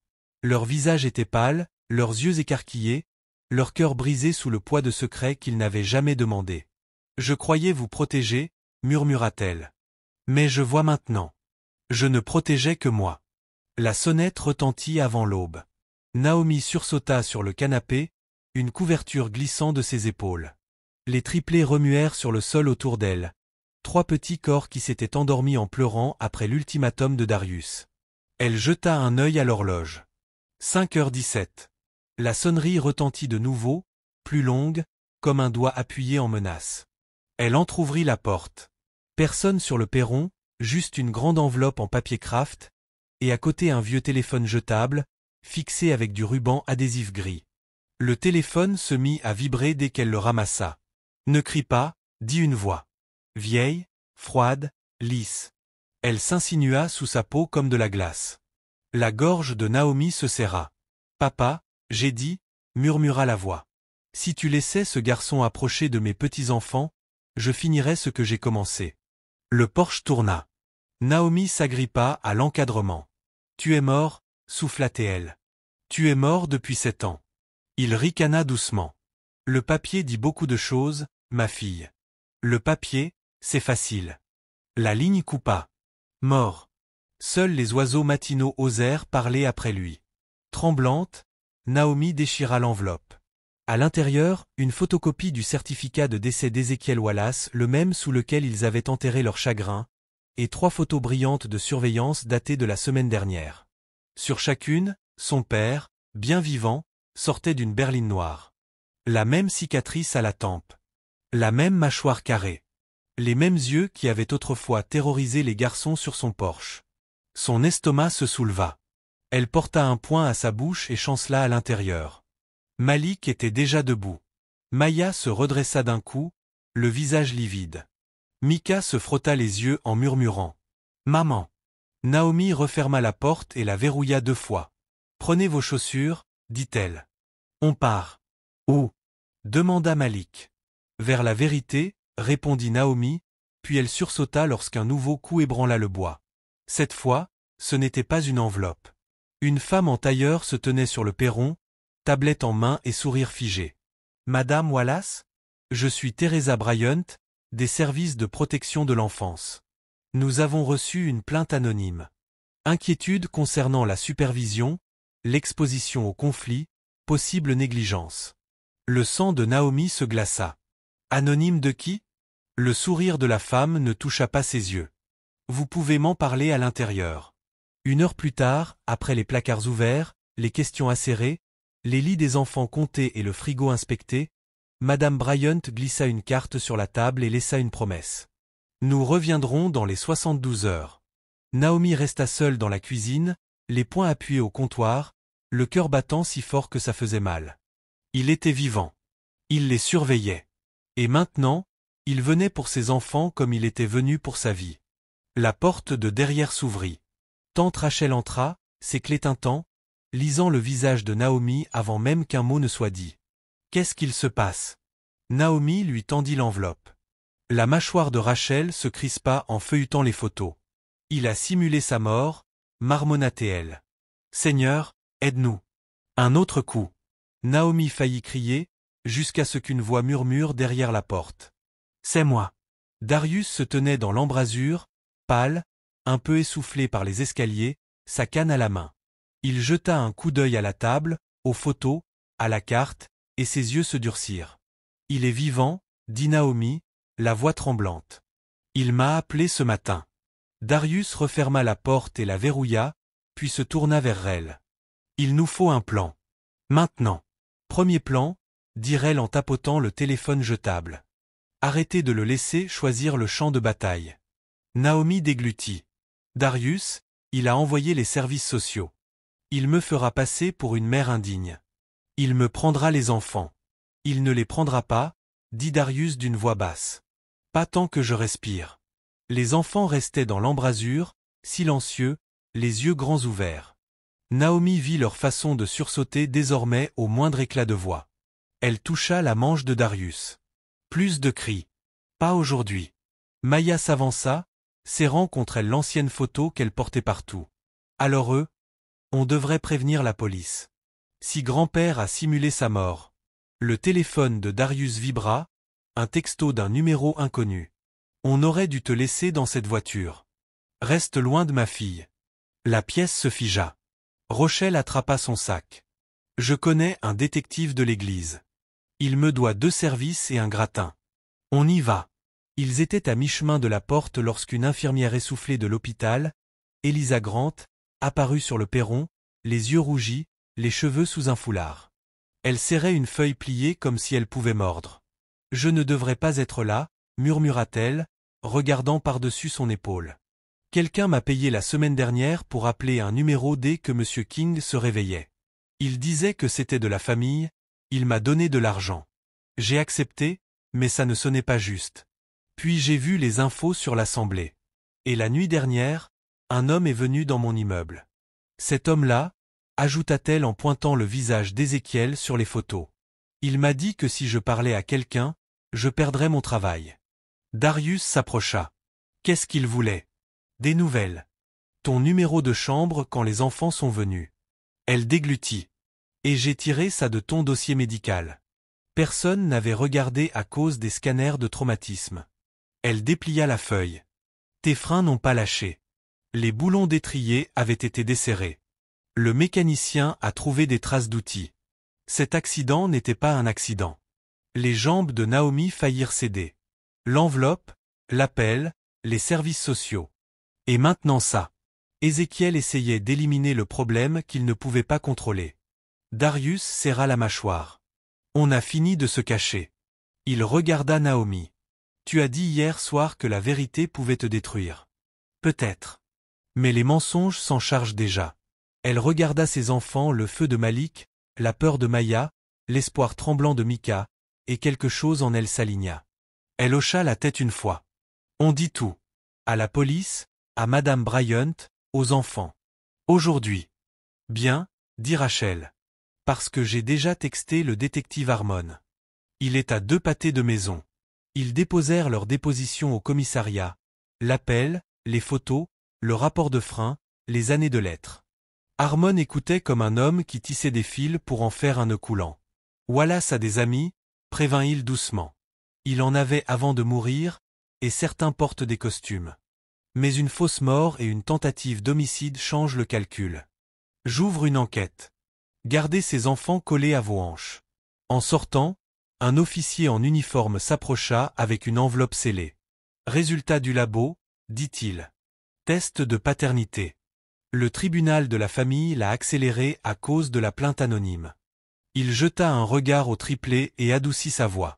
Leurs visages étaient pâles, leurs yeux écarquillés, leur cœur brisé sous le poids de secrets qu'ils n'avaient jamais demandés. « Je croyais vous protéger, » murmura-t-elle. « Mais je vois maintenant. Je ne protégeais que moi. » La sonnette retentit avant l'aube. Naomi sursauta sur le canapé, une couverture glissant de ses épaules. Les triplés remuèrent sur le sol autour d'elle. 3 petits corps qui s'étaient endormis en pleurant après l'ultimatum de Darius. Elle jeta un œil à l'horloge. 5h17. La sonnerie retentit de nouveau, plus longue, comme un doigt appuyé en menace. Elle entr'ouvrit la porte. Personne sur le perron, juste une grande enveloppe en papier craft, et à côté un vieux téléphone jetable, fixé avec du ruban adhésif gris. Le téléphone se mit à vibrer dès qu'elle le ramassa. « Ne crie pas », dit une voix. Vieille, froide, lisse. Elle s'insinua sous sa peau comme de la glace. La gorge de Naomi se serra. « Papa, j'ai dit », murmura la voix. « Si tu laissais ce garçon approcher de mes petits-enfants, je finirais ce que j'ai commencé. » Le porche tourna. Naomi s'agrippa à l'encadrement. « Tu es mort », souffla-t-elle. « Tu es mort depuis 7 ans. » Il ricana doucement. « Le papier dit beaucoup de choses, ma fille. Le papier, c'est facile. » La ligne coupa. Mort. Seuls les oiseaux matinaux osèrent parler après lui. Tremblante, Naomi déchira l'enveloppe. À l'intérieur, une photocopie du certificat de décès d'Ezekiel Wallace, le même sous lequel ils avaient enterré leur chagrin, et 3 photos brillantes de surveillance datées de la semaine dernière. Sur chacune, son père, bien vivant, sortait d'une berline noire. La même cicatrice à la tempe. La même mâchoire carrée. Les mêmes yeux qui avaient autrefois terrorisé les garçons sur son porche. Son estomac se souleva. Elle porta un poing à sa bouche et chancela à l'intérieur. Malik était déjà debout. Maya se redressa d'un coup, le visage livide. Mika se frotta les yeux en murmurant « Maman !» Naomi referma la porte et la verrouilla 2 fois. « Prenez vos chaussures, dit-elle. On part. »« Où ?» demanda Malik. « Vers la vérité, » répondit Naomi, puis elle sursauta lorsqu'un nouveau coup ébranla le bois. Cette fois, ce n'était pas une enveloppe. Une femme en tailleur se tenait sur le perron, tablette en main et sourire figé. « Madame Wallace ? Je suis Teresa Bryant, des services de protection de l'enfance. Nous avons reçu une plainte anonyme. Inquiétude concernant la supervision, l'exposition au conflit, possible négligence. » Le sang de Naomi se glaça. Anonyme de qui ? Le sourire de la femme ne toucha pas ses yeux. Vous pouvez m'en parler à l'intérieur. 1 heure plus tard, après les placards ouverts, les questions acérées, les lits des enfants comptés et le frigo inspecté, Madame Bryant glissa une carte sur la table et laissa une promesse. Nous reviendrons dans les 72 heures. Naomi resta seule dans la cuisine, les poings appuyés au comptoir, le cœur battant si fort que ça faisait mal. Il était vivant. Il les surveillait. Et maintenant, il venait pour ses enfants comme il était venu pour sa vie. La porte de derrière s'ouvrit. Tante Rachel entra, ses clés tintant, lisant le visage de Naomi avant même qu'un mot ne soit dit. Qu'est-ce qu'il se passe ? Naomi lui tendit l'enveloppe. La mâchoire de Rachel se crispa en feuilletant les photos. Il a simulé sa mort, marmonna-t-elle. Seigneur, aide-nous. Un autre coup. Naomi faillit crier, jusqu'à ce qu'une voix murmure derrière la porte. C'est moi. Darius se tenait dans l'embrasure, pâle, un peu essoufflé par les escaliers, sa canne à la main. Il jeta un coup d'œil à la table, aux photos, à la carte, et ses yeux se durcirent. Il est vivant, dit Naomi, la voix tremblante. Il m'a appelé ce matin. Darius referma la porte et la verrouilla, puis se tourna vers elle. Il nous faut un plan. Maintenant. Premier plan, dit-elle en tapotant le téléphone jetable. Arrêtez de le laisser choisir le champ de bataille. Naomi déglutit. Darius, il a envoyé les services sociaux. Il me fera passer pour une mère indigne. Il me prendra les enfants. Il ne les prendra pas, dit Darius d'une voix basse. Pas tant que je respire. Les enfants restaient dans l'embrasure, silencieux, les yeux grands ouverts. Naomi vit leur façon de sursauter désormais au moindre éclat de voix. Elle toucha la manche de Darius. Plus de cris. Pas aujourd'hui. Maya s'avança, serrant contre elle l'ancienne photo qu'elle portait partout. Alors on devrait prévenir la police. Si grand-père a simulé sa mort. Le téléphone de Darius vibra, un texto d'un numéro inconnu. On aurait dû te laisser dans cette voiture. Reste loin de ma fille. La pièce se figea. Rochelle attrapa son sac. Je connais un détective de l'église. Il me doit 2 services et un gratin. On y va. Ils étaient à mi-chemin de la porte lorsqu'une infirmière essoufflée de l'hôpital, Elisa Grant, apparut sur le perron, les yeux rougis, les cheveux sous un foulard. Elle serrait une feuille pliée comme si elle pouvait mordre. « Je ne devrais pas être là », murmura-t-elle, regardant par-dessus son épaule. Quelqu'un m'a payé la semaine dernière pour appeler un numéro dès que M. King se réveillait. Il disait que c'était de la famille, il m'a donné de l'argent. J'ai accepté, mais ça ne sonnait pas juste. Puis j'ai vu les infos sur l'Assemblée. Et la nuit dernière, un homme est venu dans mon immeuble. Cet homme-là, ajouta-t-elle en pointant le visage d'Ézéchiel sur les photos. Il m'a dit que si je parlais à quelqu'un, je perdrais mon travail. Darius s'approcha. Qu'est-ce qu'il voulait ? Des nouvelles. Ton numéro de chambre quand les enfants sont venus. Elle déglutit. Et j'ai tiré ça de ton dossier médical. Personne n'avait regardé à cause des scanners de traumatisme. Elle déplia la feuille. Tes freins n'ont pas lâché. Les boulons d'étrier avaient été desserrés. Le mécanicien a trouvé des traces d'outils. Cet accident n'était pas un accident. Les jambes de Naomi faillirent céder. L'enveloppe, l'appel, les services sociaux. Et maintenant ça. Ézéchiel essayait d'éliminer le problème qu'il ne pouvait pas contrôler. Darius serra la mâchoire. On a fini de se cacher. Il regarda Naomi. Tu as dit hier soir que la vérité pouvait te détruire. Peut-être. Mais les mensonges s'en chargent déjà. Elle regarda ses enfants, le feu de Malik, la peur de Maya, l'espoir tremblant de Mika, et quelque chose en elle s'aligna. Elle hocha la tête une fois. On dit tout. À la police, à Madame Bryant, aux enfants. Aujourd'hui. Bien, dit Rachel. Parce que j'ai déjà texté le détective Harmon. Il est à 2 pâtés de maison. Ils déposèrent leur déposition au commissariat. L'appel, les photos, le rapport de frein, les années de lettres. Harmon écoutait comme un homme qui tissait des fils pour en faire un nœud coulant. Wallace a des amis, prévint-il doucement. Il en avait avant de mourir, et certains portent des costumes. Mais une fausse mort et une tentative d'homicide changent le calcul. J'ouvre une enquête. Gardez ces enfants collés à vos hanches. En sortant, un officier en uniforme s'approcha avec une enveloppe scellée. Résultat du labo, dit-il. Test de paternité. Le tribunal de la famille l'a accéléré à cause de la plainte anonyme. Il jeta un regard au triplet et adoucit sa voix.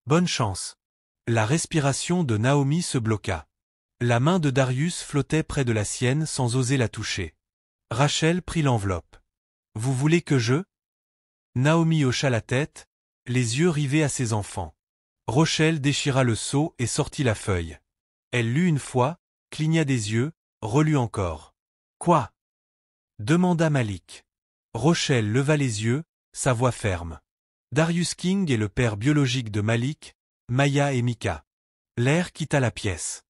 Bonne chance. La respiration de Naomi se bloqua. La main de Darius flottait près de la sienne sans oser la toucher. Rachel prit l'enveloppe. Vous voulez que je… Naomi hocha la tête, les yeux rivés à ses enfants. Rachel déchira le sceau et sortit la feuille. Elle lut une fois, cligna des yeux, relut encore. Quoi? Demanda Malik. Rachel leva les yeux, sa voix ferme. Darius King est le père biologique de Malik, Maya et Mika. L'air quitta la pièce.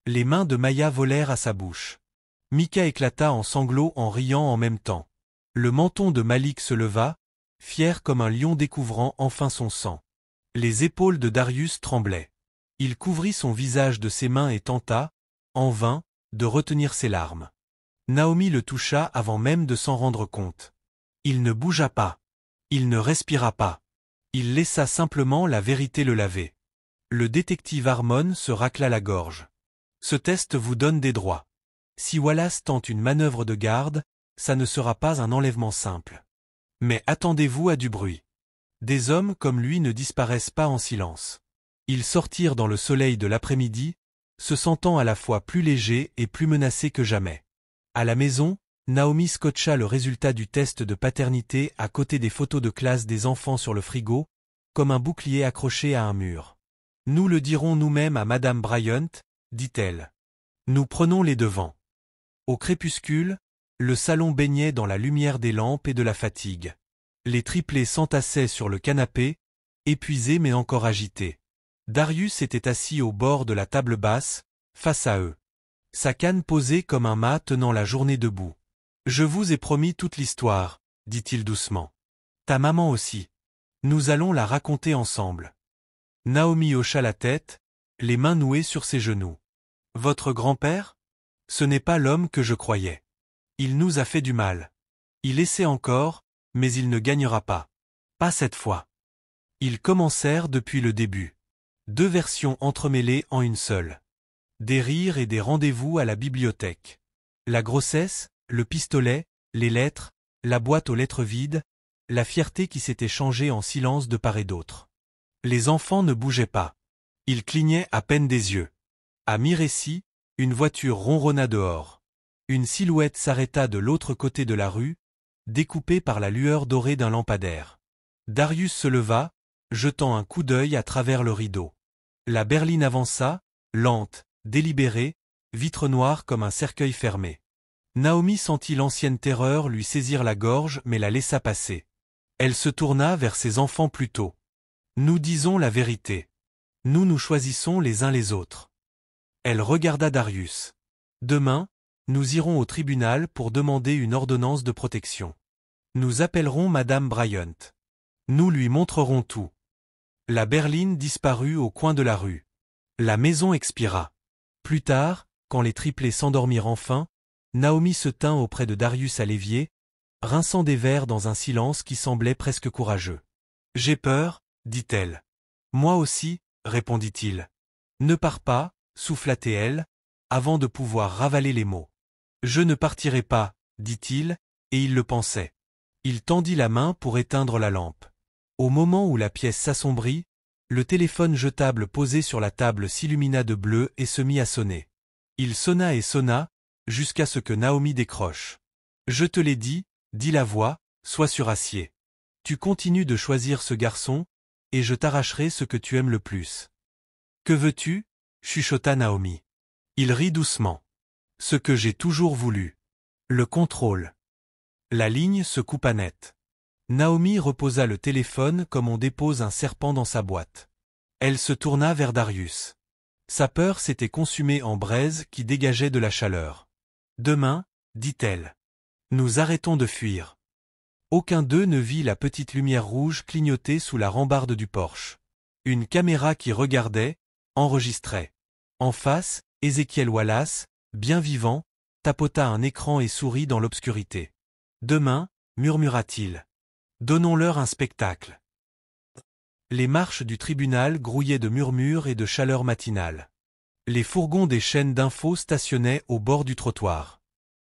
Les mains de Maya volèrent à sa bouche. Mika éclata en sanglots en riant en même temps. Le menton de Malik se leva, fier comme un lion découvrant enfin son sang. Les épaules de Darius tremblaient. Il couvrit son visage de ses mains et tenta, en vain, de retenir ses larmes. Naomi le toucha avant même de s'en rendre compte. Il ne bougea pas. Il ne respira pas. Il laissa simplement la vérité le laver. Le détective Harmon se racla la gorge. Ce test vous donne des droits. Si Wallace tente une manœuvre de garde, ça ne sera pas un enlèvement simple. Mais attendez-vous à du bruit. Des hommes comme lui ne disparaissent pas en silence. Ils sortirent dans le soleil de l'après-midi, se sentant à la fois plus légers et plus menacés que jamais. À la maison, Naomi scotcha le résultat du test de paternité à côté des photos de classe des enfants sur le frigo, comme un bouclier accroché à un mur. Nous le dirons nous-mêmes à Madame Bryant, dit-elle. Nous prenons les devants. Au crépuscule, le salon baignait dans la lumière des lampes et de la fatigue. Les triplés s'entassaient sur le canapé, épuisés mais encore agités. Darius était assis au bord de la table basse, face à eux. Sa canne posée comme un mât tenant la journée debout. « Je vous ai promis toute l'histoire, » dit-il doucement. « Ta maman aussi. Nous allons la raconter ensemble. » Naomi hocha la tête, les mains nouées sur ses genoux. « Votre grand-père? Ce n'est pas l'homme que je croyais. Il nous a fait du mal. Il essaie encore, mais il ne gagnera pas. Pas cette fois. » Ils commencèrent depuis le début. 2 versions entremêlées en une seule. Des rires et des rendez-vous à la bibliothèque. La grossesse, le pistolet, les lettres, la boîte aux lettres vides, la fierté qui s'était changée en silence de part et d'autre. Les enfants ne bougeaient pas. Ils clignaient à peine des yeux. À mi-récit, une voiture ronronna dehors. Une silhouette s'arrêta de l'autre côté de la rue, découpée par la lueur dorée d'un lampadaire. Darius se leva, jetant un coup d'œil à travers le rideau. La berline avança, lente, délibérée, vitre noire comme un cercueil fermé. Naomi sentit l'ancienne terreur lui saisir la gorge mais la laissa passer. Elle se tourna vers ses enfants plus tôt. Nous disons la vérité. Nous nous choisissons les uns les autres. Elle regarda Darius. Demain, nous irons au tribunal pour demander une ordonnance de protection. Nous appellerons Madame Bryant. Nous lui montrerons tout. La berline disparut au coin de la rue. La maison expira. Plus tard, quand les triplés s'endormirent enfin, Naomi se tint auprès de Darius à l'évier, rinçant des verres dans un silence qui semblait presque courageux. « J'ai peur, » dit-elle. « Moi aussi, » répondit-il. « Ne pars pas, » souffla-t-elle, avant de pouvoir ravaler les mots. « Je ne partirai pas, » dit-il, et il le pensait. Il tendit la main pour éteindre la lampe. Au moment où la pièce s'assombrit, le téléphone jetable posé sur la table s'illumina de bleu et se mit à sonner. Il sonna et sonna, jusqu'à ce que Naomi décroche. Je te l'ai dit la voix, sois sur acier. Tu continues de choisir ce garçon, et je t'arracherai ce que tu aimes le plus. Que veux-tu? Chuchota Naomi. Il rit doucement. Ce que j'ai toujours voulu. Le contrôle. La ligne se coupa net. Naomi reposa le téléphone comme on dépose un serpent dans sa boîte. Elle se tourna vers Darius. Sa peur s'était consumée en braise qui dégageait de la chaleur. Demain, dit-elle. Nous arrêtons de fuir. Aucun d'eux ne vit la petite lumière rouge clignoter sous la rambarde du porche. Une caméra qui regardait, enregistrait. En face, Ezekiel Wallace, bien vivant, tapota un écran et sourit dans l'obscurité. Demain, murmura-t-il. Donnons-leur un spectacle. Les marches du tribunal grouillaient de murmures et de chaleur matinale. Les fourgons des chaînes d'infos stationnaient au bord du trottoir.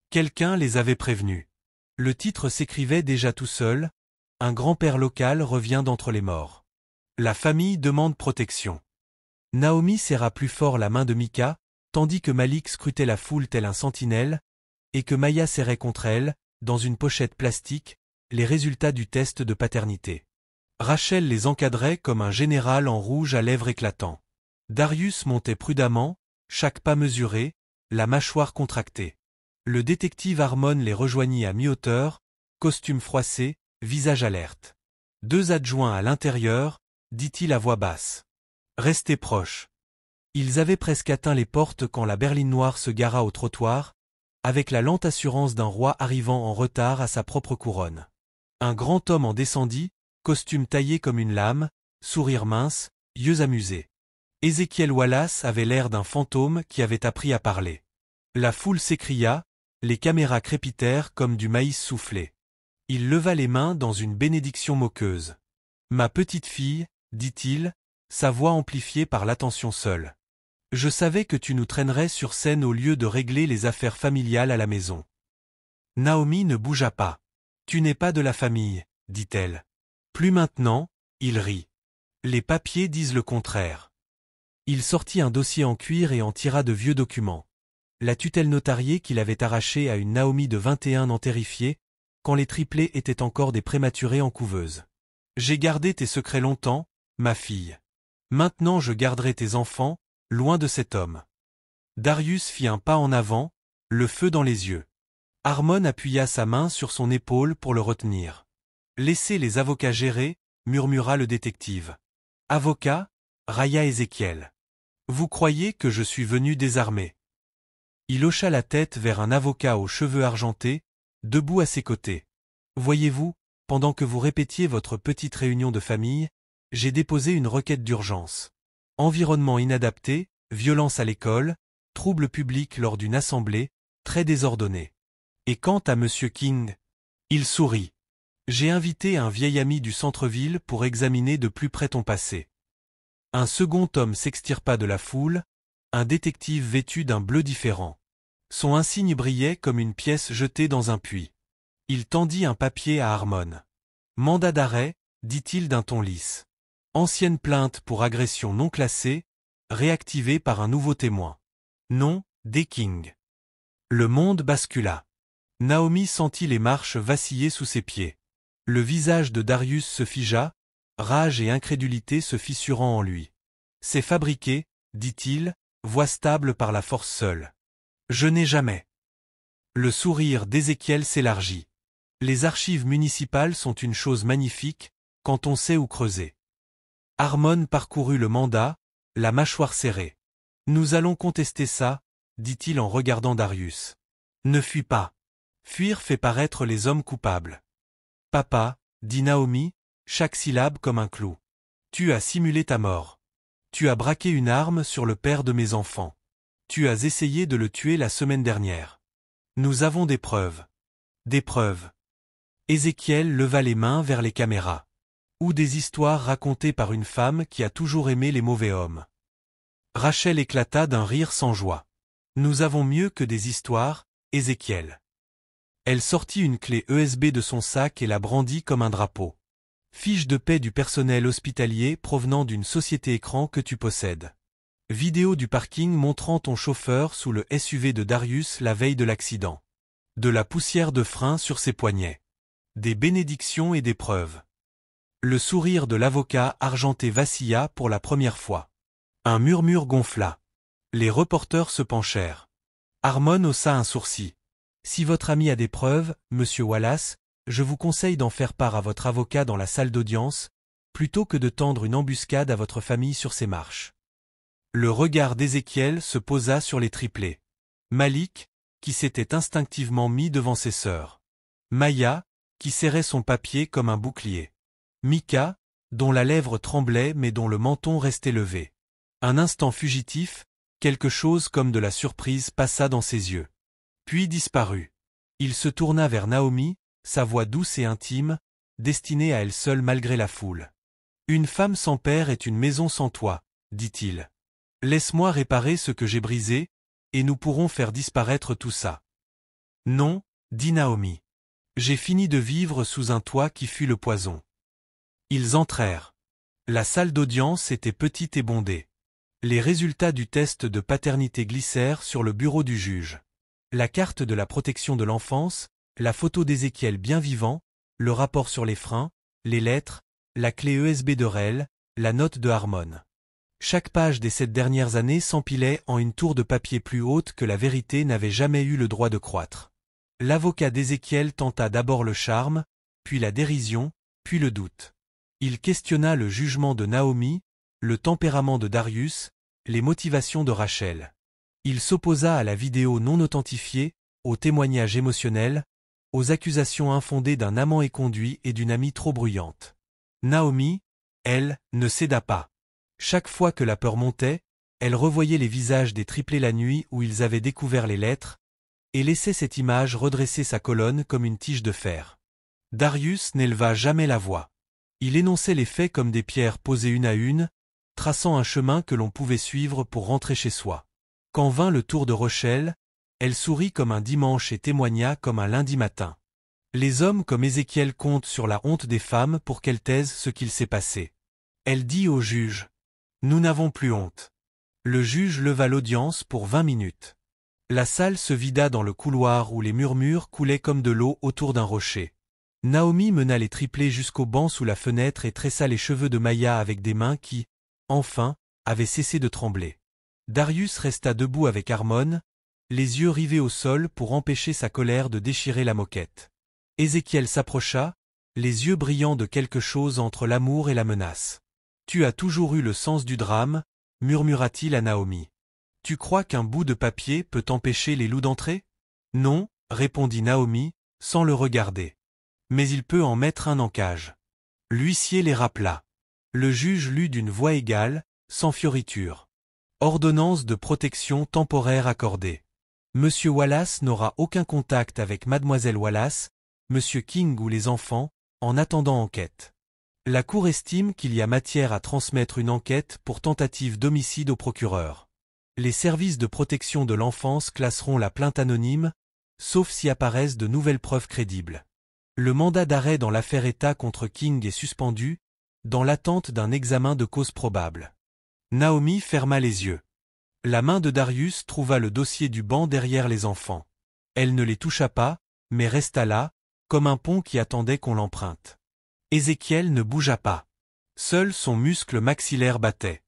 Quelqu'un les avait prévenus. Le titre s'écrivait déjà tout seul, un grand-père local revient d'entre les morts. La famille demande protection. Naomi serra plus fort la main de Mika, tandis que Malik scrutait la foule tel un sentinelle, et que Maya serrait contre elle, dans une pochette plastique, les résultats du test de paternité. Rachel les encadrait comme un général en rouge à lèvres éclatants. Darius montait prudemment, chaque pas mesuré, la mâchoire contractée. Le détective Harmon les rejoignit à mi-hauteur, costume froissé, visage alerte. 2 adjoints à l'intérieur, dit-il à voix basse. Restez proches. Ils avaient presque atteint les portes quand la berline noire se gara au trottoir, avec la lente assurance d'un roi arrivant en retard à sa propre couronne. Un grand homme en descendit, costume taillé comme une lame, sourire mince, yeux amusés. Ezekiel Wallace avait l'air d'un fantôme qui avait appris à parler. La foule s'écria, les caméras crépitèrent comme du maïs soufflé. Il leva les mains dans une bénédiction moqueuse. « Ma petite fille, dit-il, sa voix amplifiée par l'attention seule. Je savais que tu nous traînerais sur scène au lieu de régler les affaires familiales à la maison. » Naomi ne bougea pas. « Tu n'es pas de la famille, dit-elle. »« Plus maintenant, » il rit. « Les papiers disent le contraire. » Il sortit un dossier en cuir et en tira de vieux documents. La tutelle notariée qu'il avait arrachée à une Naomi de 21 ans terrifiée, quand les triplés étaient encore des prématurés en couveuse. « J'ai gardé tes secrets longtemps, ma fille. Maintenant je garderai tes enfants, loin de cet homme. » Darius fit un pas en avant, le feu dans les yeux. Harmon appuya sa main sur son épaule pour le retenir. « Laissez les avocats gérer, » murmura le détective. « Avocat » railla Ezekiel. « Vous croyez que je suis venu désarmé ?» Il hocha la tête vers un avocat aux cheveux argentés, debout à ses côtés. « Voyez-vous, pendant que vous répétiez votre petite réunion de famille, j'ai déposé une requête d'urgence. Environnement inadapté, violence à l'école, troubles publics lors d'une assemblée, très désordonné. Et quant à Monsieur King, il sourit. J'ai invité un vieil ami du centre-ville pour examiner de plus près ton passé. » Un second homme s'extirpa de la foule, un détective vêtu d'un bleu différent. Son insigne brillait comme une pièce jetée dans un puits. Il tendit un papier à Harmon. « Mandat d'arrêt, » dit-il d'un ton lisse. « Ancienne plainte pour agression non classée, réactivée par un nouveau témoin. Nom, D. King. » Le monde bascula. Naomi sentit les marches vaciller sous ses pieds. Le visage de Darius se figea, rage et incrédulité se fissurant en lui. « C'est fabriqué, » dit-il, voix stable par la force seule. « Je n'ai jamais. » Le sourire d'Ézéchiel s'élargit. Les archives municipales sont une chose magnifique, quand on sait où creuser. Harmon parcourut le mandat, la mâchoire serrée. « Nous allons contester ça, » dit-il en regardant Darius. « Ne fuis pas. Fuir fait paraître les hommes coupables. »« Papa, » dit Naomi, chaque syllabe comme un clou. « Tu as simulé ta mort. Tu as braqué une arme sur le père de mes enfants. Tu as essayé de le tuer la semaine dernière. Nous avons des preuves. Des preuves. » Ézéchiel leva les mains vers les caméras. Ou des histoires racontées par une femme qui a toujours aimé les mauvais hommes. Rachel éclata d'un rire sans joie. « Nous avons mieux que des histoires, Ézéchiel. » Elle sortit une clé USB de son sac et la brandit comme un drapeau. « Fiche de paie du personnel hospitalier provenant d'une société écran que tu possèdes. Vidéo du parking montrant ton chauffeur sous le SUV de Darius la veille de l'accident. De la poussière de frein sur ses poignets. Des bénédictions et des preuves. Le sourire de l'avocat argenté vacilla pour la première fois. Un murmure gonfla. Les reporters se penchèrent. Harmon haussa un sourcil. Si votre ami a des preuves, monsieur Wallace, je vous conseille d'en faire part à votre avocat dans la salle d'audience, plutôt que de tendre une embuscade à votre famille sur ces marches. Le regard d'Ézéchiel se posa sur les triplés. Malik, qui s'était instinctivement mis devant ses sœurs. Maya, qui serrait son papier comme un bouclier. Mika, dont la lèvre tremblait mais dont le menton restait levé. Un instant fugitif, quelque chose comme de la surprise passa dans ses yeux. Puis disparut. Il se tourna vers Naomi, sa voix douce et intime, destinée à elle seule malgré la foule. « Une femme sans père est une maison sans toit, dit-il. Laisse-moi réparer ce que j'ai brisé, et nous pourrons faire disparaître tout ça. » Non, dit Naomi. J'ai fini de vivre sous un toit qui fut le poison. Ils entrèrent. La salle d'audience était petite et bondée. Les résultats du test de paternité glissèrent sur le bureau du juge. La carte de la protection de l'enfance, la photo d'Ézéchiel bien vivant, le rapport sur les freins, les lettres, la clé USB de Rel, la note de Harmon. Chaque page des 7 dernières années s'empilait en une tour de papier plus haute que la vérité n'avait jamais eu le droit de croître. L'avocat d'Ézéchiel tenta d'abord le charme, puis la dérision, puis le doute. Il questionna le jugement de Naomi, le tempérament de Darius, les motivations de Rachel. Il s'opposa à la vidéo non authentifiée, aux témoignages émotionnels, aux accusations infondées d'un amant éconduit et d'une amie trop bruyante. Naomi, elle, ne céda pas. Chaque fois que la peur montait, elle revoyait les visages des triplés la nuit où ils avaient découvert les lettres, et laissait cette image redresser sa colonne comme une tige de fer. Darius n'éleva jamais la voix. Il énonçait les faits comme des pierres posées une à une, traçant un chemin que l'on pouvait suivre pour rentrer chez soi. Quand vint le tour de Rochelle, elle sourit comme un dimanche et témoigna comme un lundi matin. Les hommes comme Ézéchiel comptent sur la honte des femmes pour qu'elles taisent ce qu'il s'est passé. Elle dit au juge : « Nous n'avons plus honte. » Le juge leva l'audience pour 20 minutes. La salle se vida dans le couloir où les murmures coulaient comme de l'eau autour d'un rocher. Naomi mena les triplés jusqu'au banc sous la fenêtre et tressa les cheveux de Maya avec des mains qui, enfin, avaient cessé de trembler. Darius resta debout avec Harmon, les yeux rivés au sol pour empêcher sa colère de déchirer la moquette. Ézéchiel s'approcha, les yeux brillants de quelque chose entre l'amour et la menace. « Tu as toujours eu le sens du drame, » murmura-t-il à Naomi. « Tu crois qu'un bout de papier peut empêcher les loups d'entrer ? » « Non, » répondit Naomi, sans le regarder. « Mais il peut en mettre un en cage. » L'huissier les rappela. Le juge lut d'une voix égale, sans fioriture. Ordonnance de protection temporaire accordée. Monsieur Wallace n'aura aucun contact avec Mademoiselle Wallace, Monsieur King ou les enfants, en attendant enquête. La Cour estime qu'il y a matière à transmettre une enquête pour tentative d'homicide au procureur. Les services de protection de l'enfance classeront la plainte anonyme, sauf si apparaissent de nouvelles preuves crédibles. Le mandat d'arrêt dans l'affaire État contre King est suspendu, dans l'attente d'un examen de cause probable. Naomi ferma les yeux. La main de Darius trouva le dossier du banc derrière les enfants. Elle ne les toucha pas, mais resta là, comme un pont qui attendait qu'on l'emprunte. Ézéchiel ne bougea pas. Seul son muscle maxillaire battait.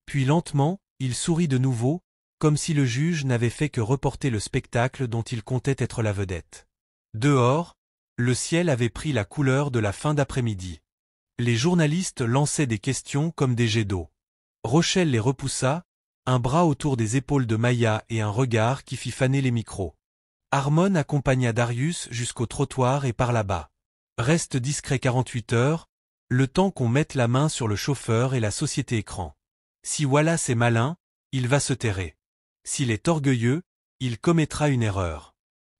Puis lentement, il sourit de nouveau, comme si le juge n'avait fait que reporter le spectacle dont il comptait être la vedette. Dehors, le ciel avait pris la couleur de la fin d'après-midi. Les journalistes lançaient des questions comme des jets d'eau. Rochelle les repoussa, un bras autour des épaules de Maya et un regard qui fit faner les micros. Harmon accompagna Darius jusqu'au trottoir et par là-bas. Reste discret 48 heures, le temps qu'on mette la main sur le chauffeur et la société écran. Si Wallace est malin, il va se terrer. S'il est orgueilleux, il commettra une erreur.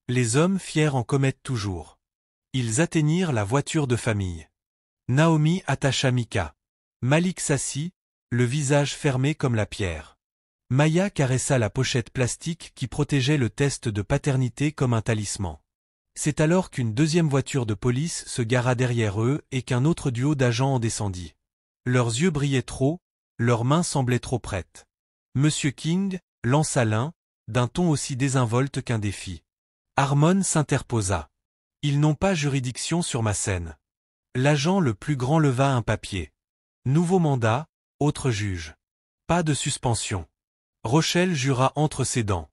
Les hommes fiers en commettent toujours. Ils atteignirent la voiture de famille. Naomi attacha Mika. Malik s'assit, le visage fermé comme la pierre. Maya caressa la pochette plastique qui protégeait le test de paternité comme un talisman. C'est alors qu'une deuxième voiture de police se gara derrière eux et qu'un autre duo d'agents en descendit. Leurs yeux brillaient trop, leurs mains semblaient trop prêtes. Monsieur King lança l'un, d'un ton aussi désinvolte qu'un défi. Harmon s'interposa. Ils n'ont pas juridiction sur ma scène. L'agent le plus grand leva un papier. Nouveau mandat, autre juge. Pas de suspension. Rochelle jura entre ses dents.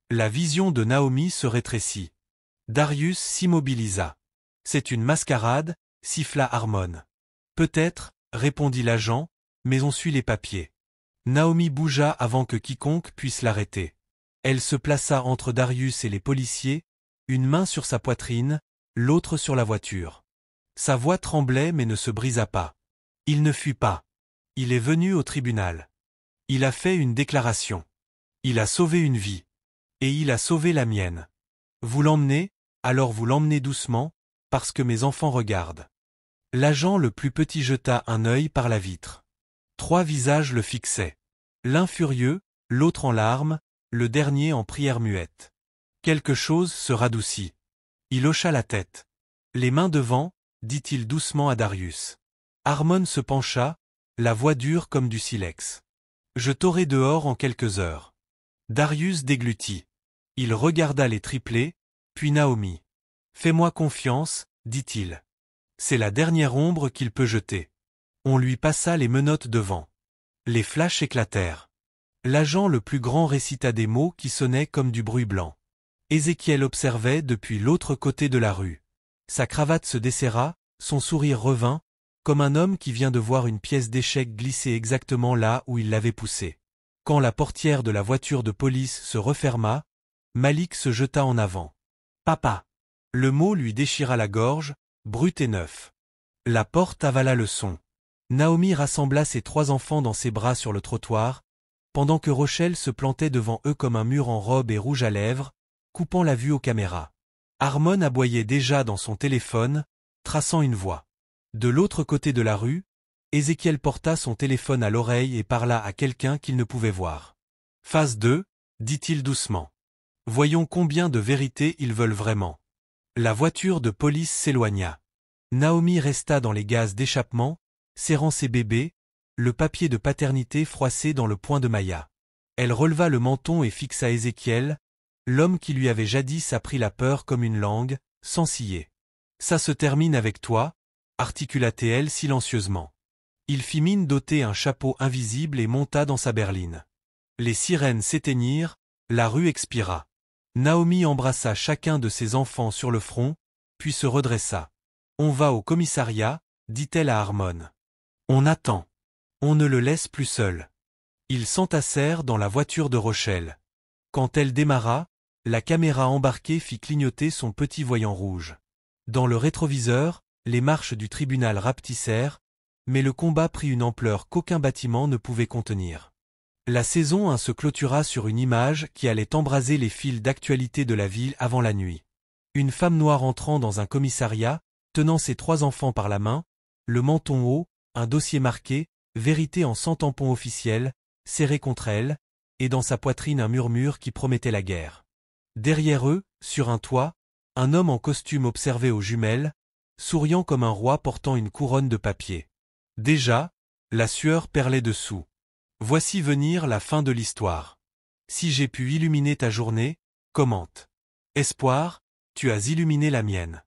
La vision de Naomi se rétrécit. Darius s'immobilisa. C'est une mascarade, siffla Harmon. Peut-être, répondit l'agent, mais on suit les papiers. Naomi bougea avant que quiconque puisse l'arrêter. Elle se plaça entre Darius et les policiers, une main sur sa poitrine, l'autre sur la voiture. Sa voix tremblait mais ne se brisa pas. Il ne fuit pas. Il est venu au tribunal. Il a fait une déclaration. Il a sauvé une vie. Et il a sauvé la mienne. Vous l'emmenez, alors vous l'emmenez doucement, parce que mes enfants regardent. L'agent le plus petit jeta un œil par la vitre. 3 visages le fixaient. L'un furieux, l'autre en larmes, le dernier en prière muette. Quelque chose se radoucit. Il hocha la tête. Les mains devant, dit-il doucement à Darius. Harmon se pencha, la voix dure comme du silex. Je t'aurai dehors en quelques heures. Darius déglutit. Il regarda les triplés, puis Naomi. Fais-moi confiance, dit-il. C'est la dernière ombre qu'il peut jeter. On lui passa les menottes devant. Les flashs éclatèrent. L'agent le plus grand récita des mots qui sonnaient comme du bruit blanc. Ézéchiel observait depuis l'autre côté de la rue. Sa cravate se desserra, son sourire revint, comme un homme qui vient de voir une pièce d'échec glisser exactement là où il l'avait poussée. Quand la portière de la voiture de police se referma, Malik se jeta en avant. « Papa !» Le mot lui déchira la gorge, brut et neuf. La porte avala le son. Naomi rassembla ses 3 enfants dans ses bras sur le trottoir, pendant que Rochelle se plantait devant eux comme un mur en robe et rouge à lèvres, coupant la vue aux caméras. Harmon aboyait déjà dans son téléphone, traçant une voie. De l'autre côté de la rue, Ézéchiel porta son téléphone à l'oreille et parla à quelqu'un qu'il ne pouvait voir. Phase 2, dit-il doucement. Voyons combien de vérité ils veulent vraiment. La voiture de police s'éloigna. Naomi resta dans les gaz d'échappement, serrant ses bébés, le papier de paternité froissé dans le poing de Maya. Elle releva le menton et fixa Ézéchiel, l'homme qui lui avait jadis appris la peur comme une langue, sans ciller. Ça se termine avec toi, articula-t-elle silencieusement. Il fit mine d'ôter un chapeau invisible et monta dans sa berline. Les sirènes s'éteignirent, la rue expira. Naomi embrassa chacun de ses enfants sur le front, puis se redressa. On va au commissariat, dit-elle à Harmon. On attend. On ne le laisse plus seul. Ils s'entassèrent dans la voiture de Rochelle. Quand elle démarra, la caméra embarquée fit clignoter son petit voyant rouge. Dans le rétroviseur, les marches du tribunal rapetissèrent, mais le combat prit une ampleur qu'aucun bâtiment ne pouvait contenir. La saison 1 se clôtura sur une image qui allait embraser les fils d'actualité de la ville avant la nuit. Une femme noire entrant dans un commissariat, tenant ses 3 enfants par la main, le menton haut, un dossier marqué, vérité en 100 tampons officiels, serré contre elle, et dans sa poitrine un murmure qui promettait la guerre. Derrière eux, sur un toit, un homme en costume observait aux jumelles, souriant comme un roi portant une couronne de papier. Déjà, la sueur perlait dessous. Voici venir la fin de l'histoire. Si j'ai pu illuminer ta journée, commente. Espoir, tu as illuminé la mienne.